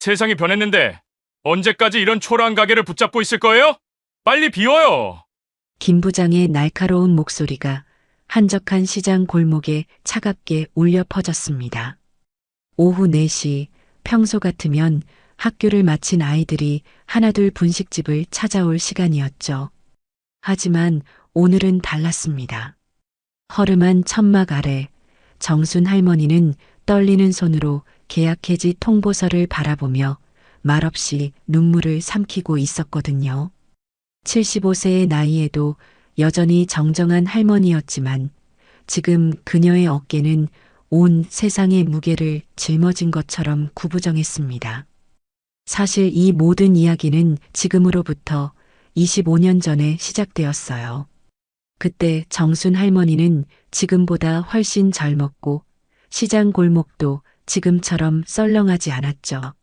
세상이 변했는데 언제까지 이런 초라한 가게를 붙잡고 있을 거예요? 빨리 비워요. 김 부장의 날카로운 목소리가 한적한 시장 골목에 차갑게 울려 퍼졌습니다. 오후 4시 평소 같으면 학교를 마친 아이들이 하나둘 분식집을 찾아올 시간이었죠. 하지만 오늘은 달랐습니다. 허름한 천막 아래 정순 할머니는 떨리는 손으로 계약 해지 통보서를 바라보며 말없이 눈물을 삼키고 있었거든요. 75세의 나이에도 여전히 정정한 할머니였지만 지금 그녀의 어깨는 온 세상의 무게를 짊어진 것처럼 구부정했습니다. 사실 이 모든 이야기는 지금으로부터 25년 전에 시작되었어요. 그때 정순 할머니는 지금보다 훨씬 젊었고 시장 골목도 지금처럼 썰렁하지 않았죠.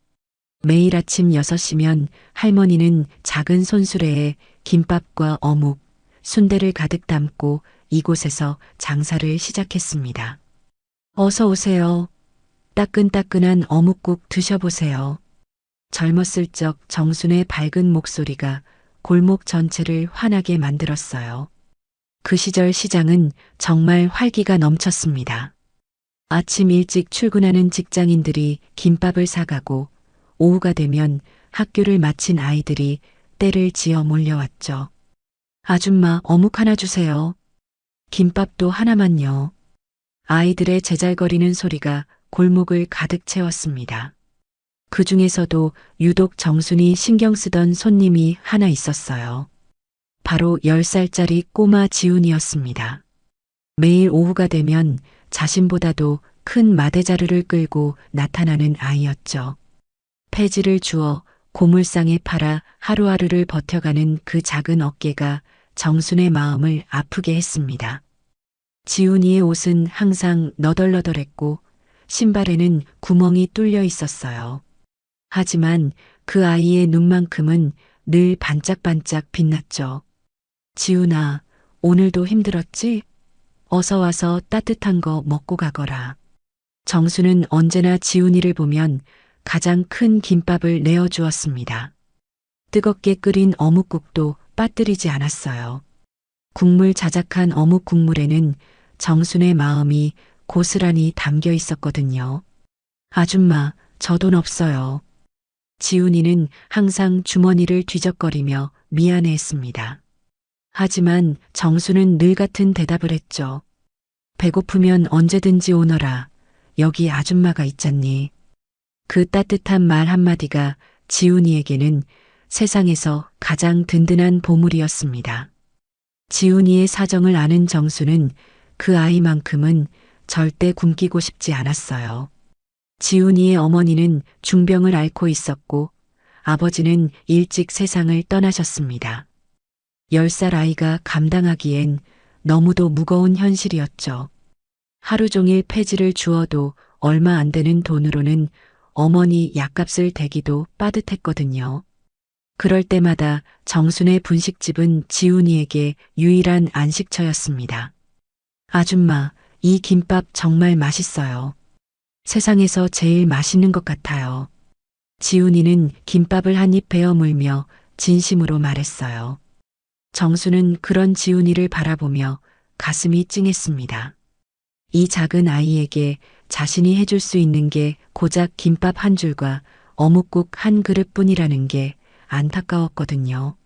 매일 아침 6시면 할머니는 작은 손수레에 김밥과 어묵, 순대를 가득 담고 이곳에서 장사를 시작했습니다. 어서 오세요. 따끈따끈한 어묵국 드셔보세요. 젊었을 적 정순의 밝은 목소리가 골목 전체를 환하게 만들었어요. 그 시절 시장은 정말 활기가 넘쳤습니다. 아침 일찍 출근하는 직장인들이 김밥을 사가고 오후가 되면 학교를 마친 아이들이 때를 지어 몰려왔죠. 아줌마 어묵 하나 주세요. 김밥도 하나만요. 아이들의 제잘거리는 소리가 골목을 가득 채웠습니다. 그 중에서도 유독 정순이 신경 쓰던 손님이 하나 있었어요. 바로 10살짜리 꼬마 지훈이었습니다. 매일 오후가 되면 자신보다도 큰 마대자루를 끌고 나타나는 아이였죠. 폐지를 주워 고물상에 팔아 하루하루를 버텨가는 그 작은 어깨가 정순의 마음을 아프게 했습니다. 지훈이의 옷은 항상 너덜너덜했고 신발에는 구멍이 뚫려 있었어요. 하지만 그 아이의 눈만큼은 늘 반짝반짝 빛났죠. 지훈아, 오늘도 힘들었지? 어서 와서 따뜻한 거 먹고 가거라. 정수는 언제나 지훈이를 보면 가장 큰 김밥을 내어주었습니다. 뜨겁게 끓인 어묵국도 빠뜨리지 않았어요. 국물 자작한 어묵 국물에는 정순의 마음이 고스란히 담겨 있었거든요. 아줌마, 저 돈 없어요. 지훈이는 항상 주머니를 뒤적거리며 미안해했습니다. 하지만 정수는 늘 같은 대답을 했죠. 배고프면 언제든지 오너라. 여기 아줌마가 있잖니. 그 따뜻한 말 한마디가 지훈이에게는 세상에서 가장 든든한 보물이었습니다. 지훈이의 사정을 아는 정수는 그 아이만큼은 절대 굶기고 싶지 않았어요. 지훈이의 어머니는 중병을 앓고 있었고 아버지는 일찍 세상을 떠나셨습니다. 10살 아이가 감당하기엔 너무도 무거운 현실이었죠. 하루 종일 폐지를 주어도 얼마 안 되는 돈으로는 어머니 약값을 대기도 빠듯했거든요. 그럴 때마다 정순의 분식집은 지훈이에게 유일한 안식처였습니다. 아줌마, 이 김밥 정말 맛있어요. 세상에서 제일 맛있는 것 같아요. 지훈이는 김밥을 한 입 베어 물며 진심으로 말했어요. 정수는 그런 지훈이를 바라보며 가슴이 찡했습니다. 이 작은 아이에게 자신이 해줄 수 있는 게 고작 김밥 한 줄과 어묵국 한 그릇뿐이라는 게 안타까웠거든요.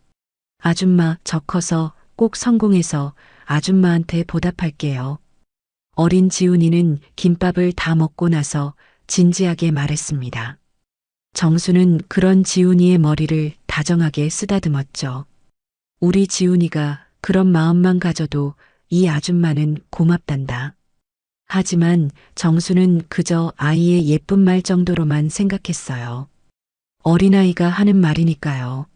아줌마, 저 커서 꼭 성공해서 아줌마한테 보답할게요. 어린 지훈이는 김밥을 다 먹고 나서 진지하게 말했습니다. 정수는 그런 지훈이의 머리를 다정하게 쓰다듬었죠. 우리 지훈이가 그런 마음만 가져도 이 아줌마는 고맙단다. 하지만 정수는 그저 아이의 예쁜 말 정도로만 생각했어요. 어린아이가 하는 말이니까요.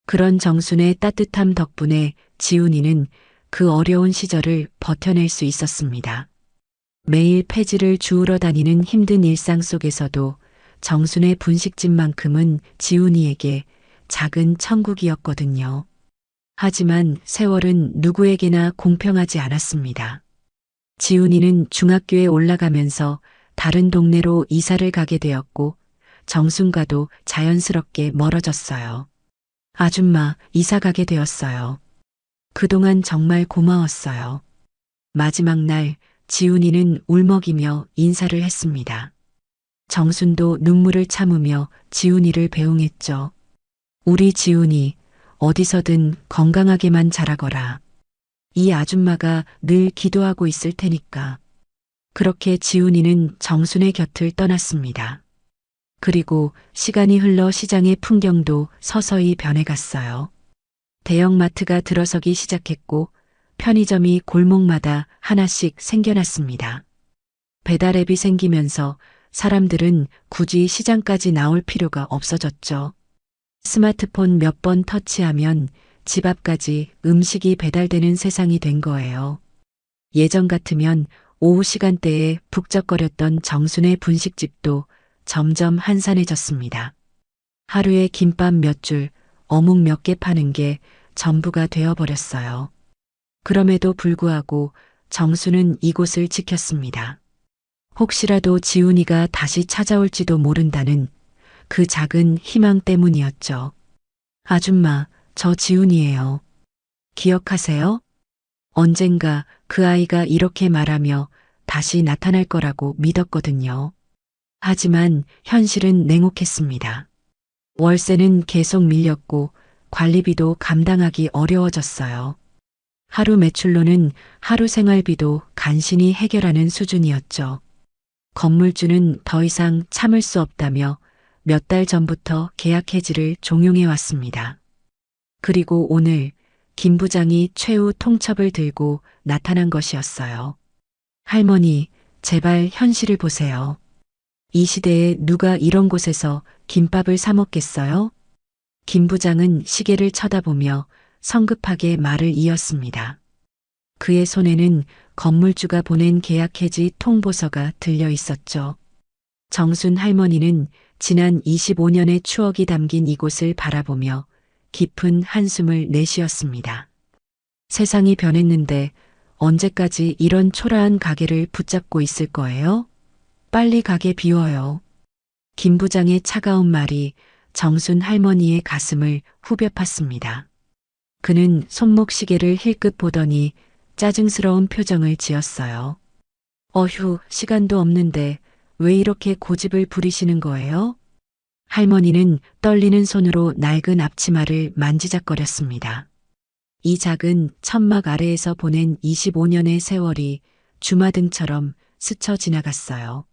그런 정순의 따뜻함 덕분에 지훈이는 그 어려운 시절을 버텨낼 수 있었습니다. 매일 폐지를 주우러 다니는 힘든 일상 속에서도 정순의 분식집만큼은 지훈이에게 작은 천국이었거든요. 하지만 세월은 누구에게나 공평하지 않았습니다. 지훈이는 중학교에 올라가면서 다른 동네로 이사를 가게 되었고 정순과도 자연스럽게 멀어졌어요. 아줌마, 이사 가게 되었어요. 그동안 정말 고마웠어요. 마지막 날 지훈이는 울먹이며 인사를 했습니다. 정순도 눈물을 참으며 지훈이를 배웅했죠. 우리 지훈이 어디서든 건강하게만 자라거라. 이 아줌마가 늘 기도하고 있을 테니까. 그렇게 지훈이는 정순의 곁을 떠났습니다. 그리고 시간이 흘러 시장의 풍경도 서서히 변해갔어요. 대형마트가 들어서기 시작했고 편의점이 골목마다 하나씩 생겨났습니다. 배달앱이 생기면서 사람들은 굳이 시장까지 나올 필요가 없어졌죠. 스마트폰 몇 번 터치하면 집 앞까지 음식이 배달되는 세상이 된 거예요. 예전 같으면 오후 시간대에 북적거렸던 정순의 분식집도 점점 한산해졌습니다. 하루에 김밥 몇 줄, 어묵 몇 개 파는 게 전부가 되어버렸어요. 그럼에도 불구하고 정순은 이곳을 지켰습니다. 혹시라도 지훈이가 다시 찾아올지도 모른다는 그 작은 희망 때문이었죠. 아줌마, 저 지훈이에요. 기억하세요? 언젠가 그 아이가 이렇게 말하며 다시 나타날 거라고 믿었거든요. 하지만 현실은 냉혹했습니다. 월세는 계속 밀렸고 관리비도 감당하기 어려워졌어요. 하루 매출로는 하루 생활비도 간신히 해결하는 수준이었죠. 건물주는 더 이상 참을 수 없다며 몇 달 전부터 계약 해지를 종용해 왔습니다. 그리고 오늘 김 부장이 최후 통첩을 들고 나타난 것이었어요. 할머니, 제발 현실을 보세요. 이 시대에 누가 이런 곳에서 김밥을 사 먹겠어요? 김 부장은 시계를 쳐다보며 성급하게 말을 이었습니다. 그의 손에는 건물주가 보낸 계약 해지 통보서가 들려 있었죠. 정순 할머니는 지난 25년의 추억이 담긴 이곳을 바라보며 깊은 한숨을 내쉬었습니다. 세상이 변했는데 언제까지 이런 초라한 가게를 붙잡고 있을 거예요? 빨리 가게 비워요. 김 부장의 차가운 말이 정순 할머니의 가슴을 후벼 팠습니다. 그는 손목시계를 힐끗 보더니 짜증스러운 표정을 지었어요. 어휴, 시간도 없는데 왜 이렇게 고집을 부리시는 거예요? 할머니는 떨리는 손으로 낡은 앞치마를 만지작거렸습니다. 이 작은 천막 아래에서 보낸 25년의 세월이 주마등처럼 스쳐 지나갔어요.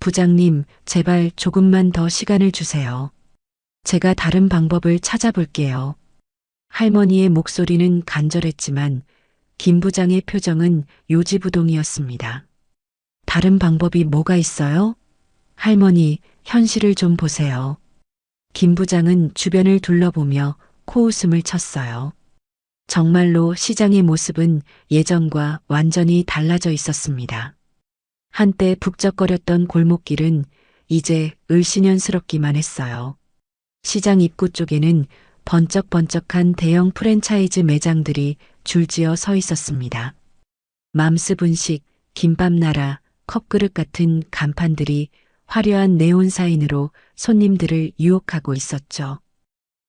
부장님, 제발 조금만 더 시간을 주세요. 제가 다른 방법을 찾아볼게요. 할머니의 목소리는 간절했지만 김 부장의 표정은 요지부동이었습니다. 다른 방법이 뭐가 있어요? 할머니, 현실을 좀 보세요. 김 부장은 주변을 둘러보며 코웃음을 쳤어요. 정말로 시장의 모습은 예전과 완전히 달라져 있었습니다. 한때 북적거렸던 골목길은 이제 을씨년스럽기만 했어요. 시장 입구 쪽에는 번쩍번쩍한 대형 프랜차이즈 매장들이 줄지어 서 있었습니다. 맘스 분식, 김밥나라, 컵그릇 같은 간판들이 화려한 네온 사인으로 손님들을 유혹하고 있었죠.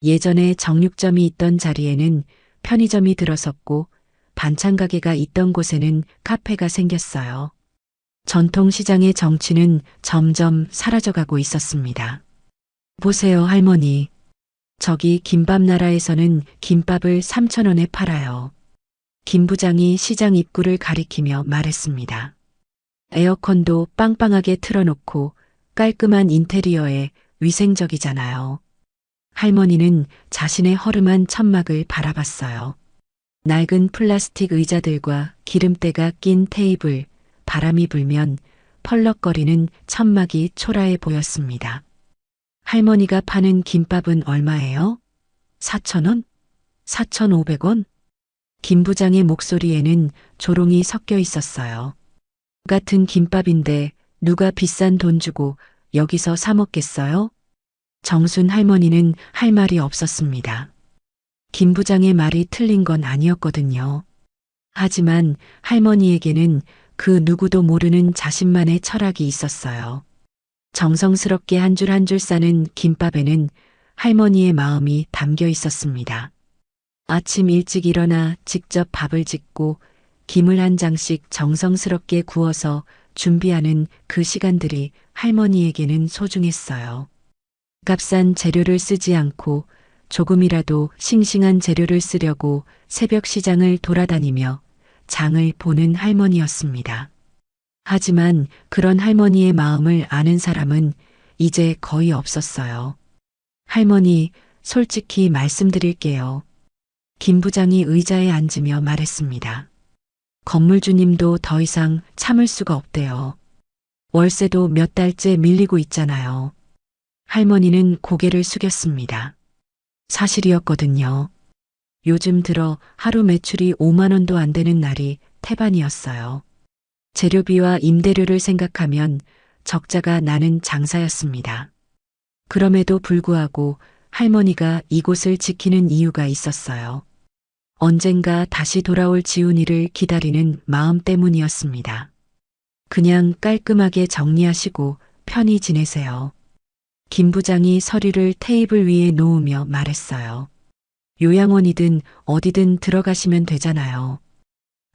예전에 정육점이 있던 자리에는 편의점이 들어섰고 반찬 가게가 있던 곳에는 카페가 생겼어요. 전통시장의 정취는 점점 사라져가고 있었습니다. 보세요, 할머니. 저기 김밥나라에서는 김밥을 3,000원에 팔아요. 김 부장이 시장 입구를 가리키며 말했습니다. 에어컨도 빵빵하게 틀어놓고 깔끔한 인테리어에 위생적이잖아요. 할머니는 자신의 허름한 천막을 바라봤어요. 낡은 플라스틱 의자들과 기름때가 낀 테이블, 바람이 불면 펄럭거리는 천막이 초라해 보였습니다. 할머니가 파는 김밥은 얼마예요? 4,000원? 4,500원? 김 부장의 목소리에는 조롱이 섞여 있었어요. 같은 김밥인데 누가 비싼 돈 주고 여기서 사 먹겠어요? 정순 할머니는 할 말이 없었습니다. 김 부장의 말이 틀린 건 아니었거든요. 하지만 할머니에게는 그 누구도 모르는 자신만의 철학이 있었어요. 정성스럽게 한 줄 한 줄 싸는 김밥에는 할머니의 마음이 담겨 있었습니다. 아침 일찍 일어나 직접 밥을 짓고 김을 한 장씩 정성스럽게 구워서 준비하는 그 시간들이 할머니에게는 소중했어요. 값싼 재료를 쓰지 않고 조금이라도 싱싱한 재료를 쓰려고 새벽 시장을 돌아다니며 장을 보는 할머니였습니다. 하지만 그런 할머니의 마음을 아는 사람은 이제 거의 없었어요. 할머니, 솔직히 말씀드릴게요. 김 부장이 의자에 앉으며 말했습니다. 건물주님도 더 이상 참을 수가 없대요. 월세도 몇 달째 밀리고 있잖아요. 할머니는 고개를 숙였습니다. 사실이었거든요. 요즘 들어 하루 매출이 5만 원도 안 되는 날이 태반이었어요. 재료비와 임대료를 생각하면 적자가 나는 장사였습니다. 그럼에도 불구하고 할머니가 이곳을 지키는 이유가 있었어요. 언젠가 다시 돌아올 지훈이를 기다리는 마음 때문이었습니다. 그냥 깔끔하게 정리하시고 편히 지내세요. 김 부장이 서류를 테이블 위에 놓으며 말했어요. 요양원이든 어디든 들어가시면 되잖아요.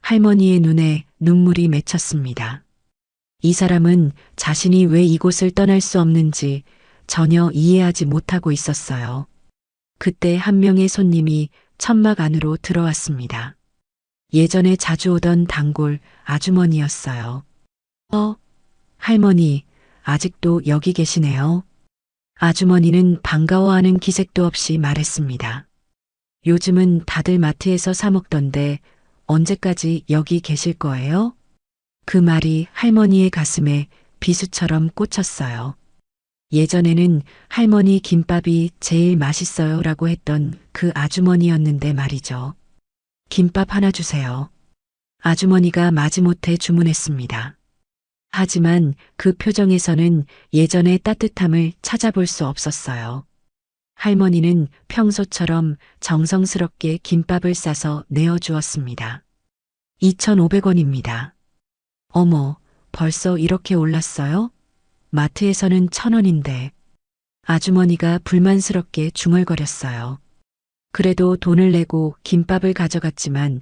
할머니의 눈에 눈물이 맺혔습니다. 이 사람은 자신이 왜 이곳을 떠날 수 없는지 전혀 이해하지 못하고 있었어요. 그때 한 명의 손님이 천막 안으로 들어왔습니다. 예전에 자주 오던 단골 아주머니였어요. 할머니, 아직도 여기 계시네요. 아주머니는 반가워하는 기색도 없이 말했습니다. 요즘은 다들 마트에서 사 먹던데 언제까지 여기 계실 거예요? 그 말이 할머니의 가슴에 비수처럼 꽂혔어요. 예전에는 할머니 김밥이 제일 맛있어요 라고 했던 그 아주머니였는데 말이죠. 김밥 하나 주세요. 아주머니가 마지못해 주문했습니다. 하지만 그 표정에서는 예전의 따뜻함을 찾아볼 수 없었어요. 할머니는 평소처럼 정성스럽게 김밥을 싸서 내어주었습니다. 2,500원입니다. 어머, 벌써 이렇게 올랐어요? 마트에서는 1,000원인데. 아주머니가 불만스럽게 중얼거렸어요. 그래도 돈을 내고 김밥을 가져갔지만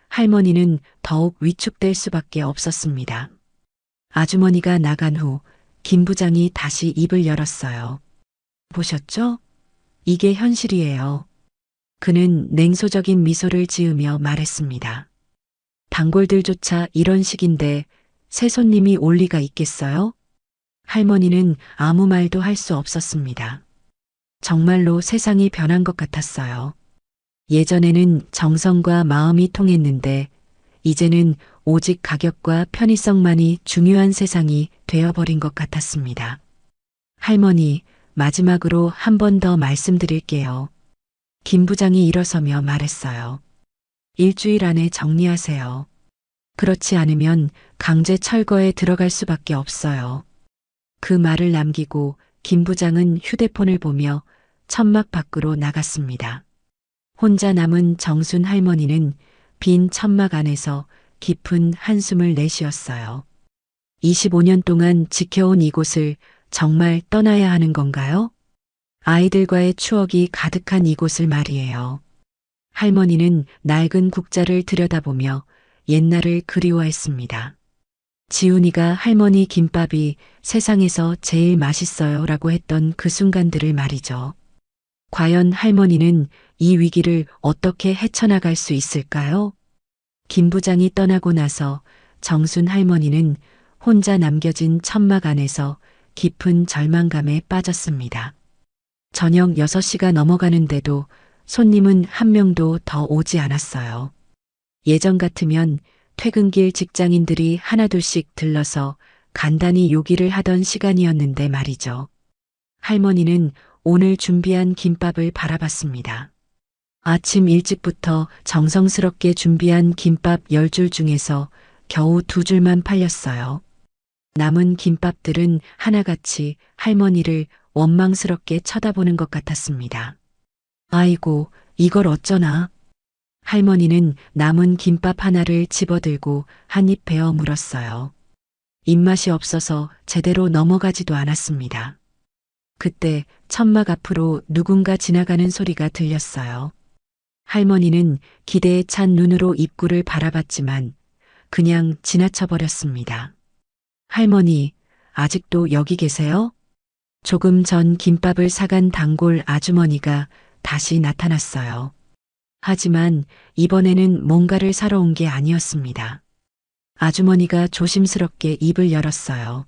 할머니는 더욱 위축될 수밖에 없었습니다. 아주머니가 나간 후 김 부장이 다시 입을 열었어요. 보셨죠? 이게 현실이에요. 그는 냉소적인 미소를 지으며 말했습니다. 단골들조차 이런 식인데 새 손님이 올 리가 있겠어요? 할머니는 아무 말도 할 수 없었습니다. 정말로 세상이 변한 것 같았어요. 예전에는 정성과 마음이 통했는데 이제는 오직 가격과 편의성만이 중요한 세상이 되어버린 것 같았습니다. 할머니, 마지막으로 한 번 더 말씀드릴게요. 김 부장이 일어서며 말했어요. 일주일 안에 정리하세요. 그렇지 않으면 강제 철거에 들어갈 수밖에 없어요. 그 말을 남기고 김 부장은 휴대폰을 보며 천막 밖으로 나갔습니다. 혼자 남은 정순 할머니는 빈 천막 안에서 깊은 한숨을 내쉬었어요. 25년 동안 지켜온 이곳을 정말 떠나야 하는 건가요? 아이들과의 추억이 가득한 이곳을 말이에요. 할머니는 낡은 국자를 들여다보며 옛날을 그리워했습니다. 지훈이가 할머니 김밥이 세상에서 제일 맛있어요 라고 했던 그 순간들을 말이죠. 과연 할머니는 이 위기를 어떻게 헤쳐나갈 수 있을까요? 김 부장이 떠나고 나서 정순 할머니는 혼자 남겨진 천막 안에서 깊은 절망감에 빠졌습니다. 저녁 6시가 넘어가는데도 손님은 한 명도 더 오지 않았어요. 예전 같으면 퇴근길 직장인들이 하나둘씩 들러서 간단히 요기를 하던 시간이었는데 말이죠. 할머니는 오늘 준비한 김밥을 바라봤습니다. 아침 일찍부터 정성스럽게 준비한 김밥 10줄 중에서 겨우 2줄만 팔렸어요. 남은 김밥들은 하나같이 할머니를 원망스럽게 쳐다보는 것 같았습니다. 아이고, 이걸 어쩌나. 할머니는 남은 김밥 하나를 집어들고 한 입 베어 물었어요. 입맛이 없어서 제대로 넘어가지도 않았습니다. 그때 천막 앞으로 누군가 지나가는 소리가 들렸어요. 할머니는 기대에 찬 눈으로 입구를 바라봤지만 그냥 지나쳐 버렸습니다. 할머니, 아직도 여기 계세요? 조금 전 김밥을 사간 단골 아주머니가 다시 나타났어요. 하지만 이번에는 뭔가를 사러 온 게 아니었습니다. 아주머니가 조심스럽게 입을 열었어요.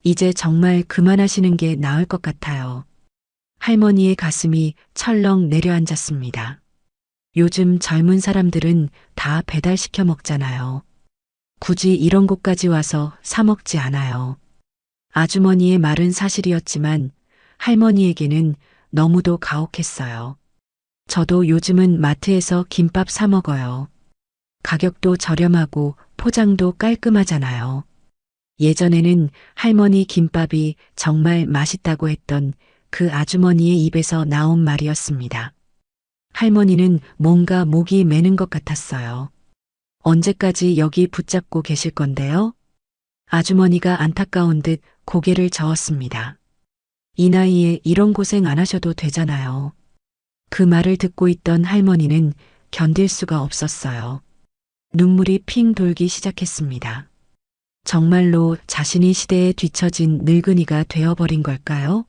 이제 정말 그만하시는 게 나을 것 같아요. 할머니의 가슴이 철렁 내려앉았습니다. 요즘 젊은 사람들은 다 배달시켜 먹잖아요. 굳이 이런 곳까지 와서 사 먹지 않아요. 아주머니의 말은 사실이었지만 할머니에게는 너무도 가혹했어요. 저도 요즘은 마트에서 김밥 사 먹어요. 가격도 저렴하고 포장도 깔끔하잖아요. 예전에는 할머니 김밥이 정말 맛있다고 했던 그 아주머니의 입에서 나온 말이었습니다. 할머니는 뭔가 목이 메는 것 같았어요. 언제까지 여기 붙잡고 계실 건데요? 아주머니가 안타까운 듯 고개를 저었습니다. 이 나이에 이런 고생 안 하셔도 되잖아요. 그 말을 듣고 있던 할머니는 견딜 수가 없었어요. 눈물이 핑 돌기 시작했습니다. 정말로 자신이 시대에 뒤처진 늙은이가 되어버린 걸까요?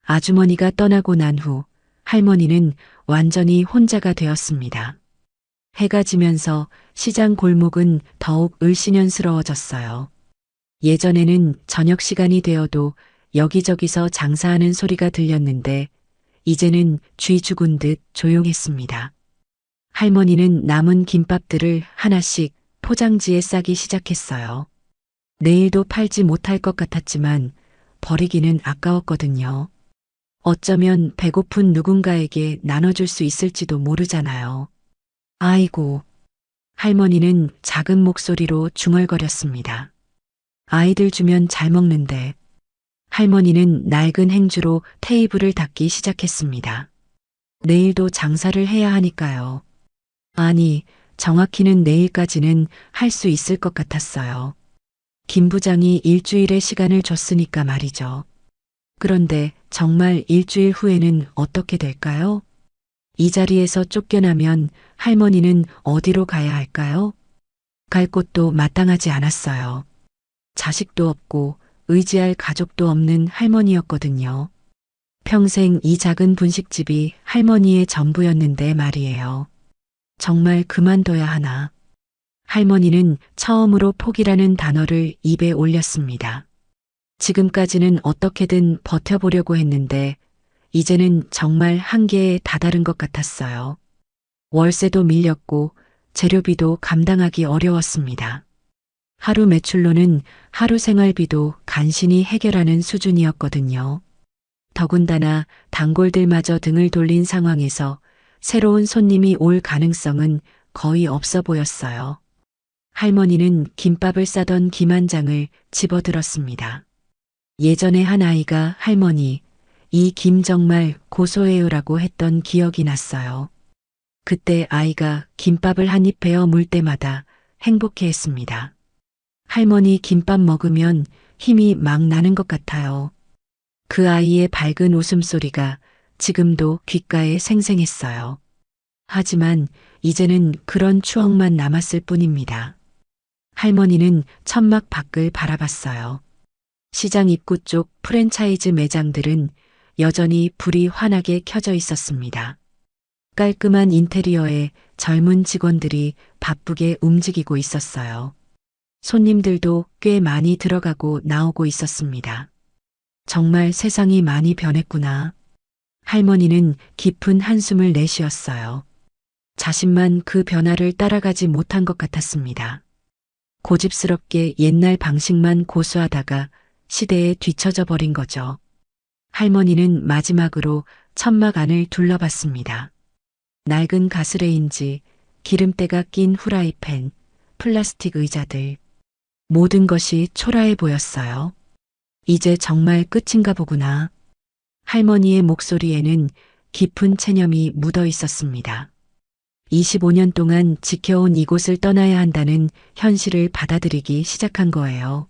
아주머니가 떠나고 난 후 할머니는 완전히 혼자가 되었습니다. 해가 지면서 시장 골목은 더욱 을씨년스러워졌어요. 예전에는 저녁 시간이 되어도 여기저기서 장사하는 소리가 들렸는데 이제는 쥐 죽은 듯 조용했습니다. 할머니는 남은 김밥들을 하나씩 포장지에 싸기 시작했어요. 내일도 팔지 못할 것 같았지만 버리기는 아까웠거든요. 어쩌면 배고픈 누군가에게 나눠줄 수 있을지도 모르잖아요. 아이고. 할머니는 작은 목소리로 중얼거렸습니다. 아이들 주면 잘 먹는데. 할머니는 낡은 행주로 테이블을 닦기 시작했습니다. 내일도 장사를 해야 하니까요. 아니, 정확히는 내일까지는 할 수 있을 것 같았어요. 김 부장이 일주일의 시간을 줬으니까 말이죠. 그런데 정말 일주일 후에는 어떻게 될까요? 이 자리에서 쫓겨나면 할머니는 어디로 가야 할까요? 갈 곳도 마땅하지 않았어요. 자식도 없고 의지할 가족도 없는 할머니였거든요. 평생 이 작은 분식집이 할머니의 전부였는데 말이에요. 정말 그만둬야 하나. 할머니는 처음으로 포기라는 단어를 입에 올렸습니다. 지금까지는 어떻게든 버텨보려고 했는데 이제는 정말 한계에 다다른 것 같았어요. 월세도 밀렸고 재료비도 감당하기 어려웠습니다. 하루 매출로는 하루 생활비도 간신히 해결하는 수준이었거든요. 더군다나 단골들마저 등을 돌린 상황에서 새로운 손님이 올 가능성은 거의 없어 보였어요. 할머니는 김밥을 싸던 김 한 장을 집어들었습니다. 예전에 한 아이가 할머니, 이 김 정말 고소해요라고 했던 기억이 났어요. 그때 아이가 김밥을 한 입 베어 물 때마다 행복해했습니다. 할머니 김밥 먹으면 힘이 막 나는 것 같아요. 그 아이의 밝은 웃음소리가 지금도 귓가에 생생했어요. 하지만 이제는 그런 추억만 남았을 뿐입니다. 할머니는 천막 밖을 바라봤어요. 시장 입구 쪽 프랜차이즈 매장들은 여전히 불이 환하게 켜져 있었습니다. 깔끔한 인테리어에 젊은 직원들이 바쁘게 움직이고 있었어요. 손님들도 꽤 많이 들어가고 나오고 있었습니다. 정말 세상이 많이 변했구나. 할머니는 깊은 한숨을 내쉬었어요. 자신만 그 변화를 따라가지 못한 것 같았습니다. 고집스럽게 옛날 방식만 고수하다가 시대에 뒤처져 버린 거죠. 할머니는 마지막으로 천막 안을 둘러봤습니다. 낡은 가스레인지, 기름때가 낀 후라이팬, 플라스틱 의자들. 모든 것이 초라해 보였어요. 이제 정말 끝인가 보구나. 할머니의 목소리에는 깊은 체념이 묻어 있었습니다. 25년 동안 지켜온 이곳을 떠나야 한다는 현실을 받아들이기 시작한 거예요.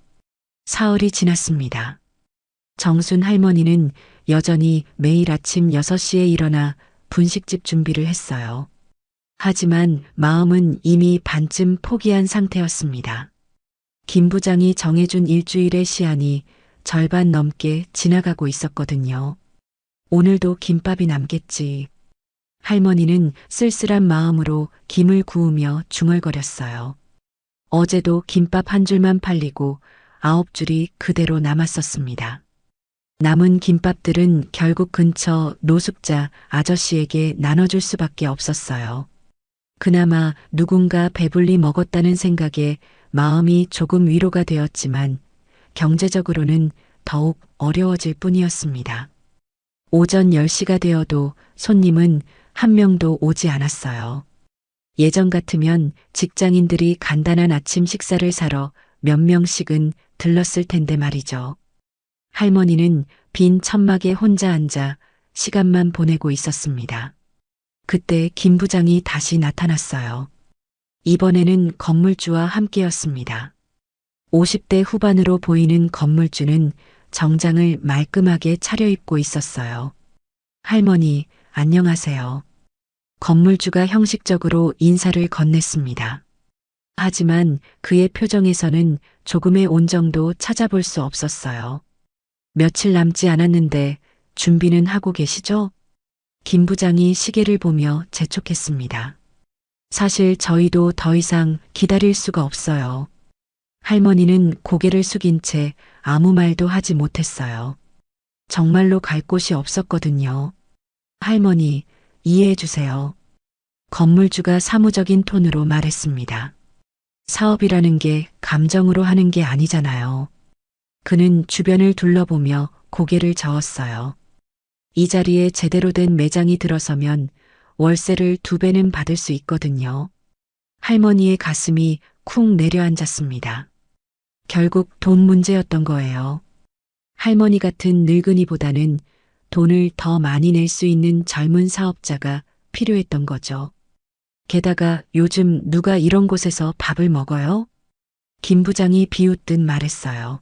사흘이 지났습니다. 정순 할머니는 여전히 매일 아침 6시에 일어나 분식집 준비를 했어요. 하지만 마음은 이미 반쯤 포기한 상태였습니다. 김 부장이 정해준 일주일의 시한이 절반 넘게 지나가고 있었거든요. 오늘도 김밥이 남겠지. 할머니는 쓸쓸한 마음으로 김을 구우며 중얼거렸어요. 어제도 김밥 한 줄만 팔리고 9줄이 그대로 남았었습니다. 남은 김밥들은 결국 근처 노숙자 아저씨에게 나눠줄 수밖에 없었어요. 그나마 누군가 배불리 먹었다는 생각에 마음이 조금 위로가 되었지만 경제적으로는 더욱 어려워질 뿐이었습니다. 오전 10시가 되어도 손님은 한 명도 오지 않았어요. 예전 같으면 직장인들이 간단한 아침 식사를 사러 몇 명씩은 들렀을 텐데 말이죠. 할머니는 빈 천막에 혼자 앉아 시간만 보내고 있었습니다. 그때 김 부장이 다시 나타났어요. 이번에는 건물주와 함께였습니다. 50대 후반으로 보이는 건물주는 정장을 말끔하게 차려입고 있었어요. 할머니, 안녕하세요. 건물주가 형식적으로 인사를 건넸습니다. 하지만 그의 표정에서는 조금의 온정도 찾아볼 수 없었어요. 며칠 남지 않았는데 준비는 하고 계시죠? 김 부장이 시계를 보며 재촉했습니다. 사실 저희도 더 이상 기다릴 수가 없어요. 할머니는 고개를 숙인 채 아무 말도 하지 못했어요. 정말로 갈 곳이 없었거든요. 할머니, 이해해 주세요. 건물주가 사무적인 톤으로 말했습니다. 사업이라는 게 감정으로 하는 게 아니잖아요. 그는 주변을 둘러보며 고개를 저었어요. 이 자리에 제대로 된 매장이 들어서면 월세를 2배는 받을 수 있거든요. 할머니의 가슴이 쿵 내려앉았습니다. 결국 돈 문제였던 거예요. 할머니 같은 늙은이보다는 돈을 더 많이 낼 수 있는 젊은 사업자가 필요했던 거죠. 게다가 요즘 누가 이런 곳에서 밥을 먹어요? 김 부장이 비웃듯 말했어요.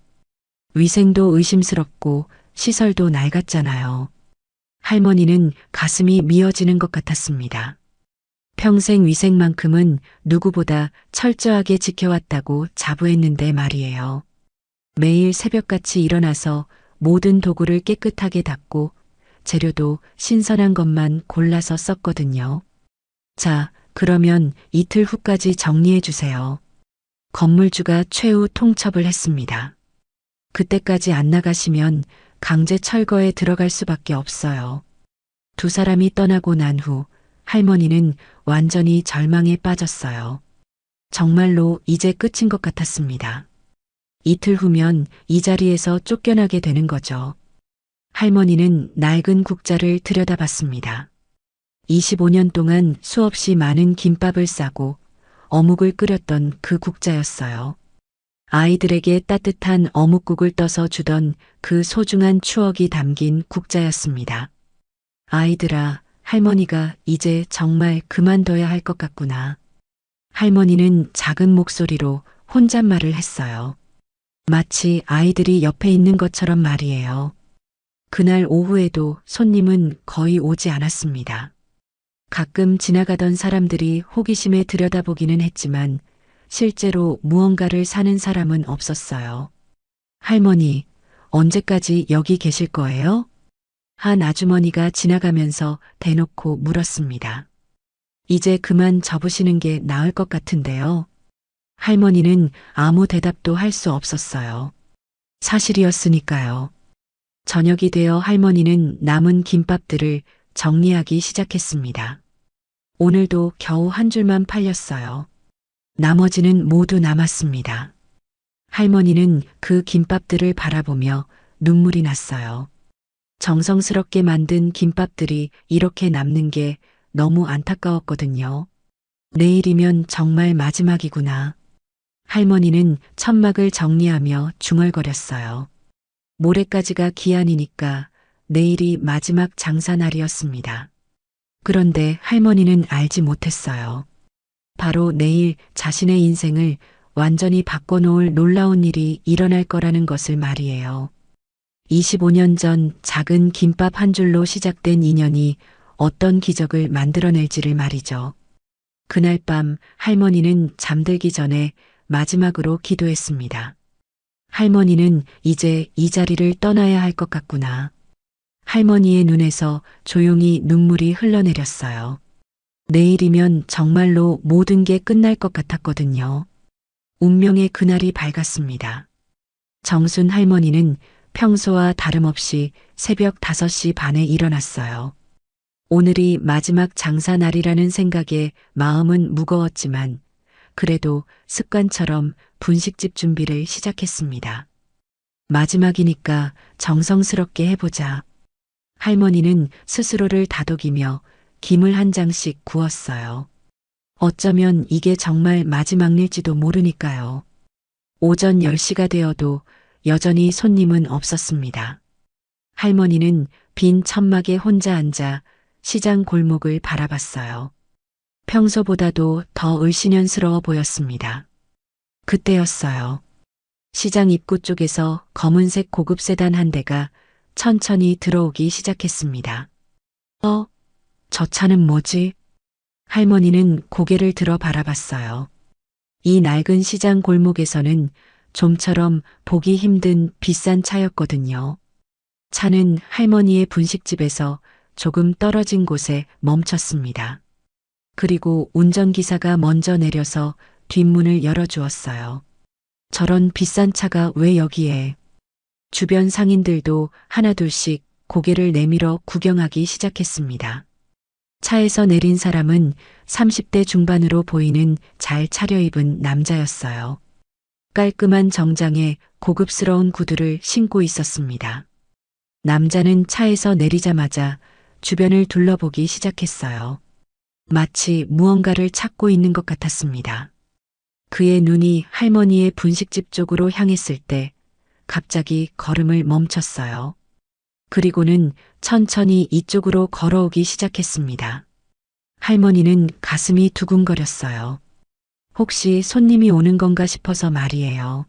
위생도 의심스럽고 시설도 낡았잖아요. 할머니는 가슴이 미어지는 것 같았습니다. 평생 위생만큼은 누구보다 철저하게 지켜왔다고 자부했는데 말이에요. 매일 새벽같이 일어나서 모든 도구를 깨끗하게 닦고 재료도 신선한 것만 골라서 썼거든요. 자, 그러면 이틀 후까지 정리해 주세요. 건물주가 최후 통첩을 했습니다. 그때까지 안 나가시면 강제 철거에 들어갈 수밖에 없어요. 두 사람이 떠나고 난 후 할머니는 완전히 절망에 빠졌어요. 정말로 이제 끝인 것 같았습니다. 이틀 후면 이 자리에서 쫓겨나게 되는 거죠. 할머니는 낡은 국자를 들여다봤습니다. 25년 동안 수없이 많은 김밥을 싸고 어묵을 끓였던 그 국자였어요. 아이들에게 따뜻한 어묵국을 떠서 주던 그 소중한 추억이 담긴 국자였습니다. 아이들아, 할머니가 이제 정말 그만둬야 할 것 같구나. 할머니는 작은 목소리로 혼잣말을 했어요. 마치 아이들이 옆에 있는 것처럼 말이에요. 그날 오후에도 손님은 거의 오지 않았습니다. 가끔 지나가던 사람들이 호기심에 들여다보기는 했지만 실제로 무언가를 사는 사람은 없었어요. 할머니, 언제까지 여기 계실 거예요? 한 아주머니가 지나가면서 대놓고 물었습니다. 이제 그만 접으시는 게 나을 것 같은데요. 할머니는 아무 대답도 할 수 없었어요. 사실이었으니까요. 저녁이 되어 할머니는 남은 김밥들을 정리하기 시작했습니다. 오늘도 겨우 한 줄만 팔렸어요. 나머지는 모두 남았습니다. 할머니는 그 김밥들을 바라보며 눈물이 났어요. 정성스럽게 만든 김밥들이 이렇게 남는 게 너무 안타까웠거든요. 내일이면 정말 마지막이구나. 할머니는 천막을 정리하며 중얼거렸어요. 모레까지가 기한이니까 내일이 마지막 장사날이었습니다. 그런데 할머니는 알지 못했어요. 바로 내일 자신의 인생을 완전히 바꿔놓을 놀라운 일이 일어날 거라는 것을 말이에요. 25년 전 작은 김밥 한 줄로 시작된 인연이 어떤 기적을 만들어낼지를 말이죠. 그날 밤 할머니는 잠들기 전에 마지막으로 기도했습니다. 할머니는 이제 이 자리를 떠나야 할 것 같구나. 할머니의 눈에서 조용히 눈물이 흘러내렸어요. 내일이면 정말로 모든 게 끝날 것 같았거든요. 운명의 그날이 밝았습니다. 정순 할머니는 평소와 다름없이 새벽 5시 반에 일어났어요. 오늘이 마지막 장사 날이라는 생각에 마음은 무거웠지만 그래도 습관처럼 분식집 준비를 시작했습니다. 마지막이니까 정성스럽게 해보자. 할머니는 스스로를 다독이며 김을 한 장씩 구웠어요. 어쩌면 이게 정말 마지막 일지도 모르니까요. 오전 10시가 되어도 여전히 손님은 없었습니다. 할머니는 빈 천막에 혼자 앉아 시장 골목을 바라봤어요. 평소보다도 더 을씨년스러워 보였습니다. 그때였어요. 시장 입구 쪽에서 검은색 고급 세단 한 대가 천천히 들어오기 시작했습니다. 저 차는 뭐지? 할머니는 고개를 들어 바라봤어요. 이 낡은 시장 골목에서는 좀처럼 보기 힘든 비싼 차였거든요. 차는 할머니의 분식집에서 조금 떨어진 곳에 멈췄습니다. 그리고 운전기사가 먼저 내려서 뒷문을 열어주었어요. 저런 비싼 차가 왜 여기에? 주변 상인들도 하나둘씩 고개를 내밀어 구경하기 시작했습니다. 차에서 내린 사람은 30대 중반으로 보이는 잘 차려입은 남자였어요. 깔끔한 정장에 고급스러운 구두를 신고 있었습니다. 남자는 차에서 내리자마자 주변을 둘러보기 시작했어요. 마치 무언가를 찾고 있는 것 같았습니다. 그의 눈이 할머니의 분식집 쪽으로 향했을 때 갑자기 걸음을 멈췄어요. 그리고는 천천히 이쪽으로 걸어오기 시작했습니다. 할머니는 가슴이 두근거렸어요. 혹시 손님이 오는 건가 싶어서 말이에요.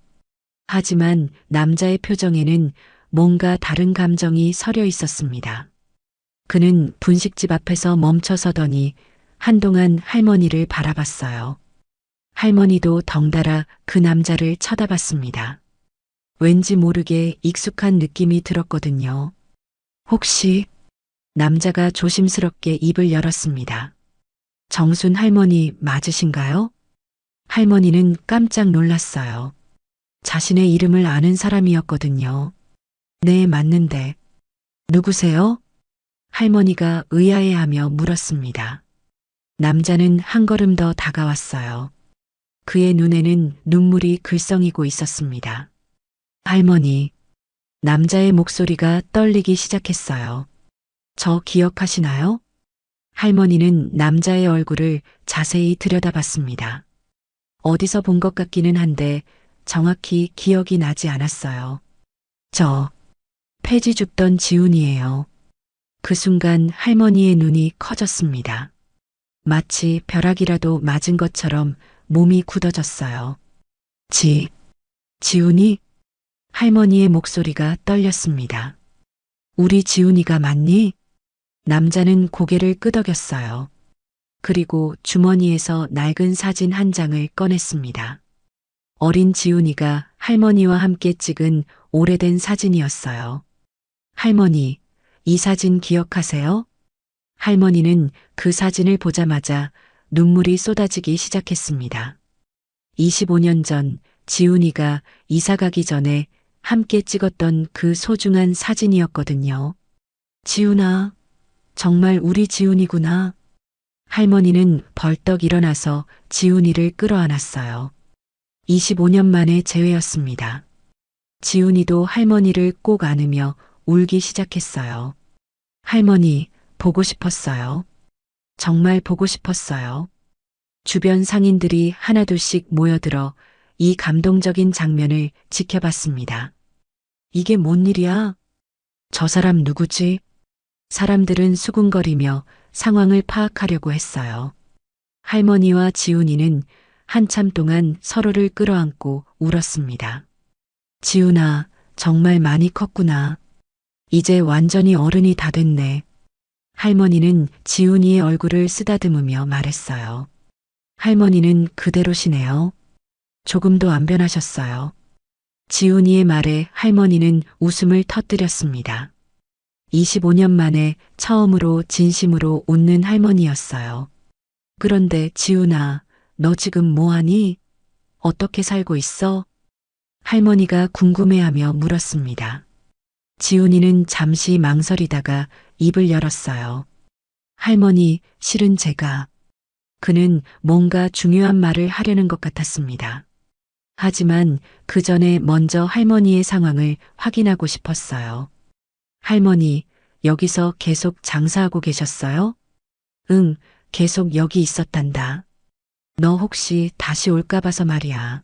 하지만 남자의 표정에는 뭔가 다른 감정이 서려 있었습니다. 그는 분식집 앞에서 멈춰서더니 한동안 할머니를 바라봤어요. 할머니도 덩달아 그 남자를 쳐다봤습니다. 왠지 모르게 익숙한 느낌이 들었거든요. 혹시 남자가 조심스럽게 입을 열었습니다. 정순 할머니 맞으신가요? 할머니는 깜짝 놀랐어요. 자신의 이름을 아는 사람이었거든요. 네, 맞는데. 누구세요? 할머니가 의아해하며 물었습니다. 남자는 한 걸음 더 다가왔어요. 그의 눈에는 눈물이 글썽이고 있었습니다. 할머니. 남자의 목소리가 떨리기 시작했어요. 저 기억하시나요? 할머니는 남자의 얼굴을 자세히 들여다봤습니다. 어디서 본 것 같기는 한데 정확히 기억이 나지 않았어요. 저 폐지 줍던 지훈이에요. 그 순간 할머니의 눈이 커졌습니다. 마치 벼락이라도 맞은 것처럼 몸이 굳어졌어요. 지훈이? 할머니의 목소리가 떨렸습니다. 우리 지훈이가 맞니? 남자는 고개를 끄덕였어요. 그리고 주머니에서 낡은 사진 한 장을 꺼냈습니다. 어린 지훈이가 할머니와 함께 찍은 오래된 사진이었어요. 할머니, 이 사진 기억하세요? 할머니는 그 사진을 보자마자 눈물이 쏟아지기 시작했습니다. 25년 전 지훈이가 이사 가기 전에 함께 찍었던 그 소중한 사진이었거든요. 지훈아, 정말 우리 지훈이구나. 할머니는 벌떡 일어나서 지훈이를 끌어안았어요. 25년 만에 재회였습니다. 지훈이도 할머니를 꼭 안으며 울기 시작했어요. 할머니, 보고 싶었어요. 정말 보고 싶었어요. 주변 상인들이 하나둘씩 모여들어 이 감동적인 장면을 지켜봤습니다. 이게 뭔 일이야? 저 사람 누구지? 사람들은 수군거리며 상황을 파악하려고 했어요. 할머니와 지훈이는 한참 동안 서로를 끌어안고 울었습니다. 지훈아, 정말 많이 컸구나. 이제 완전히 어른이 다 됐네. 할머니는 지훈이의 얼굴을 쓰다듬으며 말했어요. 할머니는 그대로시네요. 조금도 안 변하셨어요. 지훈이의 말에 할머니는 웃음을 터뜨렸습니다. 25년 만에 처음으로 진심으로 웃는 할머니였어요. 그런데 지훈아, 너 지금 뭐하니? 어떻게 살고 있어? 할머니가 궁금해하며 물었습니다. 지훈이는 잠시 망설이다가 입을 열었어요. 할머니, 실은 제가. 그는 뭔가 중요한 말을 하려는 것 같았습니다. 하지만 그 전에 먼저 할머니의 상황을 확인하고 싶었어요. 할머니, 여기서 계속 장사하고 계셨어요? 응, 계속 여기 있었단다. 너 혹시 다시 올까 봐서 말이야.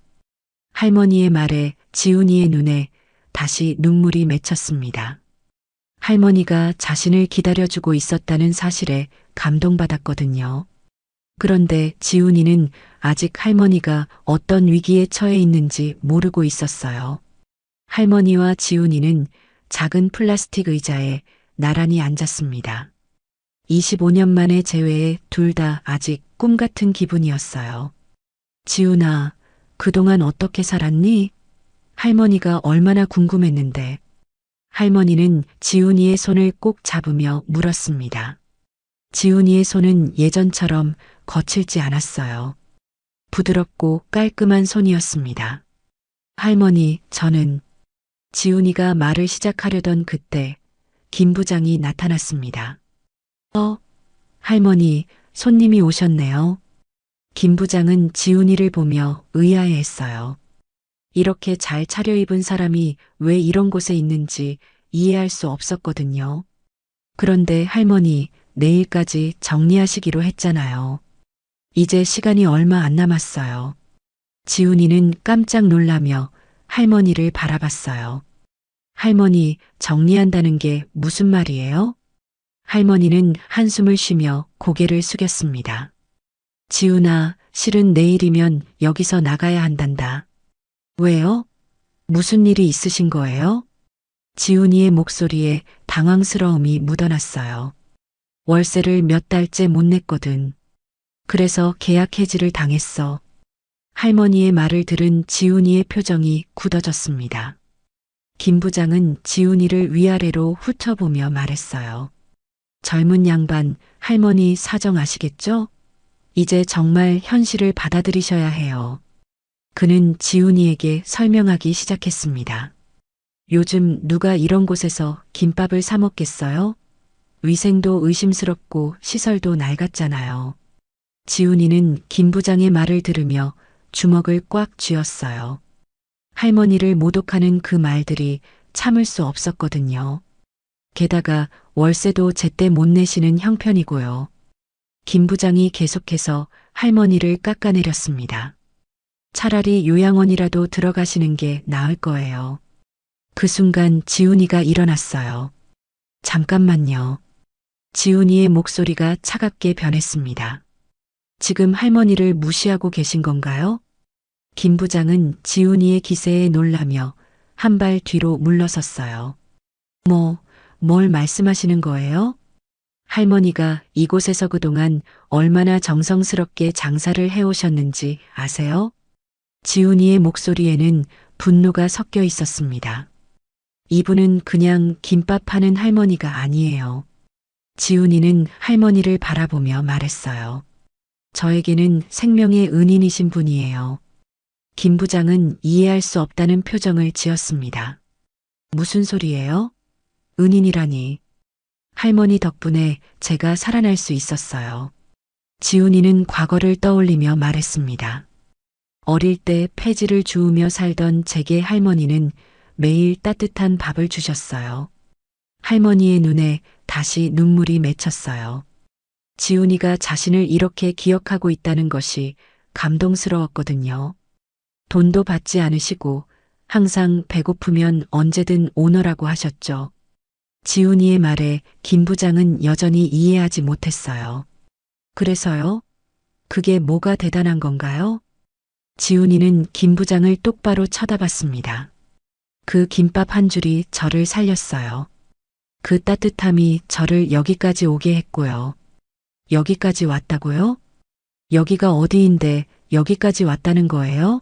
할머니의 말에 지훈이의 눈에 다시 눈물이 맺혔습니다. 할머니가 자신을 기다려주고 있었다는 사실에 감동받았거든요. 그런데 지훈이는 아직 할머니가 어떤 위기에 처해 있는지 모르고 있었어요. 할머니와 지훈이는 작은 플라스틱 의자에 나란히 앉았습니다. 25년 만의 재회에 둘 다 아직 꿈 같은 기분이었어요. 지훈아, 그동안 어떻게 살았니? 할머니가 얼마나 궁금했는데. 할머니는 지훈이의 손을 꼭 잡으며 물었습니다. 지훈이의 손은 예전처럼 거칠지 않았어요. 부드럽고 깔끔한 손이었습니다. 할머니, 저는 지훈이가 말을 시작하려던 그때 김 부장이 나타났습니다. 할머니, 손님이 오셨네요. 김 부장은 지훈이를 보며 의아해했어요. 이렇게 잘 차려입은 사람이 왜 이런 곳에 있는지 이해할 수 없었거든요. 그런데 할머니, 내일까지 정리하시기로 했잖아요. 이제 시간이 얼마 안 남았어요. 지훈이는 깜짝 놀라며 할머니를 바라봤어요. 할머니, 정리한다는 게 무슨 말이에요? 할머니는 한숨을 쉬며 고개를 숙였습니다. 지훈아, 실은 내일이면 여기서 나가야 한단다. 왜요? 무슨 일이 있으신 거예요? 지훈이의 목소리에 당황스러움이 묻어났어요. 월세를 몇 달째 못 냈거든. 그래서 계약 해지를 당했어. 할머니의 말을 들은 지훈이의 표정이 굳어졌습니다. 김 부장은 지훈이를 위아래로 훑어보며 말했어요. 젊은 양반, 할머니 사정 아시겠죠? 이제 정말 현실을 받아들이셔야 해요. 그는 지훈이에게 설명하기 시작했습니다. 요즘 누가 이런 곳에서 김밥을 사 먹겠어요? 위생도 의심스럽고 시설도 낡았잖아요. 지훈이는 김 부장의 말을 들으며 주먹을 꽉 쥐었어요. 할머니를 모독하는 그 말들이 참을 수 없었거든요. 게다가 월세도 제때 못 내시는 형편이고요. 김 부장이 계속해서 할머니를 깎아내렸습니다. 차라리 요양원이라도 들어가시는 게 나을 거예요. 그 순간 지훈이가 일어났어요. 잠깐만요. 지훈이의 목소리가 차갑게 변했습니다. 지금 할머니를 무시하고 계신 건가요? 김 부장은 지훈이의 기세에 놀라며 한 발 뒤로 물러섰어요. 뭘 말씀하시는 거예요? 할머니가 이곳에서 그동안 얼마나 정성스럽게 장사를 해오셨는지 아세요? 지훈이의 목소리에는 분노가 섞여 있었습니다. 이분은 그냥 김밥 파는 할머니가 아니에요. 지훈이는 할머니를 바라보며 말했어요. 저에게는 생명의 은인이신 분이에요. 김 부장은 이해할 수 없다는 표정을 지었습니다. 무슨 소리예요? 은인이라니. 할머니 덕분에 제가 살아날 수 있었어요. 지훈이는 과거를 떠올리며 말했습니다. 어릴 때 폐지를 주우며 살던 제게 할머니는 매일 따뜻한 밥을 주셨어요. 할머니의 눈에 다시 눈물이 맺혔어요. 지훈이가 자신을 이렇게 기억하고 있다는 것이 감동스러웠거든요. 돈도 받지 않으시고 항상 배고프면 언제든 오너라고 하셨죠. 지훈이의 말에 김 부장은 여전히 이해하지 못했어요. 그래서요? 그게 뭐가 대단한 건가요? 지훈이는 김 부장을 똑바로 쳐다봤습니다. 그 김밥 한 줄이 저를 살렸어요. 그 따뜻함이 저를 여기까지 오게 했고요. 여기까지 왔다고요? 여기가 어디인데 여기까지 왔다는 거예요?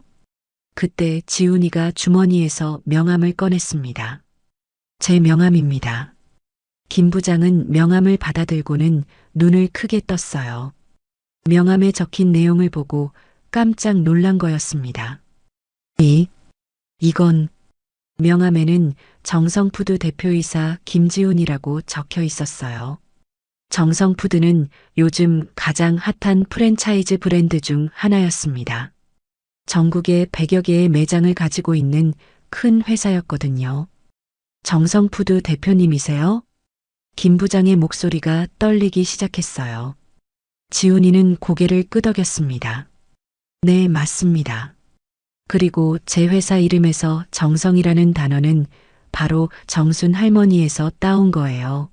그때 지훈이가 주머니에서 명함을 꺼냈습니다. 제 명함입니다. 김 부장은 명함을 받아들고는 눈을 크게 떴어요. 명함에 적힌 내용을 보고 깜짝 놀란 거였습니다. 이건 명함에는 정성푸드 대표이사 김지훈이라고 적혀 있었어요. 정성푸드는 요즘 가장 핫한 프랜차이즈 브랜드 중 하나였습니다. 전국에 100여 개의 매장을 가지고 있는 큰 회사였거든요. 정성푸드 대표님이세요? 김 부장의 목소리가 떨리기 시작했어요. 지훈이는 고개를 끄덕였습니다. 네, 맞습니다. 그리고 제 회사 이름에서 정성이라는 단어는 바로 정순 할머니에서 따온 거예요.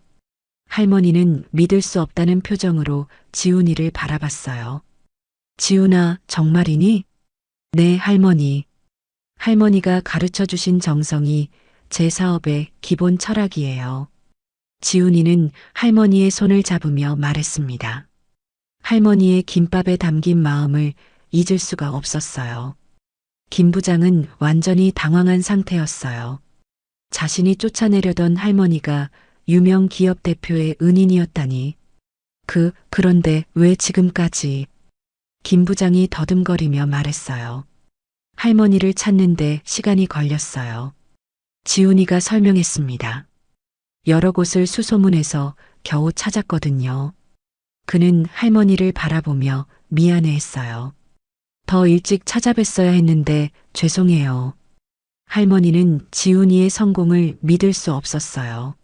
할머니는 믿을 수 없다는 표정으로 지훈이를 바라봤어요. 지훈아, 정말이니? 네, 할머니. 할머니가 가르쳐 주신 정성이 제 사업의 기본 철학이에요. 지훈이는 할머니의 손을 잡으며 말했습니다. 할머니의 김밥에 담긴 마음을 잊을 수가 없었어요. 김 부장은 완전히 당황한 상태였어요. 자신이 쫓아내려던 할머니가 유명 기업 대표의 은인이었다니. 그런데 왜 지금까지? 김 부장이 더듬거리며 말했어요. 할머니를 찾는데 시간이 걸렸어요. 지훈이가 설명했습니다. 여러 곳을 수소문해서 겨우 찾았거든요. 그는 할머니를 바라보며 미안해했어요. 더 일찍 찾아뵀어야 했는데 죄송해요. 할머니는 지훈이의 성공을 믿을 수 없었어요.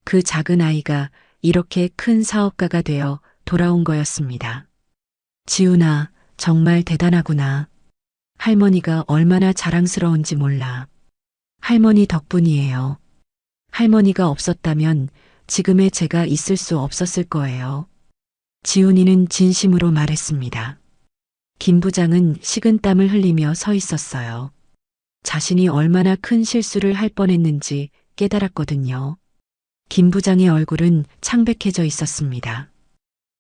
그 작은 아이가 이렇게 큰 사업가가 되어 돌아온 거였습니다. 지훈아, 정말 대단하구나. 할머니가 얼마나 자랑스러운지 몰라. 할머니 덕분이에요. 할머니가 없었다면 지금의 제가 있을 수 없었을 거예요. 지훈이는 진심으로 말했습니다. 김 부장은 식은땀을 흘리며 서 있었어요. 자신이 얼마나 큰 실수를 할 뻔했는지 깨달았거든요. 김 부장의 얼굴은 창백해져 있었습니다.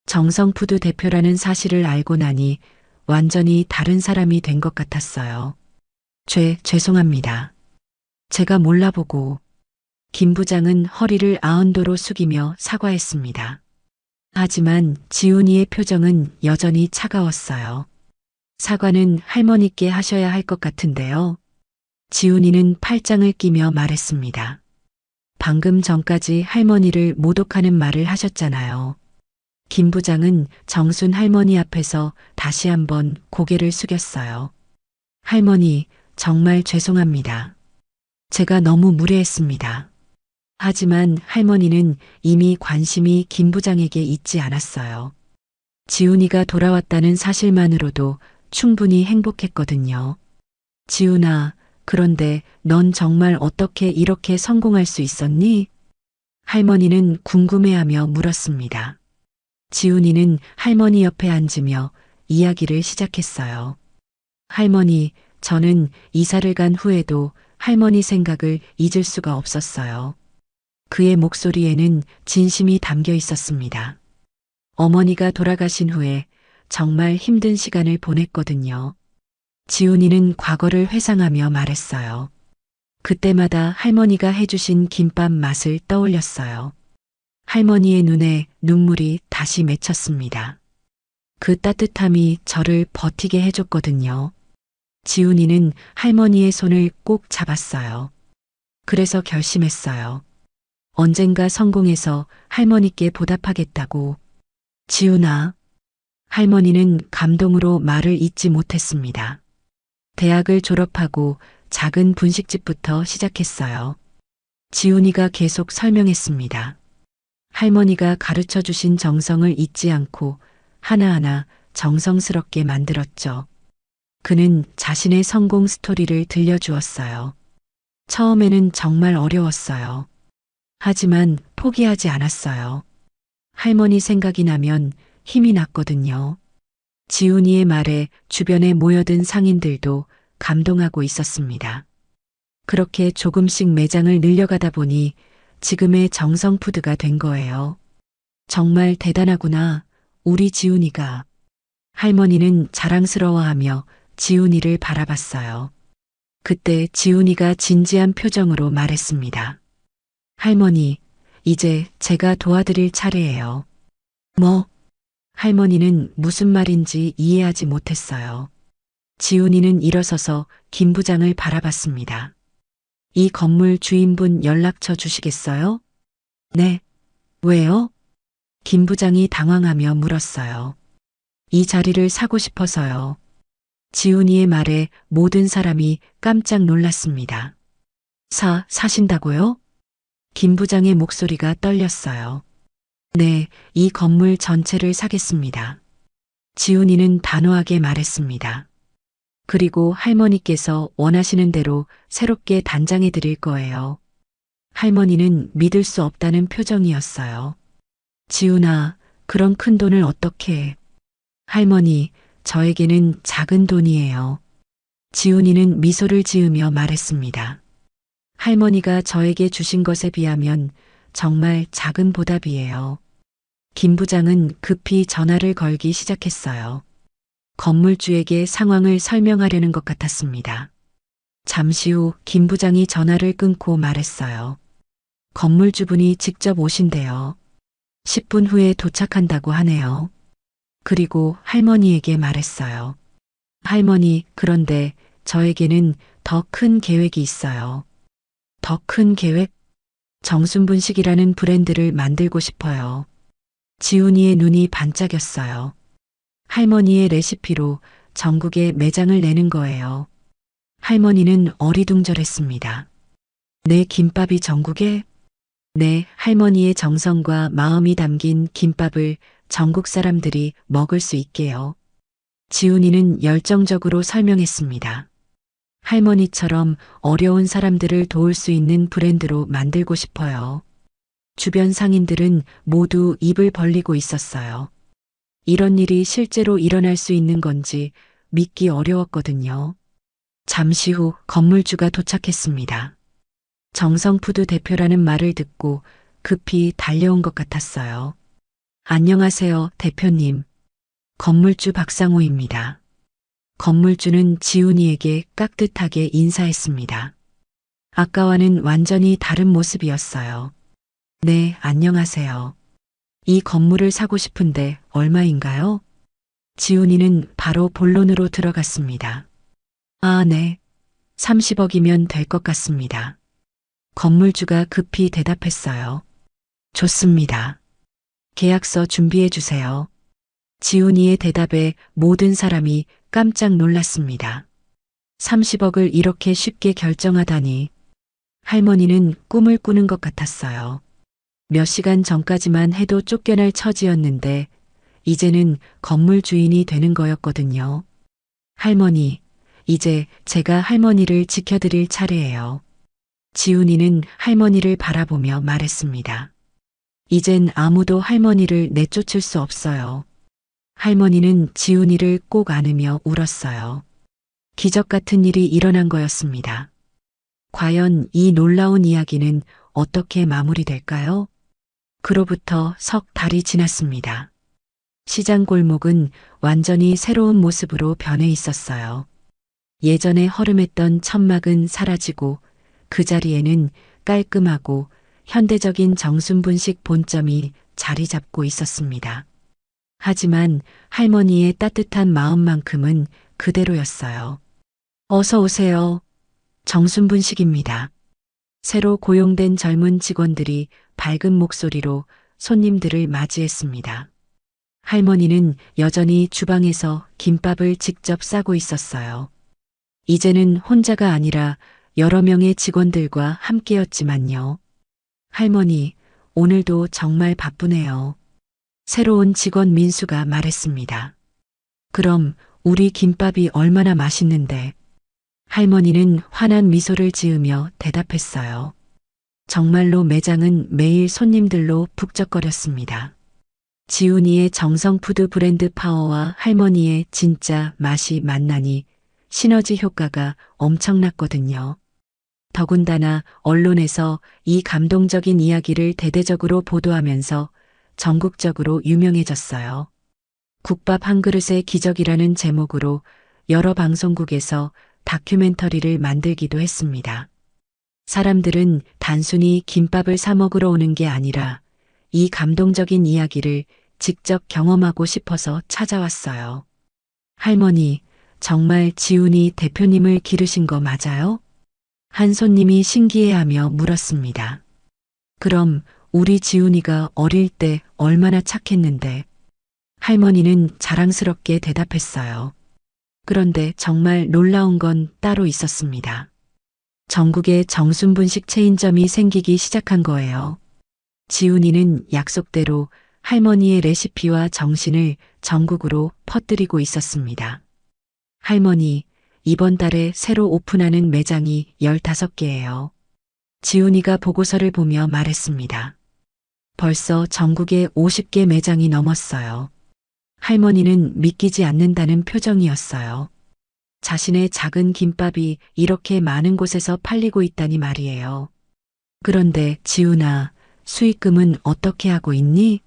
정성푸드 대표라는 사실을 알고 나니 완전히 다른 사람이 된 것 같았어요. 죄송합니다. 제가 몰라보고. 김 부장은 허리를 아흔도로 숙이며 사과했습니다. 하지만 지훈이의 표정은 여전히 차가웠어요. 사과는 할머니께 하셔야 할 것 같은데요. 지훈이는 팔짱을 끼며 말했습니다. 방금 전까지 할머니를 모독하는 말을 하셨잖아요. 김 부장은 정순 할머니 앞에서 다시 한번 고개를 숙였어요. 할머니, 정말 죄송합니다. 제가 너무 무례했습니다. 하지만 할머니는 이미 관심이 김 부장에게 있지 않았어요. 지훈이가 돌아왔다는 사실만으로도 충분히 행복했거든요. 지훈아, 그런데 넌 정말 어떻게 이렇게 성공할 수 있었니? 할머니는 궁금해하며 물었습니다. 지훈이는 할머니 옆에 앉으며 이야기를 시작했어요. 할머니, 저는 이사를 간 후에도 할머니 생각을 잊을 수가 없었어요. 그의 목소리에는 진심이 담겨 있었습니다. 어머니가 돌아가신 후에 정말 힘든 시간을 보냈거든요. 지훈이는 과거를 회상하며 말했어요. 그때마다 할머니가 해주신 김밥 맛을 떠올렸어요. 할머니의 눈에 눈물이 다시 맺혔습니다. 그 따뜻함이 저를 버티게 해줬거든요. 지훈이는 할머니의 손을 꼭 잡았어요. 그래서 결심했어요. 언젠가 성공해서 할머니께 보답하겠다고. 지훈아. 할머니는 감동으로 말을 잇지 못했습니다. 대학을 졸업하고 작은 분식집부터 시작했어요. 지훈이가 계속 설명했습니다. 할머니가 가르쳐 주신 정성을 잊지 않고 하나하나 정성스럽게 만들었죠. 그는 자신의 성공 스토리를 들려주었어요. 처음에는 정말 어려웠어요. 하지만 포기하지 않았어요. 할머니 생각이 나면 힘이 났거든요. 지훈이의 말에 주변에 모여든 상인들도 감동하고 있었습니다. 그렇게 조금씩 매장을 늘려가다 보니 지금의 정성푸드가 된 거예요. 정말 대단하구나, 우리 지훈이가. 할머니는 자랑스러워하며 지훈이를 바라봤어요. 그때 지훈이가 진지한 표정으로 말했습니다. 할머니, 이제 제가 도와드릴 차례예요. 뭐? 할머니는 무슨 말인지 이해하지 못했어요. 지훈이는 일어서서 김 부장을 바라봤습니다. 이 건물 주인분 연락처 주시겠어요? 네. 왜요? 김 부장이 당황하며 물었어요. 이 자리를 사고 싶어서요. 지훈이의 말에 모든 사람이 깜짝 놀랐습니다. 사신다고요? 김 부장의 목소리가 떨렸어요. 네, 이 건물 전체를 사겠습니다. 지훈이는 단호하게 말했습니다. 그리고 할머니께서 원하시는 대로 새롭게 단장해 드릴 거예요. 할머니는 믿을 수 없다는 표정이었어요. 지훈아, 그런 큰 돈을 어떻게? 할머니, 저에게는 작은 돈이에요. 지훈이는 미소를 지으며 말했습니다. 할머니가 저에게 주신 것에 비하면 정말 작은 보답이에요. 김 부장은 급히 전화를 걸기 시작했어요. 건물주에게 상황을 설명하려는 것 같았습니다. 잠시 후 김 부장이 전화를 끊고 말했어요. 건물주분이 직접 오신대요. 10분 후에 도착한다고 하네요. 그리고 할머니에게 말했어요. 할머니, 그런데 저에게는 더 큰 계획이 있어요. 더 큰 계획? 정순분식이라는 브랜드를 만들고 싶어요. 지훈이의 눈이 반짝였어요. 할머니의 레시피로 전국에 매장을 내는 거예요. 할머니는 어리둥절했습니다. 내 김밥이 전국에? 네, 할머니의 정성과 마음이 담긴 김밥을 전국 사람들이 먹을 수 있게요. 지훈이는 열정적으로 설명했습니다. 할머니처럼 어려운 사람들을 도울 수 있는 브랜드로 만들고 싶어요. 주변 상인들은 모두 입을 벌리고 있었어요. 이런 일이 실제로 일어날 수 있는 건지 믿기 어려웠거든요. 잠시 후 건물주가 도착했습니다. 정성푸드 대표라는 말을 듣고 급히 달려온 것 같았어요. 안녕하세요, 대표님. 건물주 박상호입니다. 건물주는 지훈이에게 깍듯하게 인사했습니다. 아까와는 완전히 다른 모습이었어요. 네, 안녕하세요. 이 건물을 사고 싶은데 얼마인가요? 지훈이는 바로 본론으로 들어갔습니다. 아, 네. 30억이면 될 것 같습니다. 건물주가 급히 대답했어요. 좋습니다. 계약서 준비해 주세요. 지훈이의 대답에 모든 사람이 깜짝 놀랐습니다. 30억을 이렇게 쉽게 결정하다니. 할머니는 꿈을 꾸는 것 같았어요. 몇 시간 전까지만 해도 쫓겨날 처지였는데 이제는 건물 주인이 되는 거였거든요. 할머니, 이제 제가 할머니를 지켜드릴 차례예요. 지훈이는 할머니를 바라보며 말했습니다. 이젠 아무도 할머니를 내쫓을 수 없어요. 할머니는 지훈이를 꼭 안으며 울었어요. 기적 같은 일이 일어난 거였습니다. 과연 이 놀라운 이야기는 어떻게 마무리될까요? 그로부터 석 달이 지났습니다. 시장 골목은 완전히 새로운 모습으로 변해 있었어요. 예전에 허름했던 천막은 사라지고 그 자리에는 깔끔하고 현대적인 정순분식 본점이 자리 잡고 있었습니다. 하지만 할머니의 따뜻한 마음만큼은 그대로였어요. 어서 오세요. 정순분식입니다. 새로 고용된 젊은 직원들이 밝은 목소리로 손님들을 맞이했습니다. 할머니는 여전히 주방에서 김밥을 직접 싸고 있었어요. 이제는 혼자가 아니라 여러 명의 직원들과 함께였지만요. 할머니, 오늘도 정말 바쁘네요. 새로운 직원 민수가 말했습니다. 그럼 우리 김밥이 얼마나 맛있는데? 할머니는 환한 미소를 지으며 대답했어요. 정말로 매장은 매일 손님들로 북적거렸습니다. 지훈이의 정성푸드 브랜드 파워와 할머니의 진짜 맛이 만나니 시너지 효과가 엄청났거든요. 더군다나 언론에서 이 감동적인 이야기를 대대적으로 보도하면서 전국적으로 유명해졌어요. 국밥 한 그릇의 기적이라는 제목으로 여러 방송국에서 다큐멘터리를 만들기도 했습니다. 사람들은 단순히 김밥을 사 먹으러 오는 게 아니라 이 감동적인 이야기를 직접 경험하고 싶어서 찾아왔어요. 할머니, 정말 지훈이 대표님을 기르신 거 맞아요? 한 손님이 신기해하며 물었습니다. 그럼 우리 지훈이가 어릴 때 얼마나 착했는데. 할머니는 자랑스럽게 대답했어요. 그런데 정말 놀라운 건 따로 있었습니다. 전국에 정순분식 체인점이 생기기 시작한 거예요. 지훈이는 약속대로 할머니의 레시피와 정신을 전국으로 퍼뜨리고 있었습니다. 할머니, 이번 달에 새로 오픈하는 매장이 15개예요. 지훈이가 보고서를 보며 말했습니다. 벌써 전국에 50개 매장이 넘었어요. 할머니는 믿기지 않는다는 표정이었어요. 자신의 작은 김밥이 이렇게 많은 곳에서 팔리고 있다니 말이에요. 그런데 지훈아, 수익금은 어떻게 하고 있니?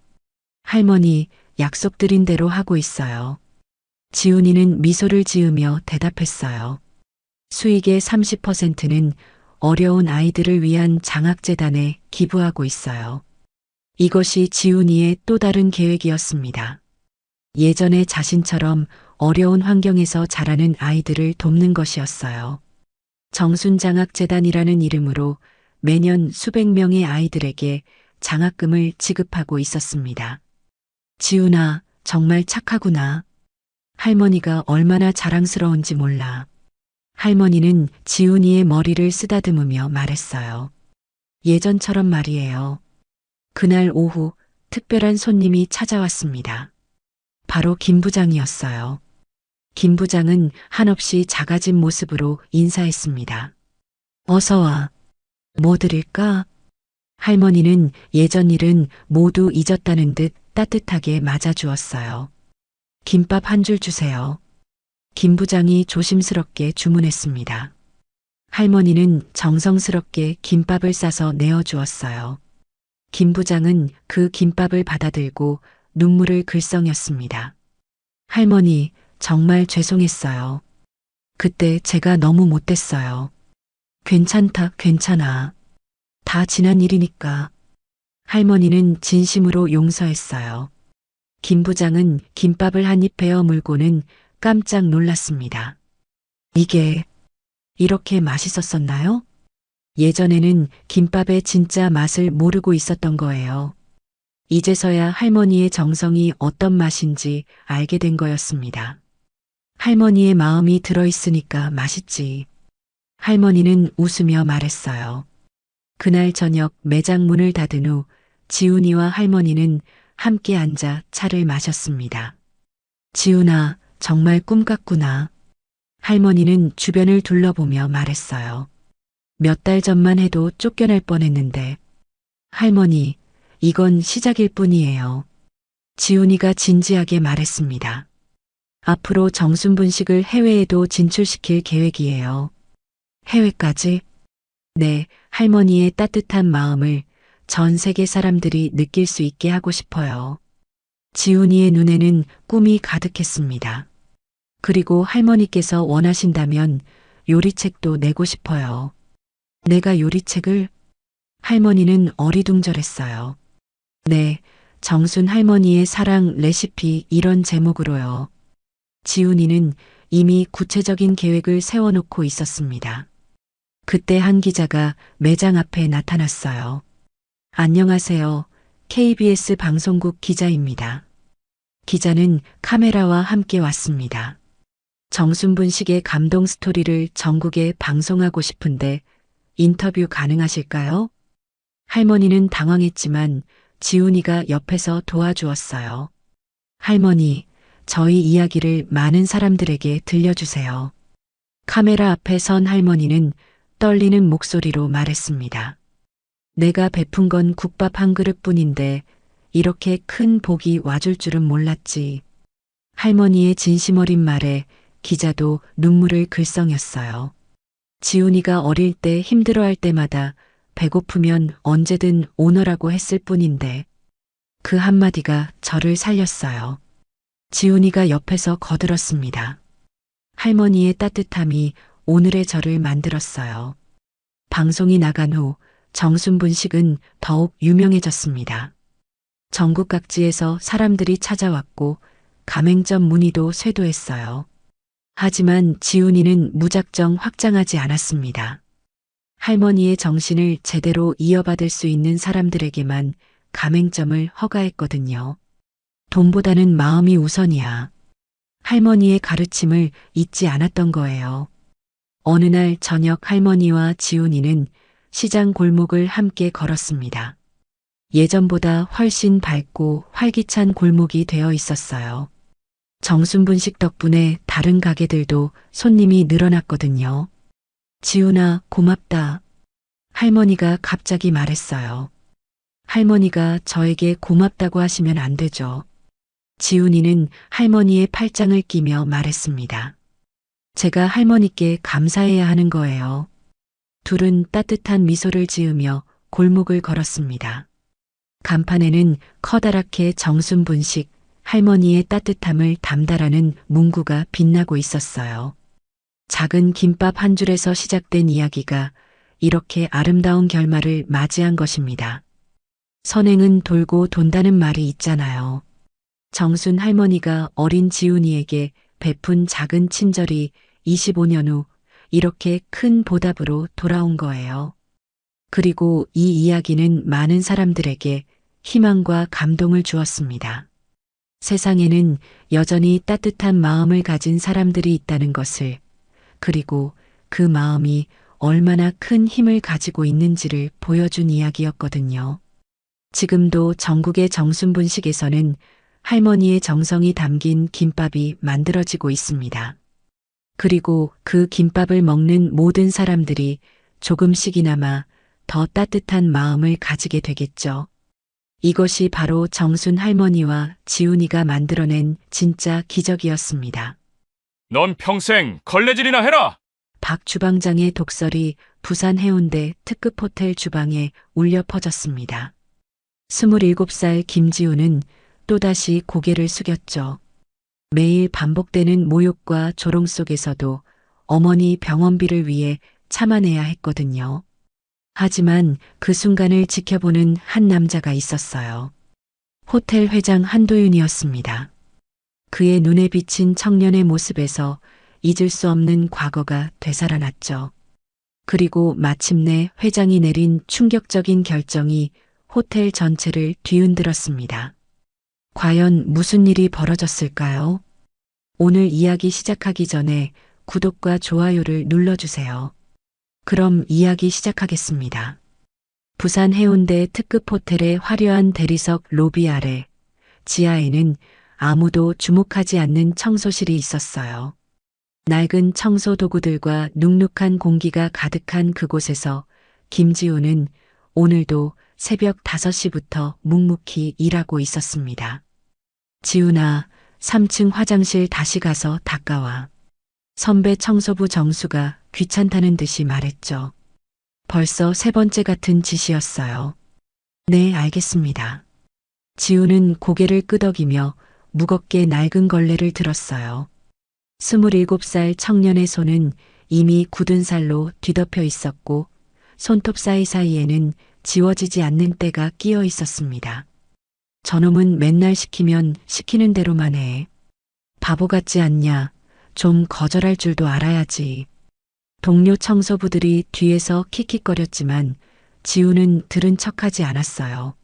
할머니, 약속드린 대로 하고 있어요. 지훈이는 미소를 지으며 대답했어요. 수익의 30%는 어려운 아이들을 위한 장학재단에 기부하고 있어요. 이것이 지훈이의 또 다른 계획이었습니다. 예전에 자신처럼 어려운 환경에서 자라는 아이들을 돕는 것이었어요. 정순장학재단이라는 이름으로 매년 수백 명의 아이들에게 장학금을 지급하고 있었습니다. 지훈아, 정말 착하구나. 할머니가 얼마나 자랑스러운지 몰라. 할머니는 지훈이의 머리를 쓰다듬으며 말했어요. 예전처럼 말이에요. 그날 오후 특별한 손님이 찾아왔습니다. 바로 김 부장이었어요. 김 부장은 한없이 작아진 모습으로 인사했습니다. 어서 와. 뭐 드릴까? 할머니는 예전 일은 모두 잊었다는 듯 따뜻하게 맞아주었어요. 김밥 한 줄 주세요. 김 부장이 조심스럽게 주문했습니다. 할머니는 정성스럽게 김밥을 싸서 내어주었어요. 김 부장은 그 김밥을 받아들고 눈물을 글썽였습니다. 할머니, 정말 죄송했어요. 그때 제가 너무 못됐어요. 괜찮다, 괜찮아. 다 지난 일이니까. 할머니는 진심으로 용서했어요. 김 부장은 김밥을 한 입 베어 물고는 깜짝 놀랐습니다. 이게 이렇게 맛있었었나요? 예전에는 김밥의 진짜 맛을 모르고 있었던 거예요. 이제서야 할머니의 정성이 어떤 맛인지 알게 된 거였습니다. 할머니의 마음이 들어있으니까 맛있지. 할머니는 웃으며 말했어요. 그날 저녁 매장 문을 닫은 후 지훈이와 할머니는 함께 앉아 차를 마셨습니다. 지훈아, 정말 꿈 같구나. 할머니는 주변을 둘러보며 말했어요. 몇 달 전만 해도 쫓겨날 뻔했는데. 할머니, 이건 시작일 뿐이에요. 지훈이가 진지하게 말했습니다. 앞으로 정순분식을 해외에도 진출시킬 계획이에요. 해외까지? 네, 할머니의 따뜻한 마음을 전 세계 사람들이 느낄 수 있게 하고 싶어요. 지훈이의 눈에는 꿈이 가득했습니다. 그리고 할머니께서 원하신다면 요리책도 내고 싶어요. 내가 요리책을? 할머니는 어리둥절했어요. 네, 정순 할머니의 사랑 레시피 이런 제목으로요. 지훈이는 이미 구체적인 계획을 세워놓고 있었습니다. 그때 한 기자가 매장 앞에 나타났어요. 안녕하세요. KBS 방송국 기자입니다. 기자는 카메라와 함께 왔습니다. 정순분식의 감동 스토리를 전국에 방송하고 싶은데 인터뷰 가능하실까요? 할머니는 당황했지만 지훈이가 옆에서 도와주었어요. 할머니, 저희 이야기를 많은 사람들에게 들려주세요. 카메라 앞에 선 할머니는 떨리는 목소리로 말했습니다. 내가 베푼 건 국밥 한 그릇뿐인데 이렇게 큰 복이 와줄 줄은 몰랐지. 할머니의 진심 어린 말에 기자도 눈물을 글썽였어요. 지훈이가 어릴 때 힘들어할 때마다 배고프면 언제든 오너라고 했을 뿐인데 그 한마디가 저를 살렸어요. 지훈이가 옆에서 거들었습니다. 할머니의 따뜻함이 오늘의 저를 만들었어요. 방송이 나간 후 정순분식은 더욱 유명해졌습니다. 전국 각지에서 사람들이 찾아왔고 가맹점 문의도 쇄도했어요. 하지만 지훈이는 무작정 확장하지 않았습니다. 할머니의 정신을 제대로 이어받을 수 있는 사람들에게만 가맹점을 허가했거든요. 돈보다는 마음이 우선이야. 할머니의 가르침을 잊지 않았던 거예요. 어느 날 저녁 할머니와 지훈이는 시장 골목을 함께 걸었습니다. 예전보다 훨씬 밝고 활기찬 골목이 되어 있었어요. 정순분식 덕분에 다른 가게들도 손님이 늘어났거든요. 지훈아, 고맙다. 할머니가 갑자기 말했어요. 할머니가 저에게 고맙다고 하시면 안 되죠. 지훈이는 할머니의 팔짱을 끼며 말했습니다. 제가 할머니께 감사해야 하는 거예요. 둘은 따뜻한 미소를 지으며 골목을 걸었습니다. 간판에는 커다랗게 정순분식, 할머니의 따뜻함을 담다라는 문구가 빛나고 있었어요. 작은 김밥 한 줄에서 시작된 이야기가 이렇게 아름다운 결말을 맞이한 것입니다. 선행은 돌고 돈다는 말이 있잖아요. 정순 할머니가 어린 지훈이에게 베푼 작은 친절이 25년 후 이렇게 큰 보답으로 돌아온 거예요. 그리고 이 이야기는 많은 사람들에게 희망과 감동을 주었습니다. 세상에는 여전히 따뜻한 마음을 가진 사람들이 있다는 것을, 그리고 그 마음이 얼마나 큰 힘을 가지고 있는지를 보여준 이야기였거든요. 지금도 전국의 정순분식에서는 할머니의 정성이 담긴 김밥이 만들어지고 있습니다. 그리고 그 김밥을 먹는 모든 사람들이 조금씩이나마 더 따뜻한 마음을 가지게 되겠죠. 이것이 바로 정순 할머니와 지훈이가 만들어낸 진짜 기적이었습니다. 넌 평생 걸레질이나 해라! 박 주방장의 독설이 부산 해운대 특급 호텔 주방에 울려 퍼졌습니다. 27살 김지훈은 또다시 고개를 숙였죠. 매일 반복되는 모욕과 조롱 속에서도 어머니 병원비를 위해 참아내야 했거든요. 하지만 그 순간을 지켜보는 한 남자가 있었어요. 호텔 회장 한도윤이었습니다. 그의 눈에 비친 청년의 모습에서 잊을 수 없는 과거가 되살아났죠. 그리고 마침내 회장이 내린 충격적인 결정이 호텔 전체를 뒤흔들었습니다. 과연 무슨 일이 벌어졌을까요? 오늘 이야기 시작하기 전에 구독과 좋아요를 눌러주세요. 그럼 이야기 시작하겠습니다. 부산 해운대 특급 호텔의 화려한 대리석 로비 아래 지하에는 아무도 주목하지 않는 청소실이 있었어요. 낡은 청소 도구들과 눅눅한 공기가 가득한 그곳에서 김지훈은 오늘도 새벽 5시부터 묵묵히 일하고 있었습니다. 지훈아, 3층 화장실 다시 가서 닦아와. 선배 청소부 정수가 귀찮다는 듯이 말했죠. 벌써 3번째 같은 짓이었어요. 네, 알겠습니다. 지훈은 고개를 끄덕이며 무겁게 낡은 걸레를 들었어요. 27살 청년의 손은 이미 굳은 살로 뒤덮여 있었고 손톱 사이사이에는 지워지지 않는 때가 끼어 있었습니다. 저놈은 맨날 시키면 시키는 대로만 해. 바보 같지 않냐? 좀 거절할 줄도 알아야지. 동료 청소부들이 뒤에서 킥킥거렸지만 지훈은 들은 척하지 않았어요.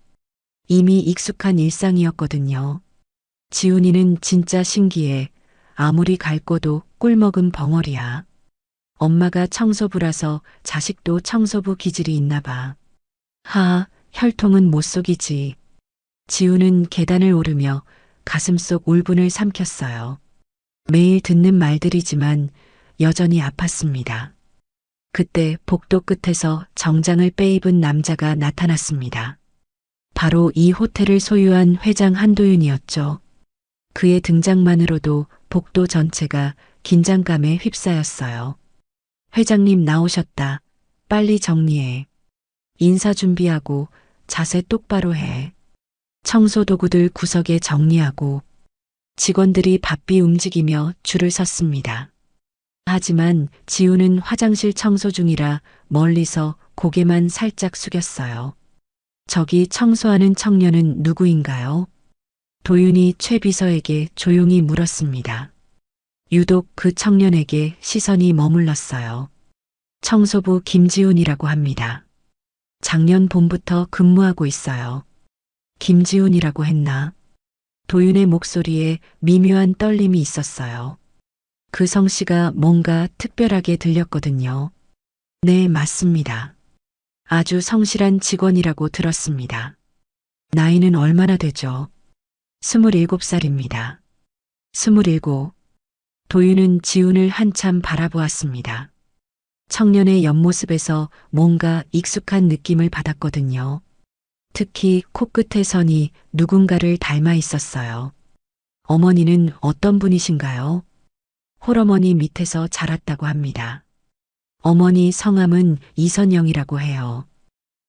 이미 익숙한 일상이었거든요. 지훈이는 진짜 신기해. 아무리 갈고도 꿀먹은 벙어리야. 엄마가 청소부라서 자식도 청소부 기질이 있나 봐. 하, 혈통은 못 속이지. 지훈은 계단을 오르며 가슴속 울분을 삼켰어요. 매일 듣는 말들이지만 여전히 아팠습니다. 그때 복도 끝에서 정장을 빼입은 남자가 나타났습니다. 바로 이 호텔을 소유한 회장 한도윤이었죠. 그의 등장만으로도 복도 전체가 긴장감에 휩싸였어요. 회장님 나오셨다. 빨리 정리해. 인사 준비하고 자세 똑바로 해. 청소 도구들 구석에 정리하고 직원들이 바삐 움직이며 줄을 섰습니다. 하지만 지우는 화장실 청소 중이라 멀리서 고개만 살짝 숙였어요. 저기 청소하는 청년은 누구인가요? 도윤이 최 비서에게 조용히 물었습니다. 유독 그 청년에게 시선이 머물렀어요. 청소부 김지훈이라고 합니다. 작년 봄부터 근무하고 있어요. 김지훈이라고 했나? 도윤의 목소리에 미묘한 떨림이 있었어요. 그 성씨가 뭔가 특별하게 들렸거든요. 네, 맞습니다. 아주 성실한 직원이라고 들었습니다. 나이는 얼마나 되죠? 27살입니다. 27. 도윤은 지훈을 한참 바라보았습니다. 청년의 옆모습에서 뭔가 익숙한 느낌을 받았거든요. 특히 코끝의 선이 누군가를 닮아 있었어요. 어머니는 어떤 분이신가요? 홀어머니 밑에서 자랐다고 합니다. 어머니 성함은 이선영이라고 해요.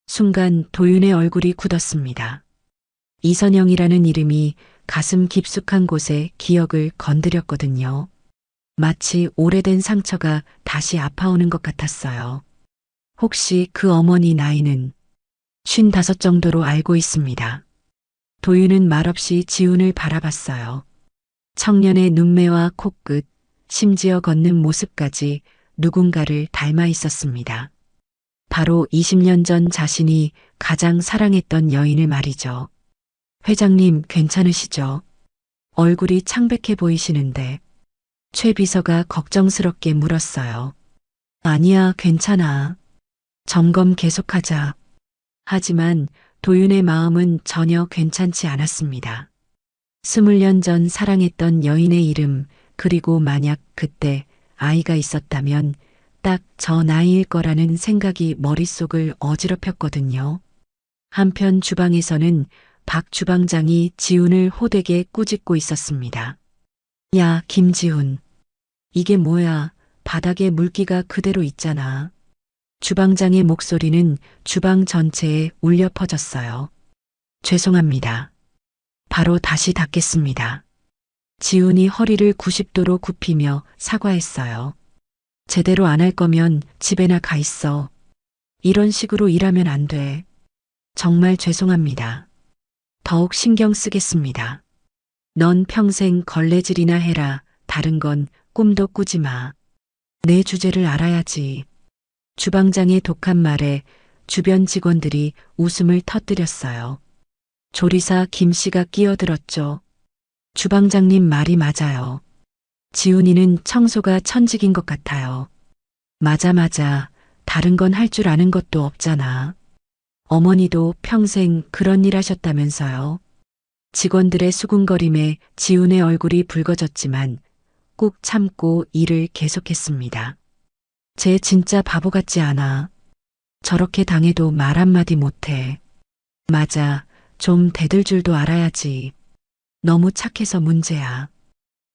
순간 도윤의 얼굴이 굳었습니다. 이선영이라는 이름이 가슴 깊숙한 곳에 기억을 건드렸거든요. 마치 오래된 상처가 다시 아파오는 것 같았어요. 혹시 그 어머니 나이는 55 정도로 알고 있습니다. 도윤은 말없이 지훈을 바라봤어요. 청년의 눈매와 코끝, 심지어 걷는 모습까지 누군가를 닮아 있었습니다. 바로 20년 전 자신이 가장 사랑했던 여인을 말이죠. 회장님 괜찮으시죠? 얼굴이 창백해 보이시는데. 최 비서가 걱정스럽게 물었어요. 아니야, 괜찮아. 점검 계속하자. 하지만 도윤의 마음은 전혀 괜찮지 않았습니다. 20년 전 사랑했던 여인의 이름, 그리고 만약 그때 아이가 있었다면 딱 저 나이일 거라는 생각이 머릿속을 어지럽혔거든요. 한편 주방에서는 박 주방장이 지훈을 호되게 꾸짖고 있었습니다. 야, 김지훈. 이게 뭐야? 바닥에 물기가 그대로 있잖아. 주방장의 목소리는 주방 전체에 울려 퍼졌어요. 죄송합니다. 바로 다시 닦겠습니다. 지훈이 허리를 90도로 굽히며 사과했어요. 제대로 안 할 거면 집에나 가 있어. 이런 식으로 일하면 안 돼. 정말 죄송합니다. 더욱 신경 쓰겠습니다. 넌 평생 걸레질이나 해라. 다른 건 꿈도 꾸지 마. 내 주제를 알아야지. 주방장의 독한 말에 주변 직원들이 웃음을 터뜨렸어요. 조리사 김 씨가 끼어들었죠. 주방장님 말이 맞아요. 지훈이는 청소가 천직인 것 같아요. 맞아. 다른 건 할 줄 아는 것도 없잖아. 어머니도 평생 그런 일 하셨다면서요. 직원들의 수군거림에 지훈의 얼굴이 붉어졌지만 꾹 참고 일을 계속했습니다. 쟤 진짜 바보 같지 않아. 저렇게 당해도 말 한마디 못해. 맞아. 좀 대들 줄도 알아야지. 너무 착해서 문제야.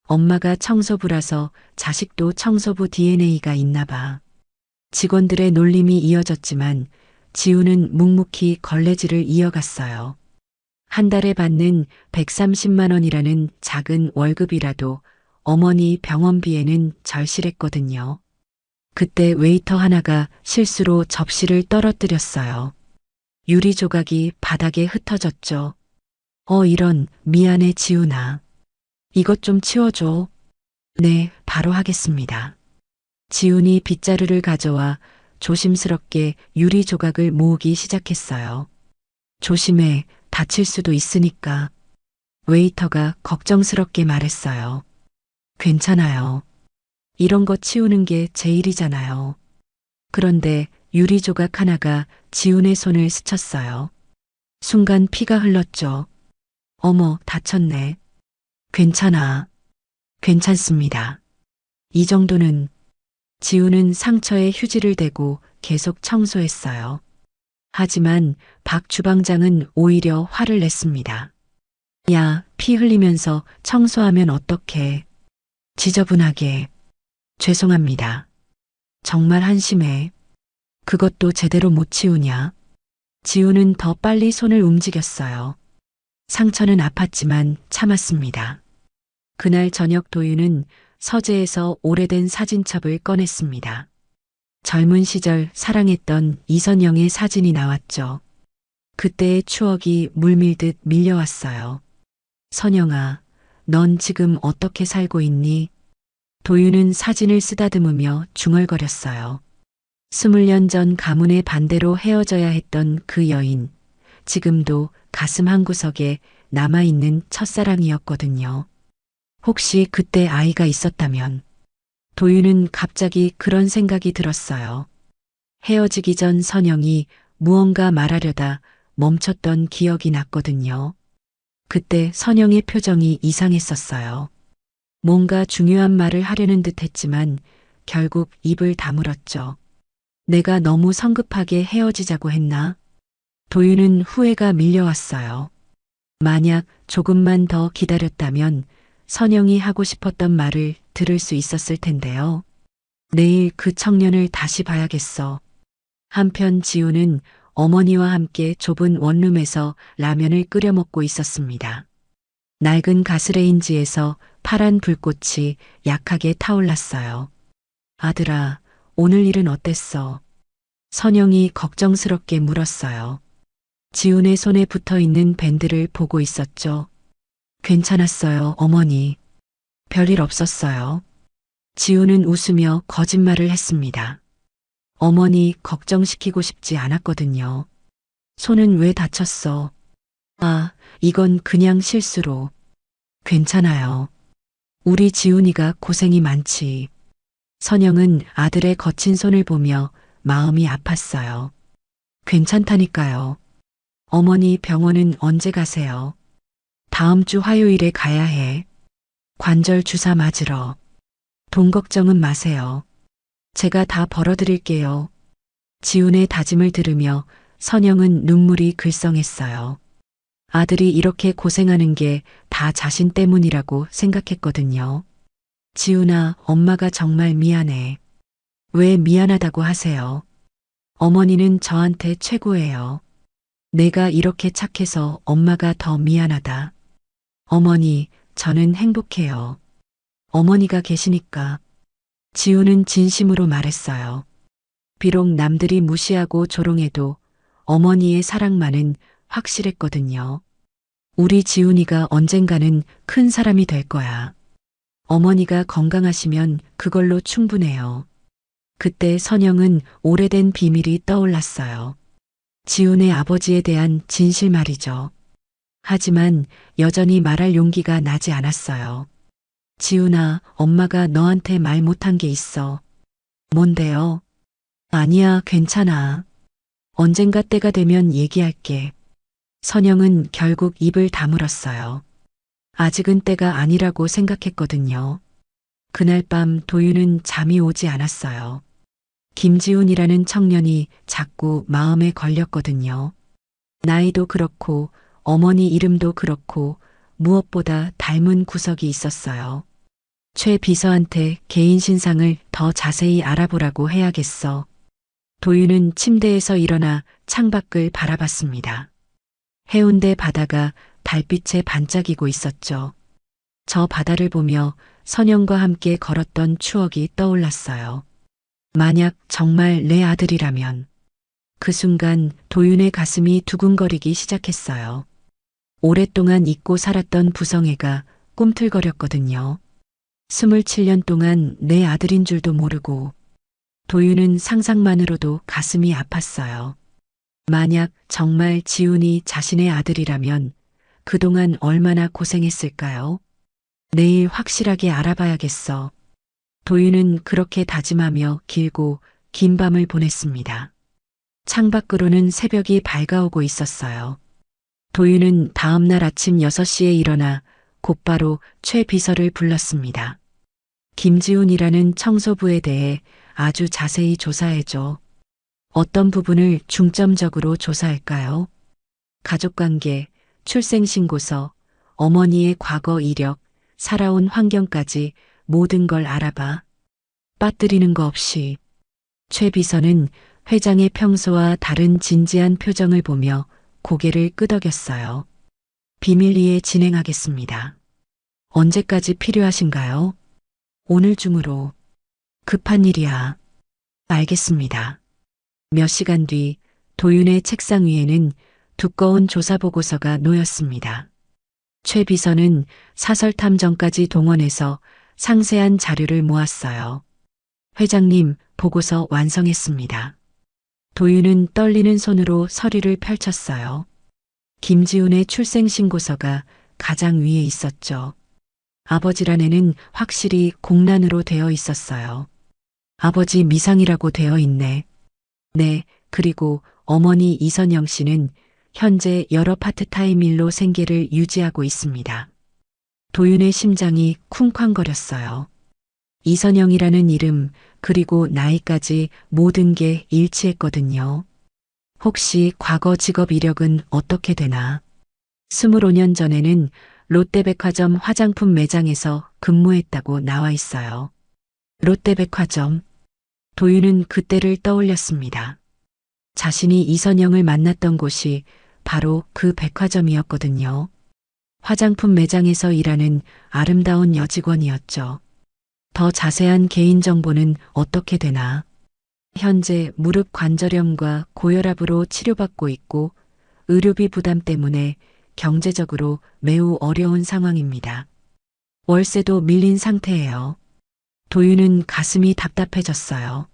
엄마가 청소부라서 자식도 청소부 DNA가 있나 봐. 직원들의 놀림이 이어졌지만 지훈은 묵묵히 걸레질을 이어갔어요. 한 달에 받는 130만 원이라는 작은 월급이라도 어머니 병원비에는 절실했거든요. 그때 웨이터 하나가 실수로 접시를 떨어뜨렸어요. 유리 조각이 바닥에 흩어졌죠. 이런, 미안해 지훈아. 이것 좀 치워줘. 네, 바로 하겠습니다. 지훈이 빗자루를 가져와 조심스럽게 유리 조각을 모으기 시작했어요. 조심해, 다칠 수도 있으니까. 웨이터가 걱정스럽게 말했어요. 괜찮아요. 이런 거 치우는 게 제 일이잖아요. 그런데 유리 조각 하나가 지훈의 손을 스쳤어요. 순간 피가 흘렀죠. 어머, 다쳤네. 괜찮아. 괜찮습니다. 이 정도는. 지훈은 상처에 휴지를 대고 계속 청소했어요. 하지만 박 주방장은 오히려 화를 냈습니다. 야, 피 흘리면서 청소하면 어떡해. 지저분하게. 죄송합니다. 정말 한심해. 그것도 제대로 못 치우냐. 지우는 더 빨리 손을 움직였어요. 상처는 아팠지만 참았습니다. 그날 저녁 도윤은 서재에서 오래된 사진첩을 꺼냈습니다. 젊은 시절 사랑했던 이선영의 사진이 나왔죠. 그때의 추억이 물밀듯 밀려왔어요. 선영아, 넌 지금 어떻게 살고 있니? 도윤은 사진을 쓰다듬으며 중얼거렸어요. 20년 전 가문의 반대로 헤어져야 했던 그 여인, 지금도 가슴 한구석에 남아있는 첫사랑이었거든요. 혹시 그때 아이가 있었다면? 도윤은 갑자기 그런 생각이 들었어요. 헤어지기 전 선영이 무언가 말하려다 멈췄던 기억이 났거든요. 그때 선영의 표정이 이상했었어요. 뭔가 중요한 말을 하려는 듯 했지만 결국 입을 다물었죠. 내가 너무 성급하게 헤어지자고 했나? 도윤은 후회가 밀려왔어요. 만약 조금만 더 기다렸다면 선영이 하고 싶었던 말을 들을 수 있었을 텐데요. 내일 그 청년을 다시 봐야겠어. 한편 지우는 어머니와 함께 좁은 원룸에서 라면을 끓여 먹고 있었습니다. 낡은 가스레인지에서 파란 불꽃이 약하게 타올랐어요. 아들아, 오늘 일은 어땠어? 선영이 걱정스럽게 물었어요. 지훈의 손에 붙어 있는 밴드를 보고 있었죠. 괜찮았어요, 어머니. 별일 없었어요. 지훈은 웃으며 거짓말을 했습니다. 어머니 걱정시키고 싶지 않았거든요. 손은 왜 다쳤어? 아, 이건 그냥 실수로. 괜찮아요. 우리 지훈이가 고생이 많지. 선영은 아들의 거친 손을 보며 마음이 아팠어요. 괜찮다니까요. 어머니 병원은 언제 가세요? 다음 주 화요일에 가야 해. 관절 주사 맞으러. 돈 걱정은 마세요. 제가 다 벌어드릴게요. 지훈의 다짐을 들으며 선영은 눈물이 글썽했어요. 아들이 이렇게 고생하는 게 다 자신 때문이라고 생각했거든요. 지훈아, 엄마가 정말 미안해. 왜 미안하다고 하세요? 어머니는 저한테 최고예요. 내가 이렇게 착해서 엄마가 더 미안하다. 어머니, 저는 행복해요. 어머니가 계시니까. 지훈은 진심으로 말했어요. 비록 남들이 무시하고 조롱해도 어머니의 사랑만은 확실했거든요. 우리 지훈이가 언젠가는 큰 사람이 될 거야. 어머니가 건강하시면 그걸로 충분해요. 그때 선영은 오래된 비밀이 떠올랐어요. 지훈의 아버지에 대한 진실 말이죠. 하지만 여전히 말할 용기가 나지 않았어요. 지훈아, 엄마가 너한테 말 못한 게 있어. 뭔데요? 아니야, 괜찮아. 언젠가 때가 되면 얘기할게. 선영은 결국 입을 다물었어요. 아직은 때가 아니라고 생각했거든요. 그날 밤 도윤은 잠이 오지 않았어요. 김지훈이라는 청년이 자꾸 마음에 걸렸거든요. 나이도 그렇고 어머니 이름도 그렇고 무엇보다 닮은 구석이 있었어요. 최 비서한테 개인 신상을 더 자세히 알아보라고 해야겠어. 도윤은 침대에서 일어나 창밖을 바라봤습니다. 해운대 바다가 달빛에 반짝이고 있었죠. 저 바다를 보며 선영과 함께 걸었던 추억이 떠올랐어요. 만약 정말 내 아들이라면. 그 순간 도윤의 가슴이 두근거리기 시작했어요. 오랫동안 잊고 살았던 부성애가 꿈틀거렸거든요. 27년 동안 내 아들인 줄도 모르고. 도윤은 상상만으로도 가슴이 아팠어요. 만약 정말 지훈이 자신의 아들이라면 그동안 얼마나 고생했을까요? 내일 확실하게 알아봐야겠어. 도윤은 그렇게 다짐하며 길고 긴 밤을 보냈습니다. 창밖으로는 새벽이 밝아오고 있었어요. 도윤은 다음날 아침 6시에 일어나 곧바로 최 비서를 불렀습니다. 김지훈이라는 청소부에 대해 아주 자세히 조사해줘. 어떤 부분을 중점적으로 조사할까요? 가족관계, 출생신고서, 어머니의 과거 이력, 살아온 환경까지 모든 걸 알아봐. 빠뜨리는 거 없이. 최 비서는 회장의 평소와 다른 진지한 표정을 보며 고개를 끄덕였어요. 비밀리에 진행하겠습니다. 언제까지 필요하신가요? 오늘 중으로. 급한 일이야. 알겠습니다. 몇 시간 뒤 도윤의 책상 위에는 두꺼운 조사보고서가 놓였습니다. 최 비서는 사설탐정까지 동원해서 상세한 자료를 모았어요. 회장님, 보고서 완성했습니다. 도윤은 떨리는 손으로 서류를 펼쳤어요. 김지훈의 출생신고서가 가장 위에 있었죠. 아버지란에는 확실히 공란으로 되어 있었어요. 아버지 미상이라고 되어 있네. 네, 그리고 어머니 이선영 씨는 현재 여러 파트타임 일로 생계를 유지하고 있습니다. 도윤의 심장이 쿵쾅거렸어요. 이선영이라는 이름, 그리고 나이까지 모든 게 일치했거든요. 혹시 과거 직업 이력은 어떻게 되나? 25년 전에는 롯데백화점 화장품 매장에서 근무했다고 나와 있어요. 롯데백화점. 도윤은 그때를 떠올렸습니다. 자신이 이선영을 만났던 곳이 바로 그 백화점이었거든요. 화장품 매장에서 일하는 아름다운 여직원이었죠. 더 자세한 개인정보는 어떻게 되나? 현재 무릎 관절염과 고혈압으로 치료받고 있고 의료비 부담 때문에 경제적으로 매우 어려운 상황입니다. 월세도 밀린 상태예요. 도윤은 가슴이 답답해졌어요.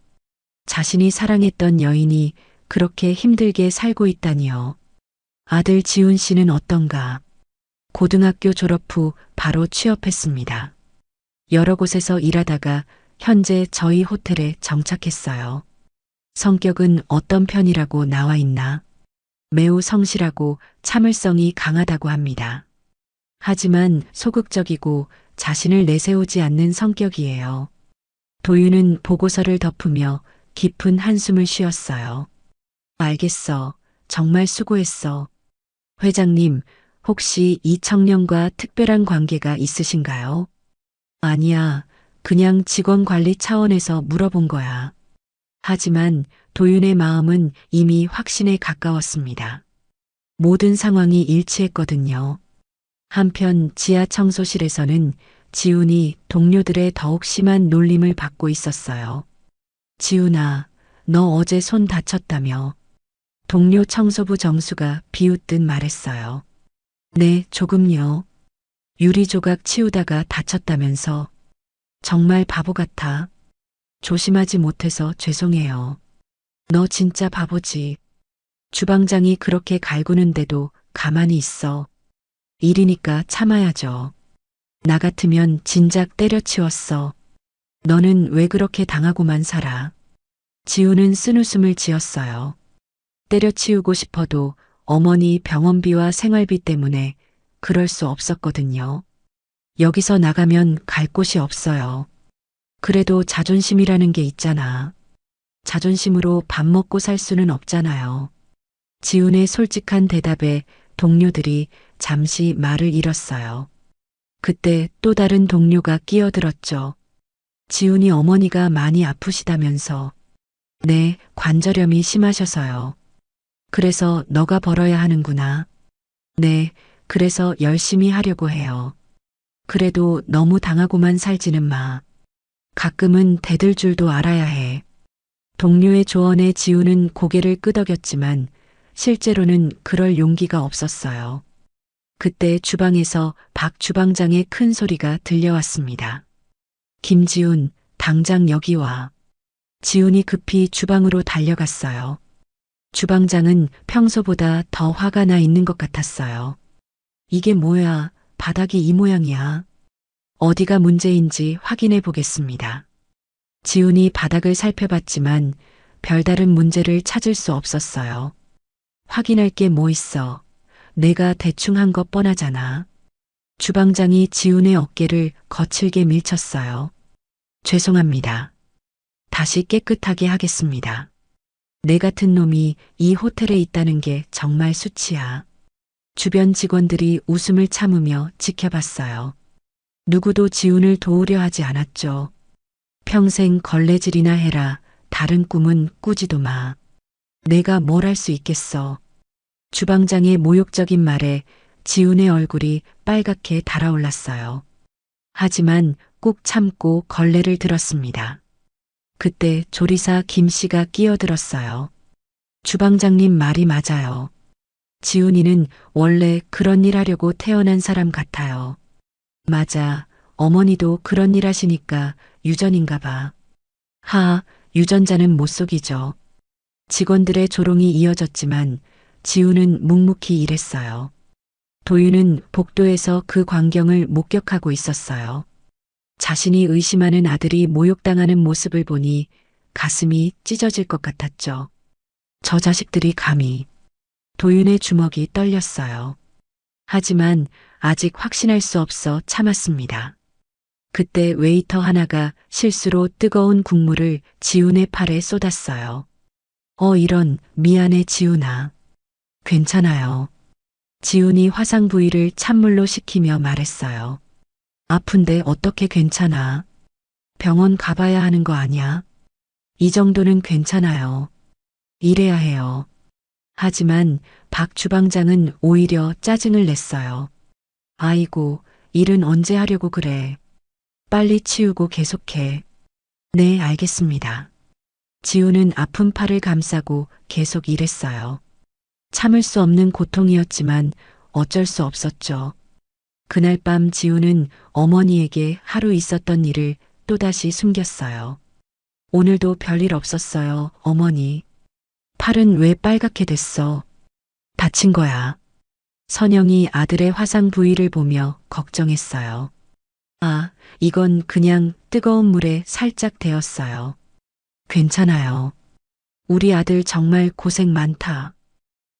자신이 사랑했던 여인이 그렇게 힘들게 살고 있다니요. 아들 지훈 씨는 어떤가? 고등학교 졸업 후 바로 취업했습니다. 여러 곳에서 일하다가 현재 저희 호텔에 정착했어요. 성격은 어떤 편이라고 나와 있나? 매우 성실하고 참을성이 강하다고 합니다. 하지만 소극적이고 자신을 내세우지 않는 성격이에요. 도윤은 보고서를 덮으며 깊은 한숨을 쉬었어요. 알겠어. 정말 수고했어. 회장님, 혹시 이 청년과 특별한 관계가 있으신가요? 아니야. 그냥 직원 관리 차원에서 물어본 거야. 하지만 도윤의 마음은 이미 확신에 가까웠습니다. 모든 상황이 일치했거든요. 한편 지하 청소실에서는 지훈이 동료들의 더욱 심한 놀림을 받고 있었어요. 지훈아, 너 어제 손 다쳤다며. 동료 청소부 정수가 비웃듯 말했어요. 네, 조금요. 유리 조각 치우다가 다쳤다면서. 정말 바보 같아. 조심하지 못해서 죄송해요. 너 진짜 바보지. 주방장이 그렇게 갈구는데도 가만히 있어. 일이니까 참아야죠. 나 같으면 진작 때려치웠어. 너는 왜 그렇게 당하고만 살아? 지우는 쓴웃음을 지었어요. 때려치우고 싶어도 어머니 병원비와 생활비 때문에 그럴 수 없었거든요. 여기서 나가면 갈 곳이 없어요. 그래도 자존심이라는 게 있잖아. 자존심으로 밥 먹고 살 수는 없잖아요. 지훈의 솔직한 대답에 동료들이 잠시 말을 잃었어요. 그때 또 다른 동료가 끼어들었죠. 지훈이 어머니가 많이 아프시다면서. 네, 관절염이 심하셔서요. 그래서 너가 벌어야 하는구나. 네, 그래서 열심히 하려고 해요. 그래도 너무 당하고만 살지는 마. 가끔은 대들 줄도 알아야 해. 동료의 조언에 지우는 고개를 끄덕였지만 실제로는 그럴 용기가 없었어요. 그때 주방에서 박 주방장의 큰 소리가 들려왔습니다. 김지훈, 당장 여기 와. 지훈이 급히 주방으로 달려갔어요. 주방장은 평소보다 더 화가 나 있는 것 같았어요. 이게 뭐야, 바닥이 이 모양이야. 어디가 문제인지 확인해 보겠습니다. 지훈이 바닥을 살펴봤지만 별다른 문제를 찾을 수 없었어요. 확인할 게 뭐 있어. 내가 대충 한 것 뻔하잖아. 주방장이 지훈의 어깨를 거칠게 밀쳤어요. 죄송합니다. 다시 깨끗하게 하겠습니다. 내 같은 놈이 이 호텔에 있다는 게 정말 수치야. 주변 직원들이 웃음을 참으며 지켜봤어요. 누구도 지훈을 도우려 하지 않았죠. 평생 걸레질이나 해라. 다른 꿈은 꾸지도 마. 내가 뭘 할 수 있겠어. 주방장의 모욕적인 말에 지훈의 얼굴이 빨갛게 달아올랐어요. 하지만 꾹 참고 걸레를 들었습니다. 그때 조리사 김 씨가 끼어들었어요. 주방장님 말이 맞아요. 지훈이는 원래 그런 일 하려고 태어난 사람 같아요. 맞아. 어머니도 그런 일 하시니까 유전인가 봐. 유전자는 못 속이죠. 직원들의 조롱이 이어졌지만 지훈은 묵묵히 일했어요. 도윤은 복도에서 그 광경을 목격하고 있었어요. 자신이 의심하는 아들이 모욕당하는 모습을 보니 가슴이 찢어질 것 같았죠. 저 자식들이 감히. 도윤의 주먹이 떨렸어요. 하지만 아직 확신할 수 없어 참았습니다. 그때 웨이터 하나가 실수로 뜨거운 국물을 지훈의 팔에 쏟았어요. 이런, 미안해 지훈아. 괜찮아요. 지훈이 화상 부위를 찬물로 식히며 말했어요. 아픈데 어떻게 괜찮아? 병원 가봐야 하는 거 아니야? 이 정도는 괜찮아요. 이래야 해요. 하지만 박 주방장은 오히려 짜증을 냈어요. 아이고, 일은 언제 하려고 그래. 빨리 치우고 계속해. 네, 알겠습니다. 지훈은 아픈 팔을 감싸고 계속 일했어요. 참을 수 없는 고통이었지만 어쩔 수 없었죠. 그날 밤 지훈은 어머니에게 하루 있었던 일을 또다시 숨겼어요. 오늘도 별일 없었어요, 어머니. 팔은 왜 빨갛게 됐어? 다친 거야. 선영이 아들의 화상 부위를 보며 걱정했어요. 이건 그냥 뜨거운 물에 살짝 데었어요. 괜찮아요. 우리 아들 정말 고생 많다.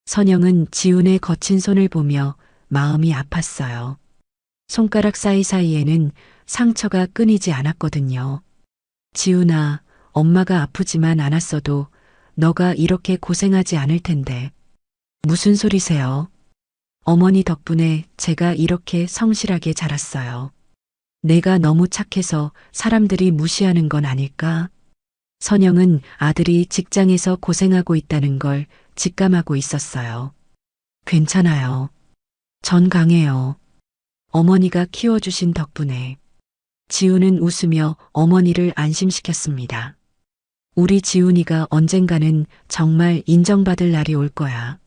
선영은 지훈의 거친 손을 보며 마음이 아팠어요. 손가락 사이사이에는 상처가 끊이지 않았거든요. 지훈아, 엄마가 아프지만 않았어도 너가 이렇게 고생하지 않을 텐데. 무슨 소리세요? 어머니 덕분에 제가 이렇게 성실하게 자랐어요. 내가 너무 착해서 사람들이 무시하는 건 아닐까? 선영은 아들이 직장에서 고생하고 있다는 걸 직감하고 있었어요. 괜찮아요. 전 강해요. 어머니가 키워주신 덕분에. 지훈은 웃으며 어머니를 안심시켰습니다. 우리 지훈이가 언젠가는 정말 인정받을 날이 올 거야.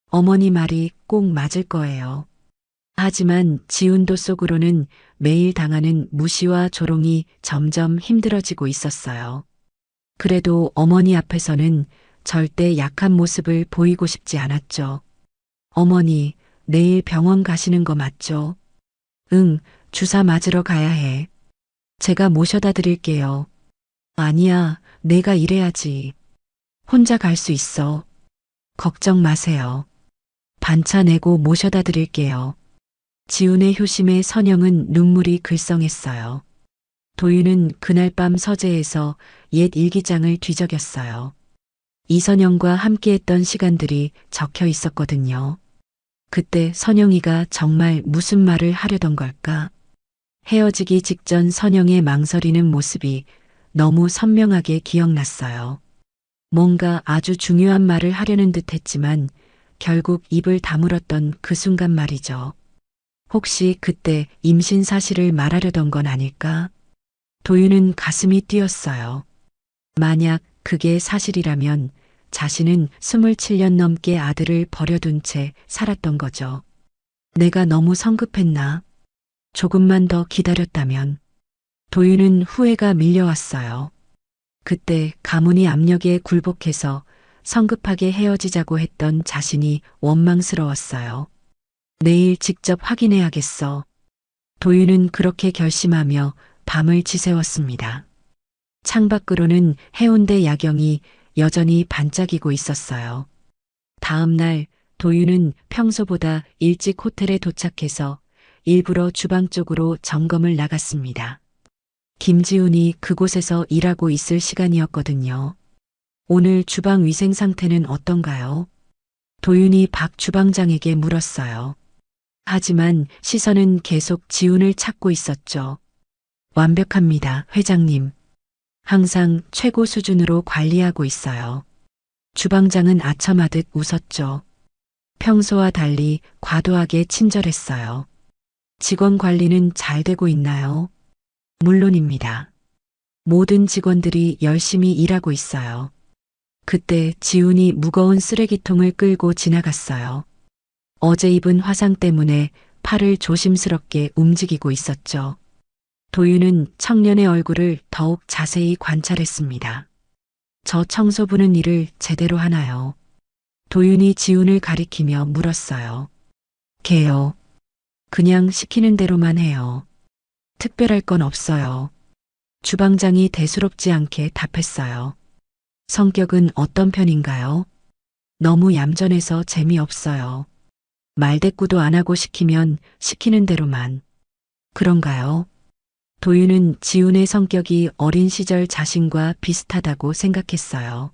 어머니 말이 꼭 맞을 거예요. 하지만 지훈도 속으로는 매일 당하는 무시와 조롱이 점점 힘들어지고 있었어요. 그래도 어머니 앞에서는 절대 약한 모습을 보이고 싶지 않았죠. 어머니, 내일 병원 가시는 거 맞죠? 응, 주사 맞으러 가야 해. 제가 모셔다 드릴게요. 아니야, 내가 일해야지. 혼자 갈 수 있어. 걱정 마세요. 반차 내고 모셔다 드릴게요. 지훈의 효심에 선영은 눈물이 글썽했어요. 도윤은 그날 밤 서재에서 옛 일기장을 뒤적였어요. 이선영과 함께했던 시간들이 적혀 있었거든요. 그때 선영이가 정말 무슨 말을 하려던 걸까? 헤어지기 직전 선영의 망설이는 모습이 너무 선명하게 기억났어요. 뭔가 아주 중요한 말을 하려는 듯 했지만 결국 입을 다물었던 그 순간 말이죠. 혹시 그때 임신 사실을 말하려던 건 아닐까? 도윤은 가슴이 뛰었어요. 만약 그게 사실이라면 자신은 27년 넘게 아들을 버려둔 채 살았던 거죠. 내가 너무 성급했나? 조금만 더 기다렸다면. 도윤은 후회가 밀려왔어요. 그때 가문이 압력에 굴복해서 성급하게 헤어지자고 했던 자신이 원망스러웠어요. 내일 직접 확인해야겠어. 도윤은 그렇게 결심하며 밤을 지새웠습니다. 창밖으로는 해운대 야경이 여전히 반짝이고 있었어요. 다음 날 도윤은 평소보다 일찍 호텔에 도착해서 일부러 주방 쪽으로 점검을 나갔습니다. 김지훈이 그곳에서 일하고 있을 시간이었거든요. 오늘 주방 위생 상태는 어떤가요? 도윤이 박 주방장에게 물었어요. 하지만 시선은 계속 지훈을 찾고 있었죠. 완벽합니다, 회장님. 항상 최고 수준으로 관리하고 있어요. 주방장은 아첨하듯 웃었죠. 평소와 달리 과도하게 친절했어요. 직원 관리는 잘 되고 있나요? 물론입니다. 모든 직원들이 열심히 일하고 있어요. 그때 지훈이 무거운 쓰레기통을 끌고 지나갔어요. 어제 입은 화상 때문에 팔을 조심스럽게 움직이고 있었죠. 도윤은 청년의 얼굴을 더욱 자세히 관찰했습니다. 저 청소 부는 일을 제대로 하나요? 도윤이 지훈을 가리키며 물었어요. 걔요. 그냥 시키는 대로만 해요. 특별할 건 없어요. 주방장이 대수롭지 않게 답했어요. 성격은 어떤 편인가요? 너무 얌전해서 재미없어요. 말대꾸도 안 하고 시키면 시키는 대로만. 그런가요? 도윤은 지훈의 성격이 어린 시절 자신과 비슷하다고 생각했어요.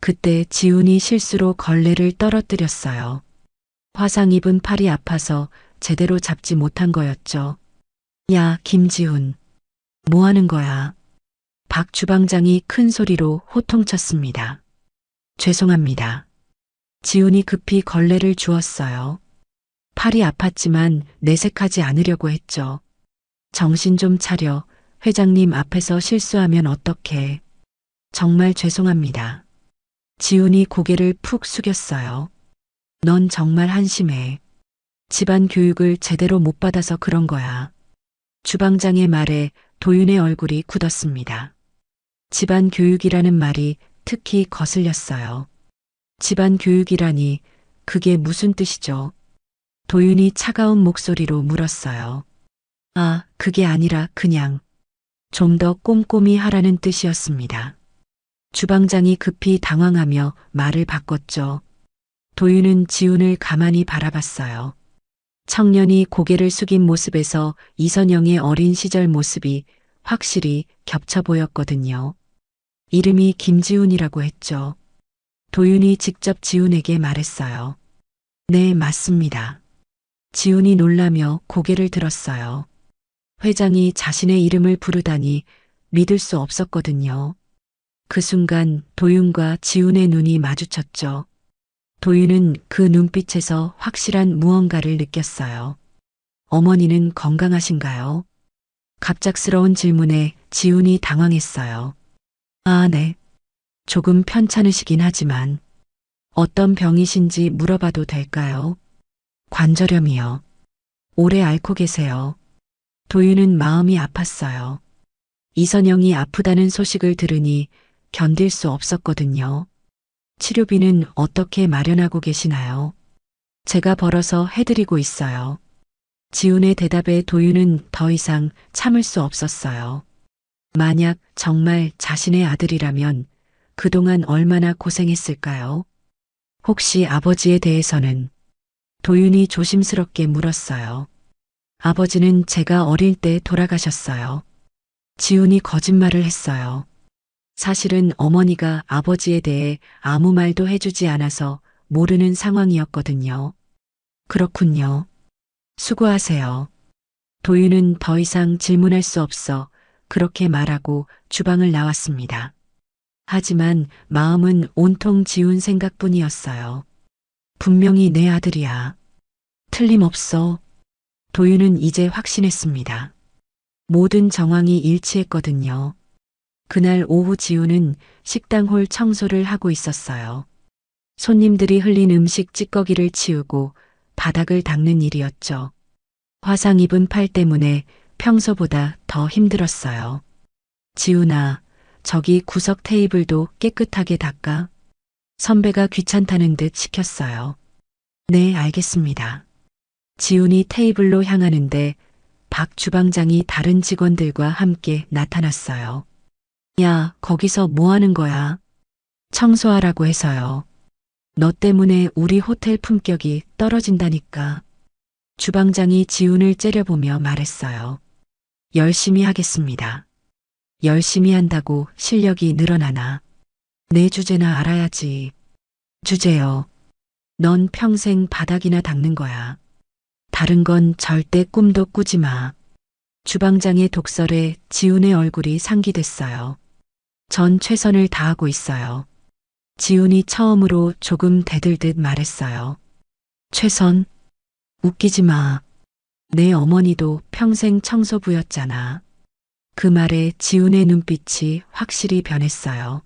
그때 지훈이 실수로 걸레를 떨어뜨렸어요. 화상 입은 팔이 아파서 제대로 잡지 못한 거였죠. 야, 김지훈. 뭐 하는 거야? 박 주방장이 큰 소리로 호통쳤습니다. 죄송합니다. 지훈이 급히 걸레를 주었어요. 팔이 아팠지만 내색하지 않으려고 했죠. 정신 좀 차려. 회장님 앞에서 실수하면 어떡해. 정말 죄송합니다. 지훈이 고개를 푹 숙였어요. 넌 정말 한심해. 집안 교육을 제대로 못 받아서 그런 거야. 주방장의 말에 도윤의 얼굴이 굳었습니다. 집안 교육이라는 말이 특히 거슬렸어요. 집안 교육이라니 그게 무슨 뜻이죠? 도윤이 차가운 목소리로 물었어요. 아, 그게 아니라 그냥 좀 더 꼼꼼히 하라는 뜻이었습니다. 주방장이 급히 당황하며 말을 바꿨죠. 도윤은 지훈을 가만히 바라봤어요. 청년이 고개를 숙인 모습에서 이선영의 어린 시절 모습이 확실히 겹쳐 보였거든요. 이름이 김지훈이라고 했죠. 도윤이 직접 지훈에게 말했어요. 네, 맞습니다. 지훈이 놀라며 고개를 들었어요. 회장이 자신의 이름을 부르다니 믿을 수 없었거든요. 그 순간 도윤과 지훈의 눈이 마주쳤죠. 도윤은 그 눈빛에서 확실한 무언가를 느꼈어요. 어머니는 건강하신가요? 갑작스러운 질문에 지훈이 당황했어요. 아, 네. 조금 편찮으시긴 하지만 어떤 병이신지 물어봐도 될까요? 관절염이요. 오래 앓고 계세요. 도윤은 마음이 아팠어요. 이선영이 아프다는 소식을 들으니 견딜 수 없었거든요. 치료비는 어떻게 마련하고 계시나요? 제가 벌어서 해드리고 있어요. 지훈의 대답에 도윤은 더 이상 참을 수 없었어요. 만약 정말 자신의 아들이라면 그동안 얼마나 고생했을까요? 혹시 아버지에 대해서는? 도윤이 조심스럽게 물었어요. 아버지는 제가 어릴 때 돌아가셨어요. 지훈이 거짓말을 했어요. 사실은 어머니가 아버지에 대해 아무 말도 해주지 않아서 모르는 상황이었거든요. 그렇군요. 수고하세요. 도윤은 더 이상 질문할 수 없어 그렇게 말하고 주방을 나왔습니다. 하지만 마음은 온통 지훈 생각뿐이었어요. 분명히 내 아들이야. 틀림없어. 도윤은 이제 확신했습니다. 모든 정황이 일치했거든요. 그날 오후 지훈은 식당 홀 청소를 하고 있었어요. 손님들이 흘린 음식 찌꺼기를 치우고 바닥을 닦는 일이었죠. 화상 입은 팔 때문에 평소보다 더 힘들었어요. 지훈아, 저기 구석 테이블도 깨끗하게 닦아. 선배가 귀찮다는 듯 시켰어요. 네, 알겠습니다. 지훈이 테이블로 향하는데 박 주방장이 다른 직원들과 함께 나타났어요. 야, 거기서 뭐 하는 거야? 청소하라고 해서요. 너 때문에 우리 호텔 품격이 떨어진다니까. 주방장이 지훈을 째려보며 말했어요. 열심히 하겠습니다. 열심히 한다고 실력이 늘어나나? 내 주제나 알아야지. 주제요. 넌 평생 바닥이나 닦는 거야. 다른 건 절대 꿈도 꾸지 마. 주방장의 독설에 지훈의 얼굴이 상기됐어요. 전 최선을 다하고 있어요. 지훈이 처음으로 조금 대들듯 말했어요. 최선? 웃기지 마. 내 어머니도 평생 청소부였잖아. 그 말에 지훈의 눈빛이 확실히 변했어요.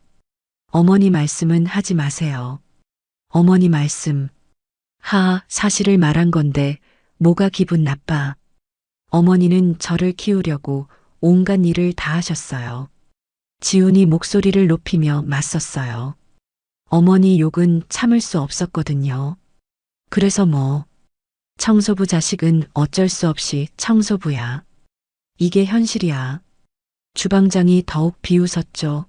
어머니 말씀은 하지 마세요. 어머니 말씀. 사실을 말한 건데 뭐가 기분 나빠. 어머니는 저를 키우려고 온갖 일을 다 하셨어요. 지훈이 목소리를 높이며 맞섰어요. 어머니 욕은 참을 수 없었거든요. 그래서 뭐. 청소부 자식은 어쩔 수 없이 청소부야. 이게 현실이야. 주방장이 더욱 비웃었죠.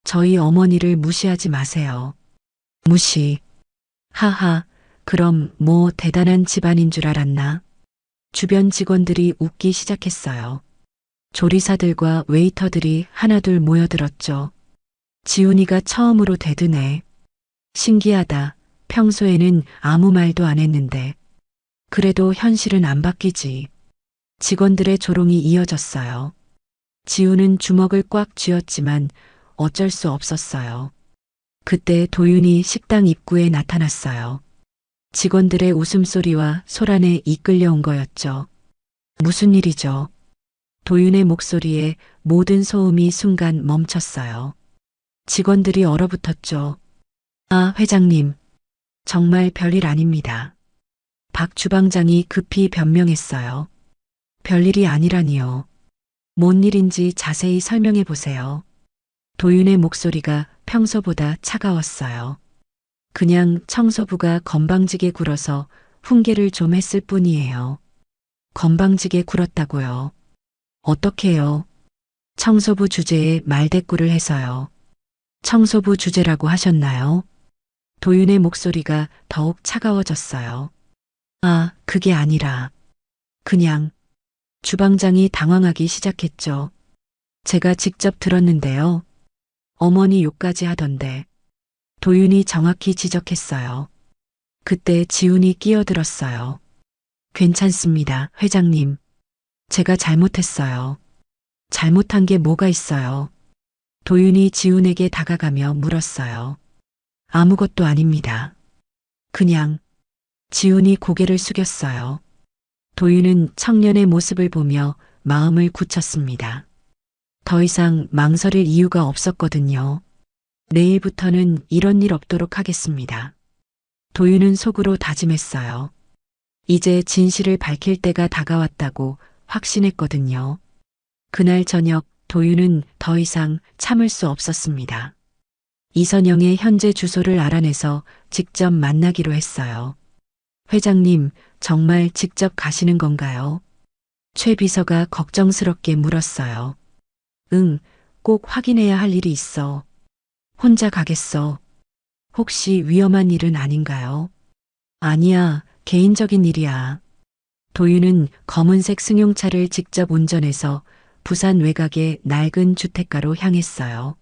저희 어머니를 무시하지 마세요. 무시. 하하, 그럼 뭐 대단한 집안인 줄 알았나? 주변 직원들이 웃기 시작했어요. 조리사들과 웨이터들이 하나둘 모여들었죠. 지훈이가 처음으로 대드네. 신기하다. 평소에는 아무 말도 안 했는데. 그래도 현실은 안 바뀌지. 직원들의 조롱이 이어졌어요. 지훈은 주먹을 꽉 쥐었지만 어쩔 수 없었어요. 그때 도윤이 식당 입구에 나타났어요. 직원들의 웃음소리와 소란에 이끌려온 거였죠. 무슨 일이죠? 도윤의 목소리에 모든 소음이 순간 멈췄어요. 직원들이 얼어붙었죠. 아, 회장님. 정말 별일 아닙니다. 박 주방장이 급히 변명했어요. 별일이 아니라니요. 뭔 일인지 자세히 설명해 보세요. 도윤의 목소리가 평소보다 차가웠어요. 그냥 청소부가 건방지게 굴어서 훈계를 좀 했을 뿐이에요. 건방지게 굴었다고요. 어떻게요? 청소부 주제에 말대꾸를 해서요. 청소부 주제라고 하셨나요? 도윤의 목소리가 더욱 차가워졌어요. 아, 그게 아니라. 그냥. 주방장이 당황하기 시작했죠. 제가 직접 들었는데요. 어머니 욕까지 하던데. 도윤이 정확히 지적했어요. 그때 지훈이 끼어들었어요. 괜찮습니다, 회장님. 제가 잘못했어요. 잘못한 게 뭐가 있어요? 도윤이 지훈에게 다가가며 물었어요. 아무것도 아닙니다. 그냥. 지훈이 고개를 숙였어요. 도윤은 청년의 모습을 보며 마음을 굳혔습니다. 더 이상 망설일 이유가 없었거든요. 내일부터는 이런 일 없도록 하겠습니다. 도윤은 속으로 다짐했어요. 이제 진실을 밝힐 때가 다가왔다고 확신했거든요. 그날 저녁 도윤은 더 이상 참을 수 없었습니다. 이선영의 현재 주소를 알아내서 직접 만나기로 했어요. 회장님, 정말 직접 가시는 건가요? 최 비서가 걱정스럽게 물었어요. 응, 꼭 확인해야 할 일이 있어. 혼자 가겠어. 혹시 위험한 일은 아닌가요? 아니야, 개인적인 일이야. 도윤은 검은색 승용차를 직접 운전해서 부산 외곽의 낡은 주택가로 향했어요.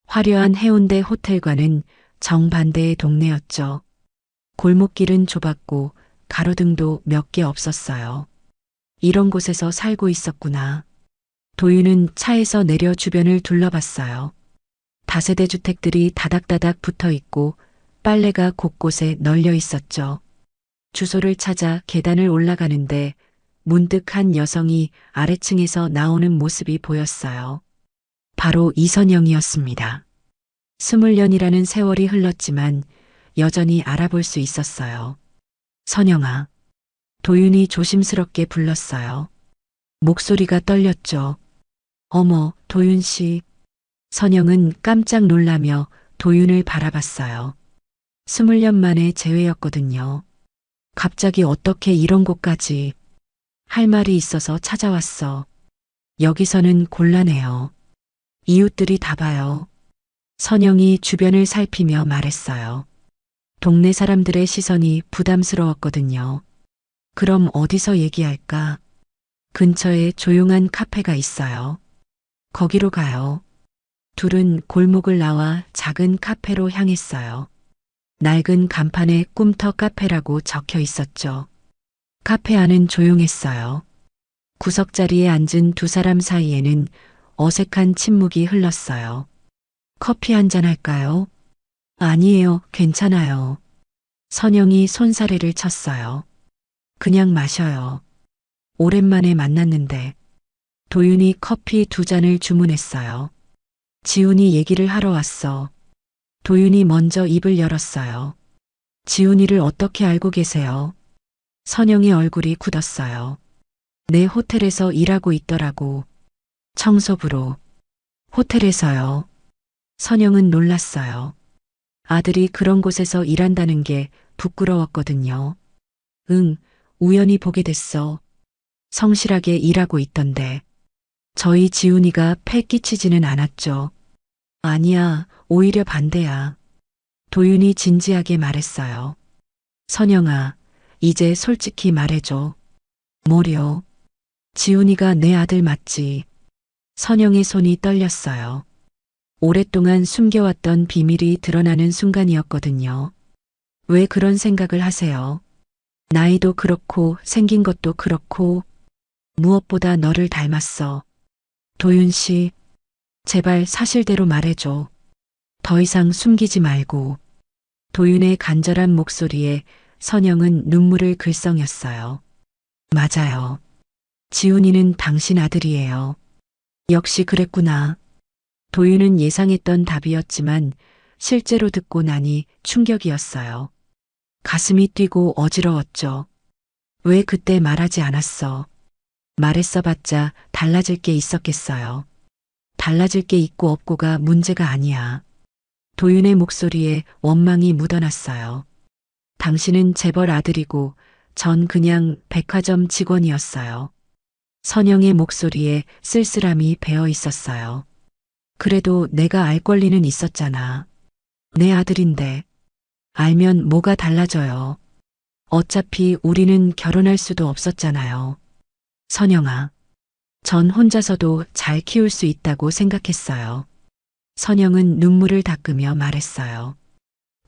화려한 해운대 호텔과는 정반대의 동네였죠. 골목길은 좁았고 가로등도 몇 개 없었어요. 이런 곳에서 살고 있었구나. 도윤은 차에서 내려 주변을 둘러봤어요. 다세대 주택들이 다닥다닥 붙어 있고 빨래가 곳곳에 널려 있었죠. 주소를 찾아 계단을 올라가는데 문득 한 여성이 아래층에서 나오는 모습이 보였어요. 바로 이선영이었습니다. 20년이라는 세월이 흘렀지만 여전히 알아볼 수 있었어요. 선영아. 도윤이 조심스럽게 불렀어요. 목소리가 떨렸죠. 어머, 도윤 씨. 선영은 깜짝 놀라며 도윤을 바라봤어요. 20년 만에 재회였거든요. 갑자기 어떻게 이런 곳까지. 할 말이 있어서 찾아왔어. 여기서는 곤란해요. 이웃들이 다 봐요. 선영이 주변을 살피며 말했어요. 동네 사람들의 시선이 부담스러웠거든요. 그럼 어디서 얘기할까? 근처에 조용한 카페가 있어요. 거기로 가요. 둘은 골목을 나와 작은 카페로 향했어요. 낡은 간판에 꿈터 카페라고 적혀 있었죠. 카페 안은 조용했어요. 구석자리에 앉은 두 사람 사이에는 어색한 침묵이 흘렀어요. 커피 한잔 할까요? 아니에요, 괜찮아요. 선영이 손사래를 쳤어요. 그냥 마셔요. 오랜만에 만났는데. 도윤이 커피 두 잔을 주문했어요. 지훈이 얘기를 하러 왔어. 도윤이 먼저 입을 열었어요. 지훈이를 어떻게 알고 계세요? 선영의 얼굴이 굳었어요. 내 호텔에서 일하고 있더라고. 청소부로. 호텔에서요. 선영은 놀랐어요. 아들이 그런 곳에서 일한다는 게 부끄러웠거든요. 응, 우연히 보게 됐어. 성실하게 일하고 있던데. 저희 지훈이가 패 끼치지는 않았죠. 아니야, 오히려 반대야. 도윤이 진지하게 말했어요. 선영아, 이제 솔직히 말해줘. 뭐려? 지훈이가 내 아들 맞지? 선영의 손이 떨렸어요. 오랫동안 숨겨왔던 비밀이 드러나는 순간이었거든요. 왜 그런 생각을 하세요? 나이도 그렇고 생긴 것도 그렇고 무엇보다 너를 닮았어. 도윤 씨, 제발 사실대로 말해줘. 더 이상 숨기지 말고. 도윤의 간절한 목소리에 선영은 눈물을 글썽였어요. 맞아요. 지훈이는 당신 아들이에요. 역시 그랬구나. 도윤은 예상했던 답이었지만 실제로 듣고 나니 충격이었어요. 가슴이 뛰고 어지러웠죠. 왜 그때 말하지 않았어? 말했어봤자 달라질 게 있었겠어요. 달라질 게 있고 없고가 문제가 아니야. 도윤의 목소리에 원망이 묻어났어요. 당신은 재벌 아들이고 전 그냥 백화점 직원이었어요. 선영의 목소리에 쓸쓸함이 배어 있었어요. 그래도 내가 알 권리는 있었잖아. 내 아들인데. 알면 뭐가 달라져요. 어차피 우리는 결혼할 수도 없었잖아요. 선영아. 전 혼자서도 잘 키울 수 있다고 생각했어요. 선영은 눈물을 닦으며 말했어요.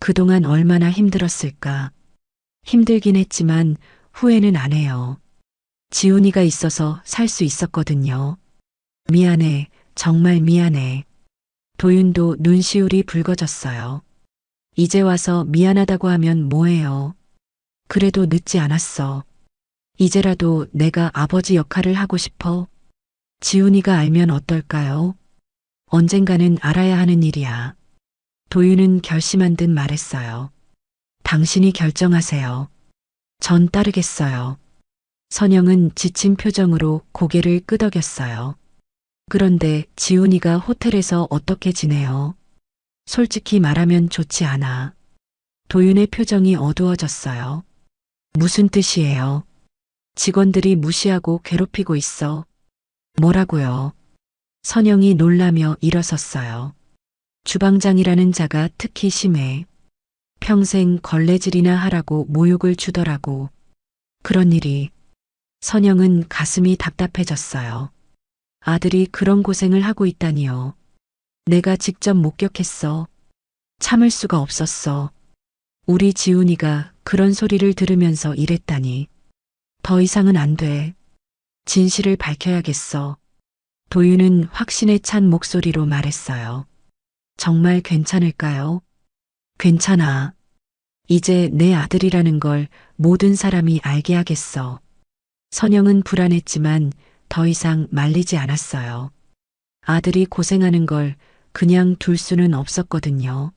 그동안 얼마나 힘들었을까. 힘들긴 했지만 후회는 안 해요. 지훈이가 있어서 살 수 있었거든요. 미안해, 정말 미안해. 도윤도 눈시울이 붉어졌어요. 이제 와서 미안하다고 하면 뭐해요. 그래도 늦지 않았어. 이제라도 내가 아버지 역할을 하고 싶어. 지훈이가 알면 어떨까요? 언젠가는 알아야 하는 일이야. 도윤은 결심한 듯 말했어요. 당신이 결정하세요. 전 따르겠어요. 선영은 지친 표정으로 고개를 끄덕였어요. 그런데 지훈이가 호텔에서 어떻게 지내요? 솔직히 말하면 좋지 않아. 도윤의 표정이 어두워졌어요. 무슨 뜻이에요? 직원들이 무시하고 괴롭히고 있어. 뭐라고요? 선영이 놀라며 일어섰어요. 주방장이라는 자가 특히 심해. 평생 걸레질이나 하라고 모욕을 주더라고. 그런 일이. 선영은 가슴이 답답해졌어요. 아들이 그런 고생을 하고 있다니요. 내가 직접 목격했어. 참을 수가 없었어. 우리 지훈이가 그런 소리를 들으면서 이랬다니. 더 이상은 안 돼. 진실을 밝혀야겠어. 도윤은 확신에 찬 목소리로 말했어요. 정말 괜찮을까요? 괜찮아. 이제 내 아들이라는 걸 모든 사람이 알게 하겠어. 선영은 불안했지만 더 이상 말리지 않았어요. 아들이 고생하는 걸 그냥 둘 수는 없었거든요.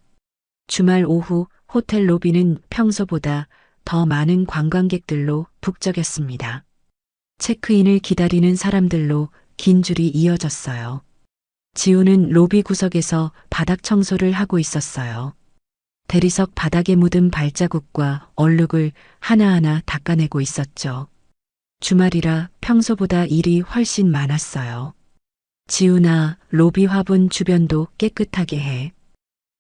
주말 오후 호텔 로비는 평소보다 더 많은 관광객들로 북적였습니다. 체크인을 기다리는 사람들로 긴 줄이 이어졌어요. 지우는 로비 구석에서 바닥 청소를 하고 있었어요. 대리석 바닥에 묻은 발자국과 얼룩을 하나하나 닦아내고 있었죠. 주말이라 평소보다 일이 훨씬 많았어요. 지우나 로비 화분 주변도 깨끗하게 해.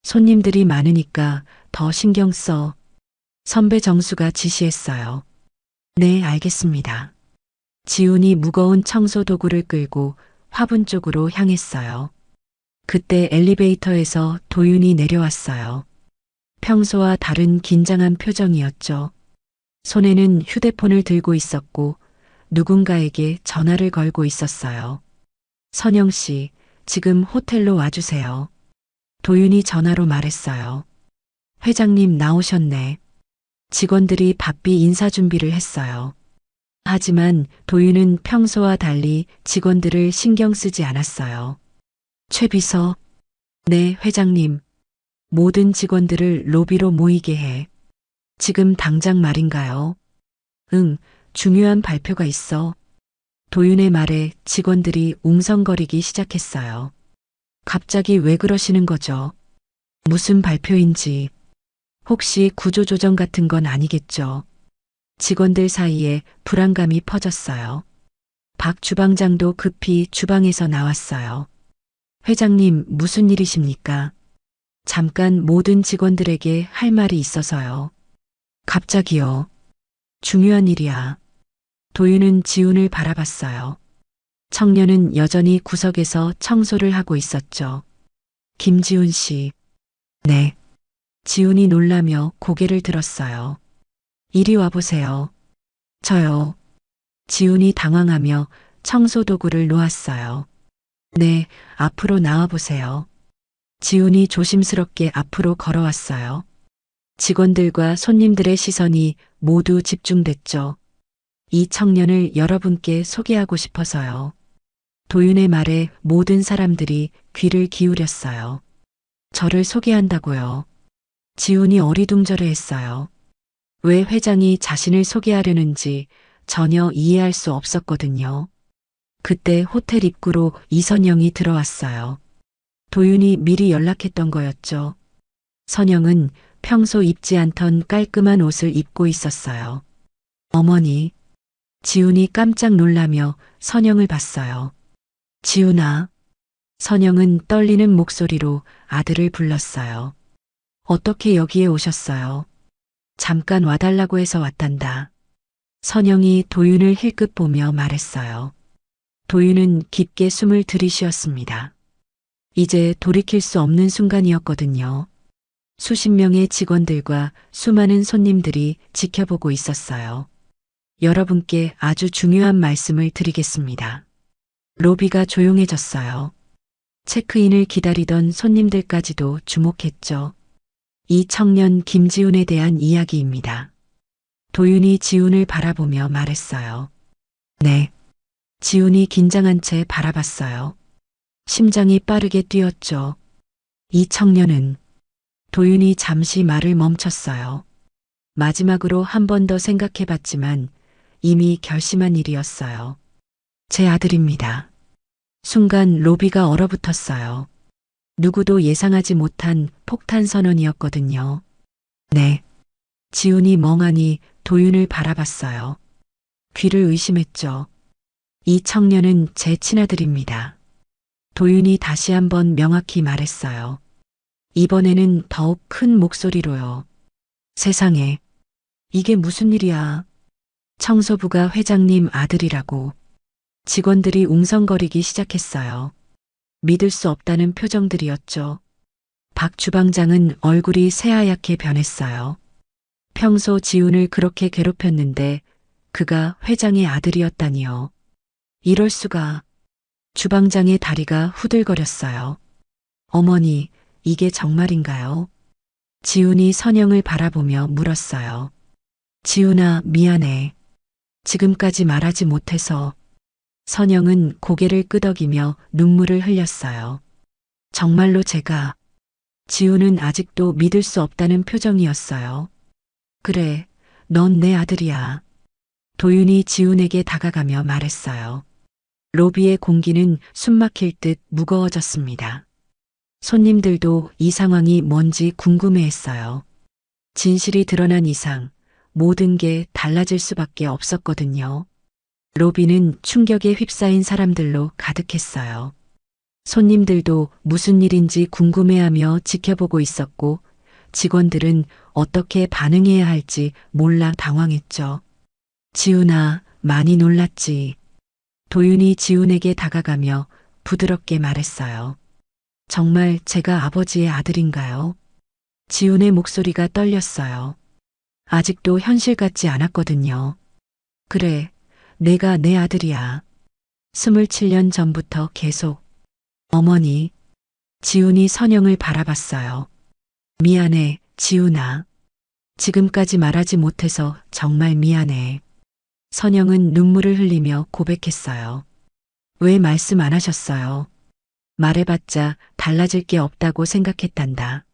손님들이 많으니까 더 신경 써. 선배 정수가 지시했어요. 네, 알겠습니다. 지훈이 무거운 청소 도구를 끌고 화분 쪽으로 향했어요. 그때 엘리베이터에서 도윤이 내려왔어요. 평소와 다른 긴장한 표정이었죠. 손에는 휴대폰을 들고 있었고 누군가에게 전화를 걸고 있었어요. 선영 씨, 지금 호텔로 와주세요. 도윤이 전화로 말했어요. 회장님 나오셨네. 직원들이 바삐 인사 준비를 했어요. 하지만 도윤은 평소와 달리 직원들을 신경 쓰지 않았어요. 최 비서, 네, 회장님. 모든 직원들을 로비로 모이게 해. 지금 당장 말인가요? 응, 중요한 발표가 있어. 도윤의 말에 직원들이 웅성거리기 시작했어요. 갑자기 왜 그러시는 거죠? 무슨 발표인지. 혹시 구조조정 같은 건 아니겠죠? 직원들 사이에 불안감이 퍼졌어요. 박 주방장도 급히 주방에서 나왔어요. 회장님, 무슨 일이십니까? 잠깐 모든 직원들에게 할 말이 있어서요. 갑자기요. 중요한 일이야. 도윤은 지훈을 바라봤어요. 청년은 여전히 구석에서 청소를 하고 있었죠. 김지훈 씨. 네. 지훈이 놀라며 고개를 들었어요. 이리 와보세요. 저요. 지훈이 당황하며 청소 도구를 놓았어요. 네, 앞으로 나와보세요. 지훈이 조심스럽게 앞으로 걸어왔어요. 직원들과 손님들의 시선이 모두 집중됐죠. 이 청년을 여러분께 소개하고 싶어서요. 도윤의 말에 모든 사람들이 귀를 기울였어요. 저를 소개한다고요. 지훈이 어리둥절해 했어요. 왜 회장이 자신을 소개하려는지 전혀 이해할 수 없었거든요. 그때 호텔 입구로 이선영이 들어왔어요. 도윤이 미리 연락했던 거였죠. 선영은 평소 입지 않던 깔끔한 옷을 입고 있었어요. 어머니. 지훈이 깜짝 놀라며 선영을 봤어요. 지훈아. 선영은 떨리는 목소리로 아들을 불렀어요. 어떻게 여기에 오셨어요? 잠깐 와달라고 해서 왔단다. 선영이 도윤을 힐끗 보며 말했어요. 도윤은 깊게 숨을 들이쉬었습니다. 이제 돌이킬 수 없는 순간이었거든요. 수십 명의 직원들과 수많은 손님들이 지켜보고 있었어요. 여러분께 아주 중요한 말씀을 드리겠습니다. 로비가 조용해졌어요. 체크인을 기다리던 손님들까지도 주목했죠. 이 청년 김지훈에 대한 이야기입니다. 도윤이 지훈을 바라보며 말했어요. 네. 지훈이 긴장한 채 바라봤어요. 심장이 빠르게 뛰었죠. 이 청년은. 도윤이 잠시 말을 멈췄어요. 마지막으로 한 번 더 생각해 봤지만 이미 결심한 일이었어요. 제 아들입니다. 순간 로비가 얼어붙었어요. 누구도 예상하지 못한 폭탄 선언이었거든요. 네. 지훈이 멍하니 도윤을 바라봤어요. 귀를 의심했죠. 이 청년은 제 친아들입니다. 도윤이 다시 한번 명확히 말했어요. 이번에는 더욱 큰 목소리로요. 세상에. 이게 무슨 일이야. 청소부가 회장님 아들이라고. 직원들이 웅성거리기 시작했어요. 믿을 수 없다는 표정들이었죠. 박 주방장은 얼굴이 새하얗게 변했어요. 평소 지훈을 그렇게 괴롭혔는데 그가 회장의 아들이었다니요. 이럴 수가. 주방장의 다리가 후들거렸어요. 어머니, 이게 정말인가요? 지훈이 선영을 바라보며 물었어요. 지훈아, 미안해. 지금까지 말하지 못해서. 선영은 고개를 끄덕이며 눈물을 흘렸어요. 정말로 제가. 지훈은 아직도 믿을 수 없다는 표정이었어요. 그래, 넌 내 아들이야. 도윤이 지훈에게 다가가며 말했어요. 로비의 공기는 숨막힐 듯 무거워졌습니다. 손님들도 이 상황이 뭔지 궁금해했어요. 진실이 드러난 이상 모든 게 달라질 수밖에 없었거든요. 로비는 충격에 휩싸인 사람들로 가득했어요. 손님들도 무슨 일인지 궁금해하며 지켜보고 있었고 직원들은 어떻게 반응해야 할지 몰라 당황했죠. 지훈아, 많이 놀랐지. 도윤이 지훈에게 다가가며 부드럽게 말했어요. 정말 제가 아버지의 아들인가요? 지훈의 목소리가 떨렸어요. 아직도 현실 같지 않았거든요. 그래, 내가 내 아들이야. 27년 전부터 계속. 어머니, 지훈이 선영을 바라봤어요. 미안해, 지훈아. 지금까지 말하지 못해서 정말 미안해. 선영은 눈물을 흘리며 고백했어요. 왜 말씀 안 하셨어요? 말해봤자 달라질 게 없다고 생각했단다.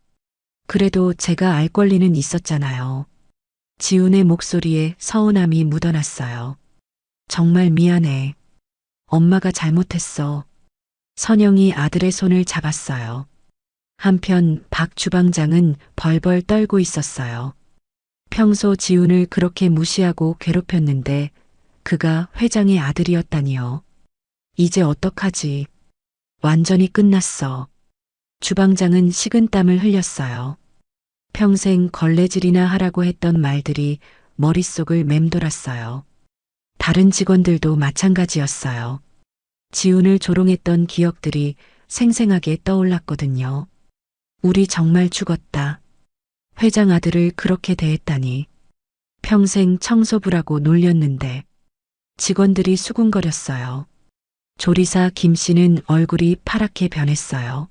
그래도 제가 알 권리는 있었잖아요. 지훈의 목소리에 서운함이 묻어났어요. 정말 미안해. 엄마가 잘못했어. 선영이 아들의 손을 잡았어요. 한편 박 주방장은 벌벌 떨고 있었어요. 평소 지훈을 그렇게 무시하고 괴롭혔는데 그가 회장의 아들이었다니요. 이제 어떡하지? 완전히 끝났어. 주방장은 식은땀을 흘렸어요. 평생 걸레질이나 하라고 했던 말들이 머릿속을 맴돌았어요. 다른 직원들도 마찬가지였어요. 지훈을 조롱했던 기억들이 생생하게 떠올랐거든요. 우리 정말 죽었다. 회장 아들을 그렇게 대했다니. 평생 청소부라고 놀렸는데 직원들이 수군거렸어요. 조리사 김 씨는 얼굴이 파랗게 변했어요.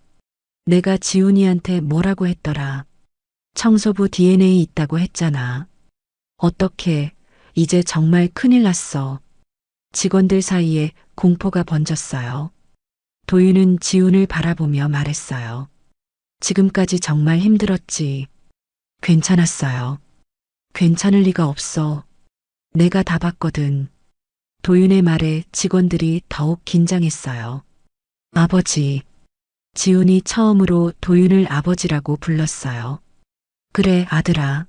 내가 지훈이한테 뭐라고 했더라. 청소부 DNA 있다고 했잖아. 어떻게, 이제 정말 큰일 났어. 직원들 사이에 공포가 번졌어요. 도윤은 지훈을 바라보며 말했어요. 지금까지 정말 힘들었지. 괜찮았어요. 괜찮을 리가 없어. 내가 다 봤거든. 도윤의 말에 직원들이 더욱 긴장했어요. 아버지. 지훈이 처음으로 도윤을 아버지라고 불렀어요. 그래, 아들아.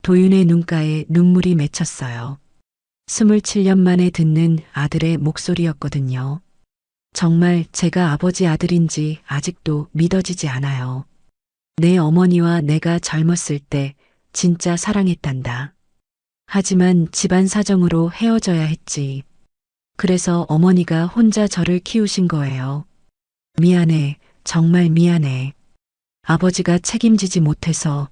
도윤의 눈가에 눈물이 맺혔어요. 27년 만에 듣는 아들의 목소리였거든요. 정말 제가 아버지 아들인지 아직도 믿어지지 않아요. 내 어머니와 내가 젊었을 때 진짜 사랑했단다. 하지만 집안 사정으로 헤어져야 했지. 그래서 어머니가 혼자 저를 키우신 거예요. 미안해, 정말 미안해. 아버지가 책임지지 못해서.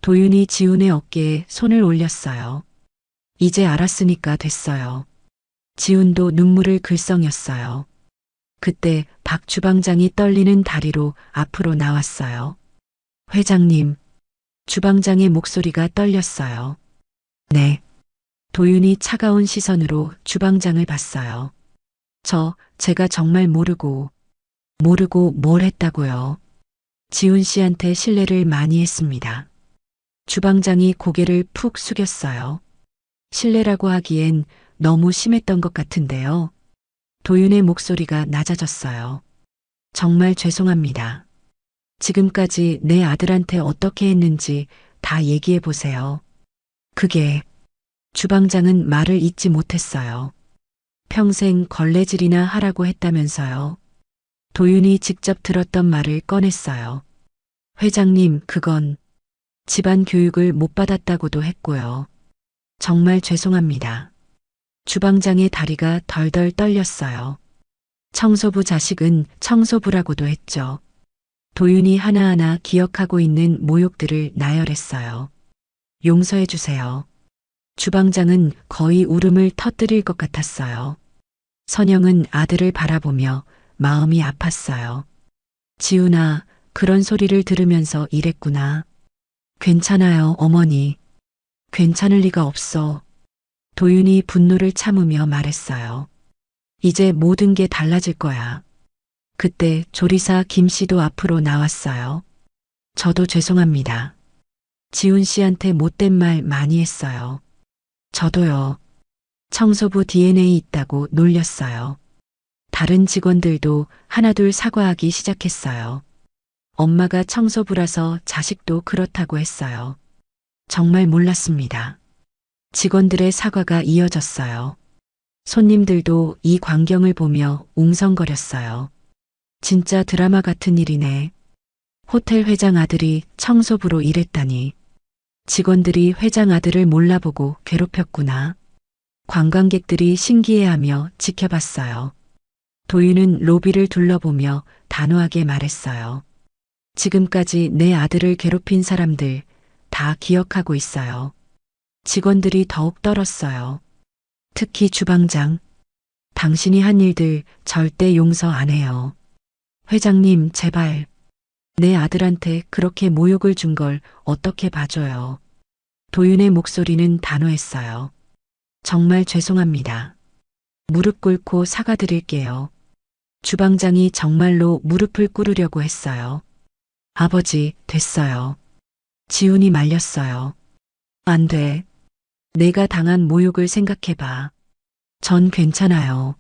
도윤이 지훈의 어깨에 손을 올렸어요. 이제 알았으니까 됐어요. 지훈도 눈물을 글썽였어요. 그때 박 주방장이 떨리는 다리로 앞으로 나왔어요. 회장님. 주방장의 목소리가 떨렸어요. 네. 도윤이 차가운 시선으로 주방장을 봤어요. 제가 정말 모르고 뭘 했다고요. 지훈 씨한테 신뢰를 많이 했습니다. 주방장이 고개를 푹 숙였어요. 신뢰라고 하기엔 너무 심했던 것 같은데요. 도윤의 목소리가 낮아졌어요. 정말 죄송합니다. 지금까지 내 아들한테 어떻게 했는지 다 얘기해 보세요. 그게 주방장은 말을 잇지 못했어요. 평생 걸레질이나 하라고 했다면서요. 도윤이 직접 들었던 말을 꺼냈어요. 회장님, 그건 집안 교육을 못 받았다고도 했고요. 정말 죄송합니다. 주방장의 다리가 덜덜 떨렸어요. 청소부 자식은 청소부라고도 했죠. 도윤이 하나하나 기억하고 있는 모욕들을 나열했어요. 용서해 주세요. 주방장은 거의 울음을 터뜨릴 것 같았어요. 선영은 아들을 바라보며 마음이 아팠어요. 지훈아, 그런 소리를 들으면서 이랬구나. 괜찮아요, 어머니. 괜찮을 리가 없어. 도윤이 분노를 참으며 말했어요. 이제 모든 게 달라질 거야. 그때 조리사 김 씨도 앞으로 나왔어요. 저도 죄송합니다. 지훈 씨한테 못된 말 많이 했어요. 저도요. 청소부 DNA 있다고 놀렸어요. 다른 직원들도 하나둘 사과하기 시작했어요. 엄마가 청소부라서 자식도 그렇다고 했어요. 정말 몰랐습니다. 직원들의 사과가 이어졌어요. 손님들도 이 광경을 보며 웅성거렸어요. 진짜 드라마 같은 일이네. 호텔 회장 아들이 청소부로 일했다니. 직원들이 회장 아들을 몰라보고 괴롭혔구나. 관광객들이 신기해하며 지켜봤어요. 도윤은 로비를 둘러보며 단호하게 말했어요. 지금까지 내 아들을 괴롭힌 사람들 다 기억하고 있어요. 직원들이 더욱 떨었어요. 특히 주방장. 당신이 한 일들 절대 용서 안 해요. 회장님, 제발. 내 아들한테 그렇게 모욕을 준 걸 어떻게 봐줘요. 도윤의 목소리는 단호했어요. 정말 죄송합니다. 무릎 꿇고 사과드릴게요. 주방장이 정말로 무릎을 꿇으려고 했어요. 아버지, 됐어요. 지훈이 말렸어요. 안 돼. 내가 당한 모욕을 생각해봐. 전 괜찮아요.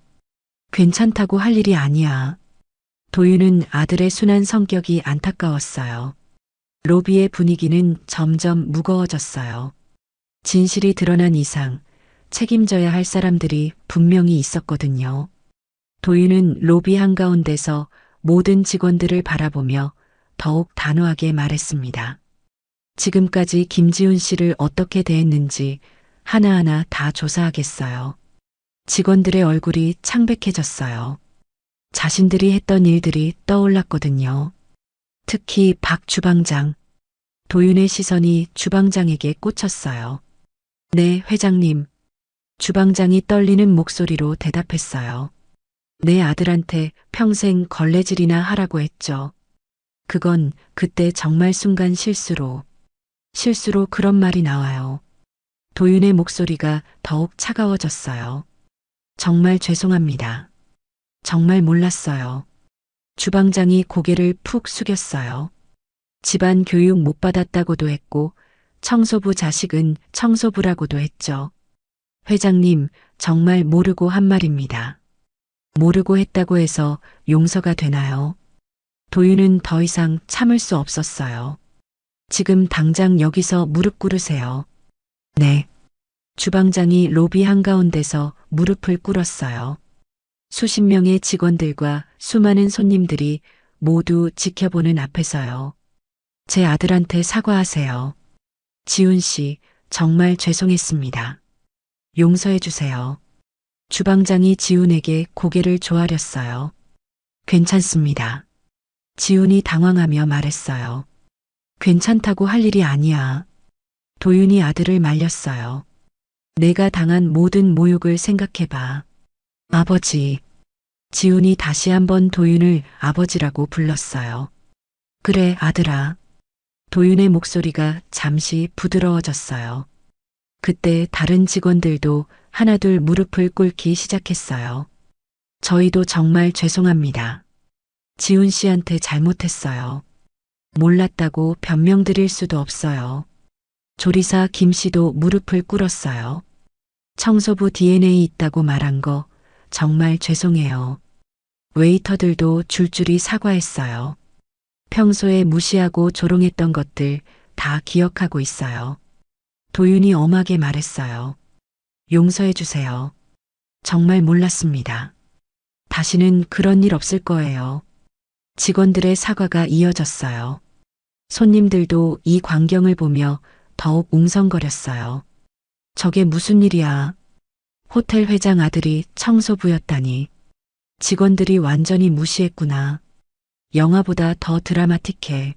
괜찮다고 할 일이 아니야. 도윤은 아들의 순한 성격이 안타까웠어요. 로비의 분위기는 점점 무거워졌어요. 진실이 드러난 이상 책임져야 할 사람들이 분명히 있었거든요. 도윤은 로비 한가운데서 모든 직원들을 바라보며 더욱 단호하게 말했습니다. 지금까지 김지훈 씨를 어떻게 대했는지 하나하나 다 조사하겠어요. 직원들의 얼굴이 창백해졌어요. 자신들이 했던 일들이 떠올랐거든요. 특히 박 주방장. 도윤의 시선이 주방장에게 꽂혔어요. 네, 회장님. 주방장이 떨리는 목소리로 대답했어요. 내 아들한테 평생 걸레질이나 하라고 했죠. 그건 그때 정말 순간 실수로 그런 말이 나와요. 도윤의 목소리가 더욱 차가워졌어요. 정말 죄송합니다. 정말 몰랐어요. 주방장이 고개를 푹 숙였어요. 집안 교육 못 받았다고도 했고 청소부 자식은 청소부라고도 했죠. 회장님, 정말 모르고 한 말입니다. 모르고 했다고 해서 용서가 되나요? 도윤은 더 이상 참을 수 없었어요. 지금 당장 여기서 무릎 꿇으세요. 네. 주방장이 로비 한가운데서 무릎을 꿇었어요. 수십 명의 직원들과 수많은 손님들이 모두 지켜보는 앞에서요. 제 아들한테 사과하세요. 지훈 씨, 정말 죄송했습니다. 용서해 주세요. 주방장이 지훈에게 고개를 조아렸어요. 괜찮습니다. 지훈이 당황하며 말했어요. 괜찮다고 할 일이 아니야. 도윤이 아들을 말렸어요. 내가 당한 모든 모욕을 생각해봐. 아버지. 지훈이 다시 한번 도윤을 아버지라고 불렀어요. 그래, 아들아. 도윤의 목소리가 잠시 부드러워졌어요. 그때 다른 직원들도 하나둘 무릎을 꿇기 시작했어요. 저희도 정말 죄송합니다. 지훈 씨한테 잘못했어요. 몰랐다고 변명 드릴 수도 없어요. 조리사 김 씨도 무릎을 꿇었어요. 청소부 DNA 있다고 말한 거 정말 죄송해요. 웨이터들도 줄줄이 사과했어요. 평소에 무시하고 조롱했던 것들 다 기억하고 있어요. 도윤이 엄하게 말했어요. 용서해 주세요. 정말 몰랐습니다. 다시는 그런 일 없을 거예요. 직원들의 사과가 이어졌어요. 손님들도 이 광경을 보며 더욱 웅성거렸어요. 저게 무슨 일이야? 호텔 회장 아들이 청소부였다니. 직원들이 완전히 무시했구나. 영화보다 더 드라마틱해.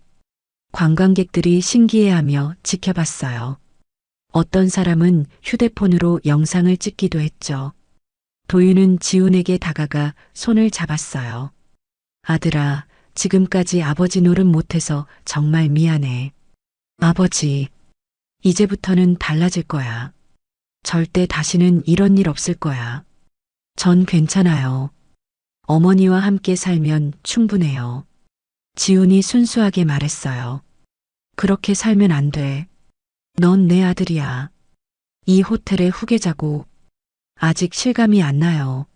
관광객들이 신기해하며 지켜봤어요. 어떤 사람은 휴대폰으로 영상을 찍기도 했죠. 도윤은 지훈에게 다가가 손을 잡았어요. 아들아, 지금까지 아버지 노릇 못해서 정말 미안해. 아버지, 이제부터는 달라질 거야. 절대 다시는 이런 일 없을 거야. 전 괜찮아요. 어머니와 함께 살면 충분해요. 지훈이 순수하게 말했어요. 그렇게 살면 안 돼. 넌 내 아들이야. 이 호텔의 후계자고. 아직 실감이 안 나요.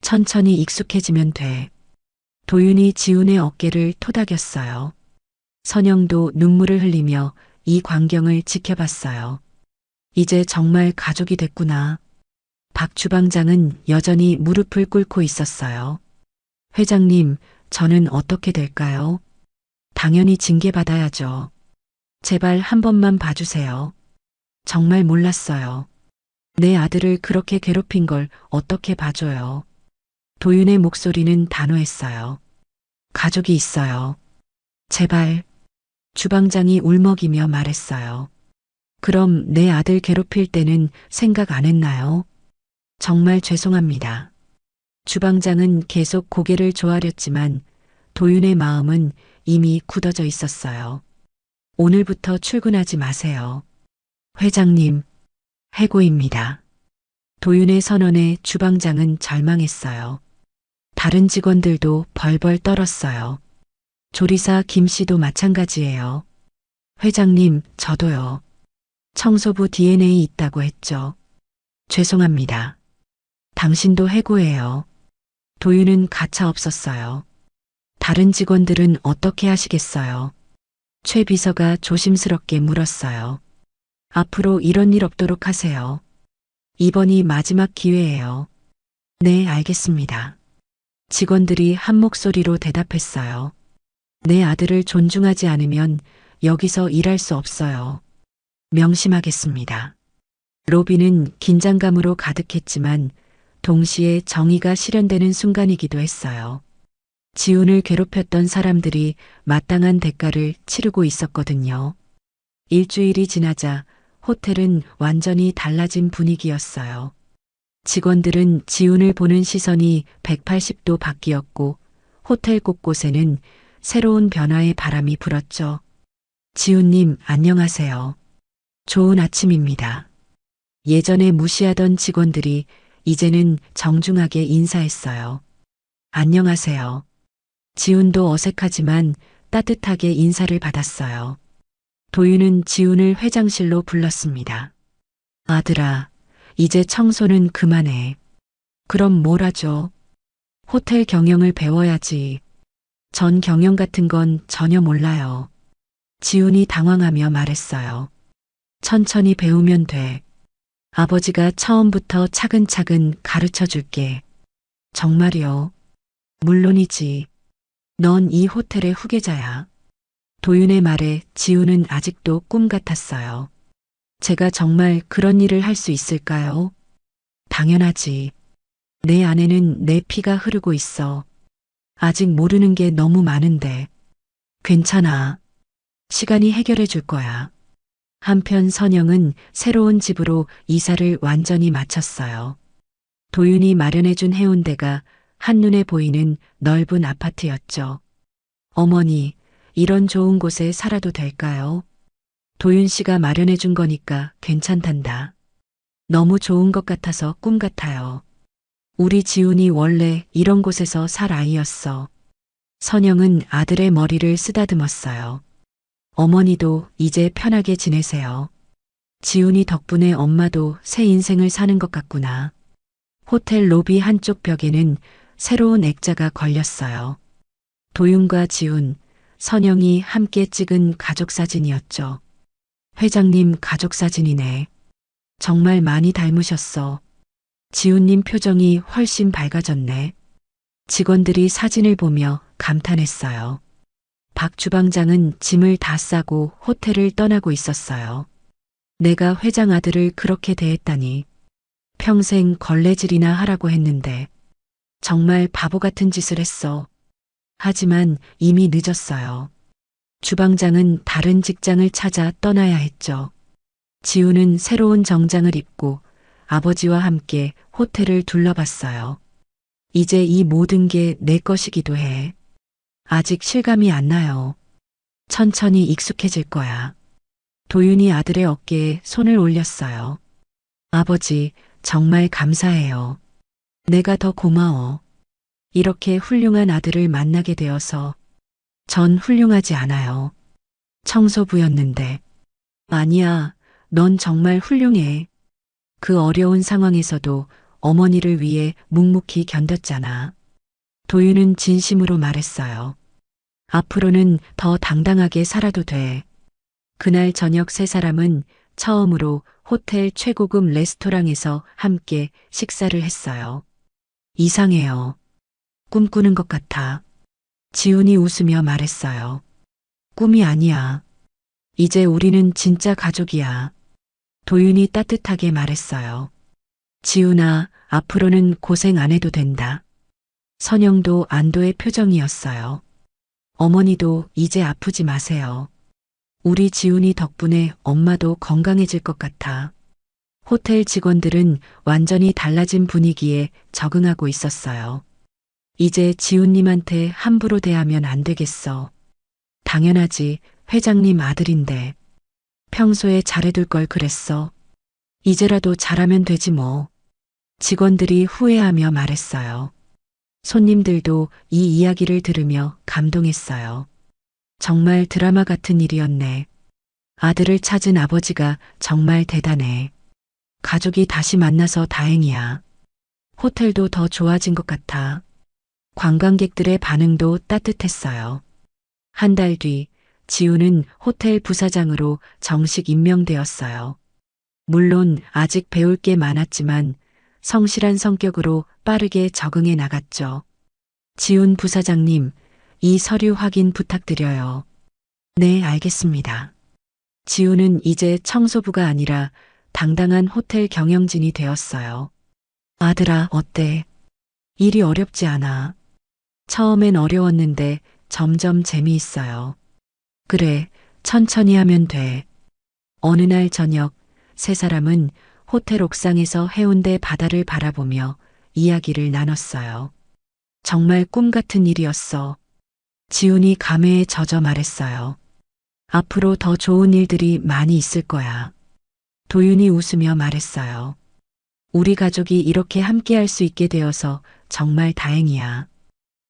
천천히 익숙해지면 돼. 도윤이 지훈의 어깨를 토닥였어요. 선영도 눈물을 흘리며 이 광경을 지켜봤어요. 이제 정말 가족이 됐구나. 박 주방장은 여전히 무릎을 꿇고 있었어요. 회장님, 저는 어떻게 될까요? 당연히 징계받아야죠. 제발 한 번만 봐주세요. 정말 몰랐어요. 내 아들을 그렇게 괴롭힌 걸 어떻게 봐줘요. 도윤의 목소리는 단호했어요. 가족이 있어요. 제발. 주방장이 울먹이며 말했어요. 그럼 내 아들 괴롭힐 때는 생각 안 했나요? 정말 죄송합니다. 주방장은 계속 고개를 조아렸지만 도윤의 마음은 이미 굳어져 있었어요. 오늘부터 출근하지 마세요. 회장님, 해고입니다. 도윤의 선언에 주방장은 절망했어요. 다른 직원들도 벌벌 떨었어요. 조리사 김 씨도 마찬가지예요. 회장님, 저도요. 청소부 DNA 있다고 했죠. 죄송합니다. 당신도 해고해요. 도윤은 가차 없었어요. 다른 직원들은 어떻게 하시겠어요? 최 비서가 조심스럽게 물었어요. 앞으로 이런 일 없도록 하세요. 이번이 마지막 기회예요. 네, 알겠습니다. 직원들이 한 목소리로 대답했어요. 내 아들을 존중하지 않으면 여기서 일할 수 없어요. 명심하겠습니다. 로비는 긴장감으로 가득했지만 동시에 정의가 실현되는 순간이기도 했어요. 지훈을 괴롭혔던 사람들이 마땅한 대가를 치르고 있었거든요. 일주일이 지나자 호텔은 완전히 달라진 분위기였어요. 직원들은 지훈을 보는 시선이 180도 바뀌었고 호텔 곳곳에는 새로운 변화의 바람이 불었죠. 지훈님, 안녕하세요. 좋은 아침입니다. 예전에 무시하던 직원들이 이제는 정중하게 인사했어요. 안녕하세요. 지훈도 어색하지만 따뜻하게 인사를 받았어요. 도윤은 지훈을 회장실로 불렀습니다. 아들아, 이제 청소는 그만해. 그럼 뭘 하죠? 호텔 경영을 배워야지. 전 경영 같은 건 전혀 몰라요. 지훈이 당황하며 말했어요. 천천히 배우면 돼. 아버지가 처음부터 차근차근 가르쳐 줄게. 정말이요? 물론이지. 넌 이 호텔의 후계자야. 도윤의 말에 지훈은 아직도 꿈 같았어요. 제가 정말 그런 일을 할 수 있을까요? 당연하지. 내 안에는 내 피가 흐르고 있어. 아직 모르는 게 너무 많은데. 괜찮아. 시간이 해결해 줄 거야. 한편 선영은 새로운 집으로 이사를 완전히 마쳤어요. 도윤이 마련해준 해운대가 한눈에 보이는 넓은 아파트였죠. 어머니, 이런 좋은 곳에 살아도 될까요? 도윤 씨가 마련해준 거니까 괜찮단다. 너무 좋은 것 같아서 꿈 같아요. 우리 지훈이 원래 이런 곳에서 살 아이였어. 선영은 아들의 머리를 쓰다듬었어요. 어머니도 이제 편하게 지내세요. 지훈이 덕분에 엄마도 새 인생을 사는 것 같구나. 호텔 로비 한쪽 벽에는 새로운 액자가 걸렸어요. 도윤과 지훈, 선영이 함께 찍은 가족 사진이었죠. 회장님 가족 사진이네. 정말 많이 닮으셨어. 지훈님 표정이 훨씬 밝아졌네. 직원들이 사진을 보며 감탄했어요. 박 주방장은 짐을 다 싸고 호텔을 떠나고 있었어요. 내가 회장 아들을 그렇게 대했다니. 평생 걸레질이나 하라고 했는데 정말 바보 같은 짓을 했어. 하지만 이미 늦었어요. 주방장은 다른 직장을 찾아 떠나야 했죠. 지훈은 새로운 정장을 입고 아버지와 함께 호텔을 둘러봤어요. 이제 이 모든 게 내 것이기도 해. 아직 실감이 안 나요. 천천히 익숙해질 거야. 도윤이 아들의 어깨에 손을 올렸어요. 아버지, 정말 감사해요. 내가 더 고마워. 이렇게 훌륭한 아들을 만나게 되어서 전 훌륭하지 않아요. 청소부였는데. 아니야, 넌 정말 훌륭해. 그 어려운 상황에서도 어머니를 위해 묵묵히 견뎠잖아. 도윤은 진심으로 말했어요. 앞으로는 더 당당하게 살아도 돼. 그날 저녁 세 사람은 처음으로 호텔 최고급 레스토랑에서 함께 식사를 했어요. 이상해요. 꿈꾸는 것 같아. 지훈이 웃으며 말했어요. 꿈이 아니야. 이제 우리는 진짜 가족이야. 도윤이 따뜻하게 말했어요. 지훈아, 앞으로는 고생 안 해도 된다. 선영도 안도의 표정이었어요. 어머니도 이제 아프지 마세요. 우리 지훈이 덕분에 엄마도 건강해질 것 같아. 호텔 직원들은 완전히 달라진 분위기에 적응하고 있었어요. 이제 지훈님한테 함부로 대하면 안 되겠어. 당연하지, 회장님 아들인데. 평소에 잘해둘 걸 그랬어. 이제라도 잘하면 되지 뭐. 직원들이 후회하며 말했어요. 손님들도 이 이야기를 들으며 감동했어요. 정말 드라마 같은 일이었네. 아들을 찾은 아버지가 정말 대단해. 가족이 다시 만나서 다행이야. 호텔도 더 좋아진 것 같아. 관광객들의 반응도 따뜻했어요. 한 달 뒤, 지우는 호텔 부사장으로 정식 임명되었어요. 물론 아직 배울 게 많았지만 성실한 성격으로 빠르게 적응해 나갔죠. 지훈 부사장님, 이 서류 확인 부탁드려요. 네, 알겠습니다. 지훈은 이제 청소부가 아니라 당당한 호텔 경영진이 되었어요. 아들아, 어때? 일이 어렵지 않아. 처음엔 어려웠는데 점점 재미있어요. 그래, 천천히 하면 돼. 어느 날 저녁, 세 사람은 호텔 옥상에서 해운대 바다를 바라보며 이야기를 나눴어요. 정말 꿈 같은 일이었어. 지훈이 감회에 젖어 말했어요. 앞으로 더 좋은 일들이 많이 있을 거야. 도윤이 웃으며 말했어요. 우리 가족이 이렇게 함께할 수 있게 되어서 정말 다행이야.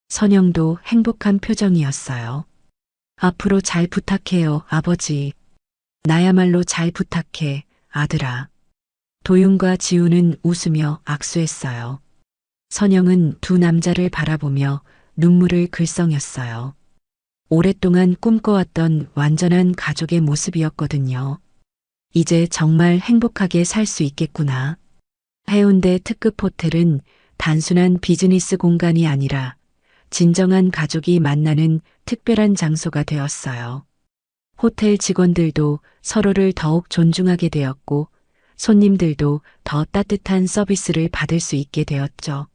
선영도 행복한 표정이었어요. 앞으로 잘 부탁해요, 아버지. 나야말로 잘 부탁해, 아들아. 도윤과 지우는 웃으며 악수했어요. 선영은 두 남자를 바라보며 눈물을 글썽였어요. 오랫동안 꿈꿔왔던 완전한 가족의 모습이었거든요. 이제 정말 행복하게 살 수 있겠구나. 해운대 특급 호텔은 단순한 비즈니스 공간이 아니라 진정한 가족이 만나는 특별한 장소가 되었어요. 호텔 직원들도 서로를 더욱 존중하게 되었고 손님들도 더 따뜻한 서비스를 받을 수 있게 되었죠.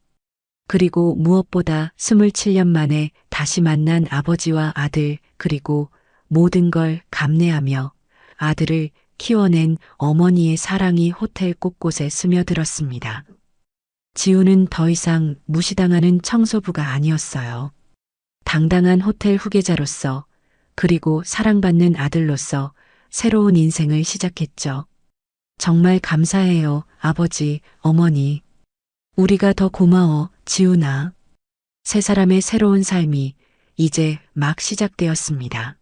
그리고 무엇보다 27년 만에 다시 만난 아버지와 아들, 그리고 모든 걸 감내하며 아들을 키워낸 어머니의 사랑이 호텔 곳곳에 스며들었습니다. 지우는 더 이상 무시당하는 청소부가 아니었어요. 당당한 호텔 후계자로서, 그리고 사랑받는 아들로서 새로운 인생을 시작했죠. 정말 감사해요, 아버지, 어머니. 우리가 더 고마워, 지훈아. 세 사람의 새로운 삶이 이제 막 시작되었습니다.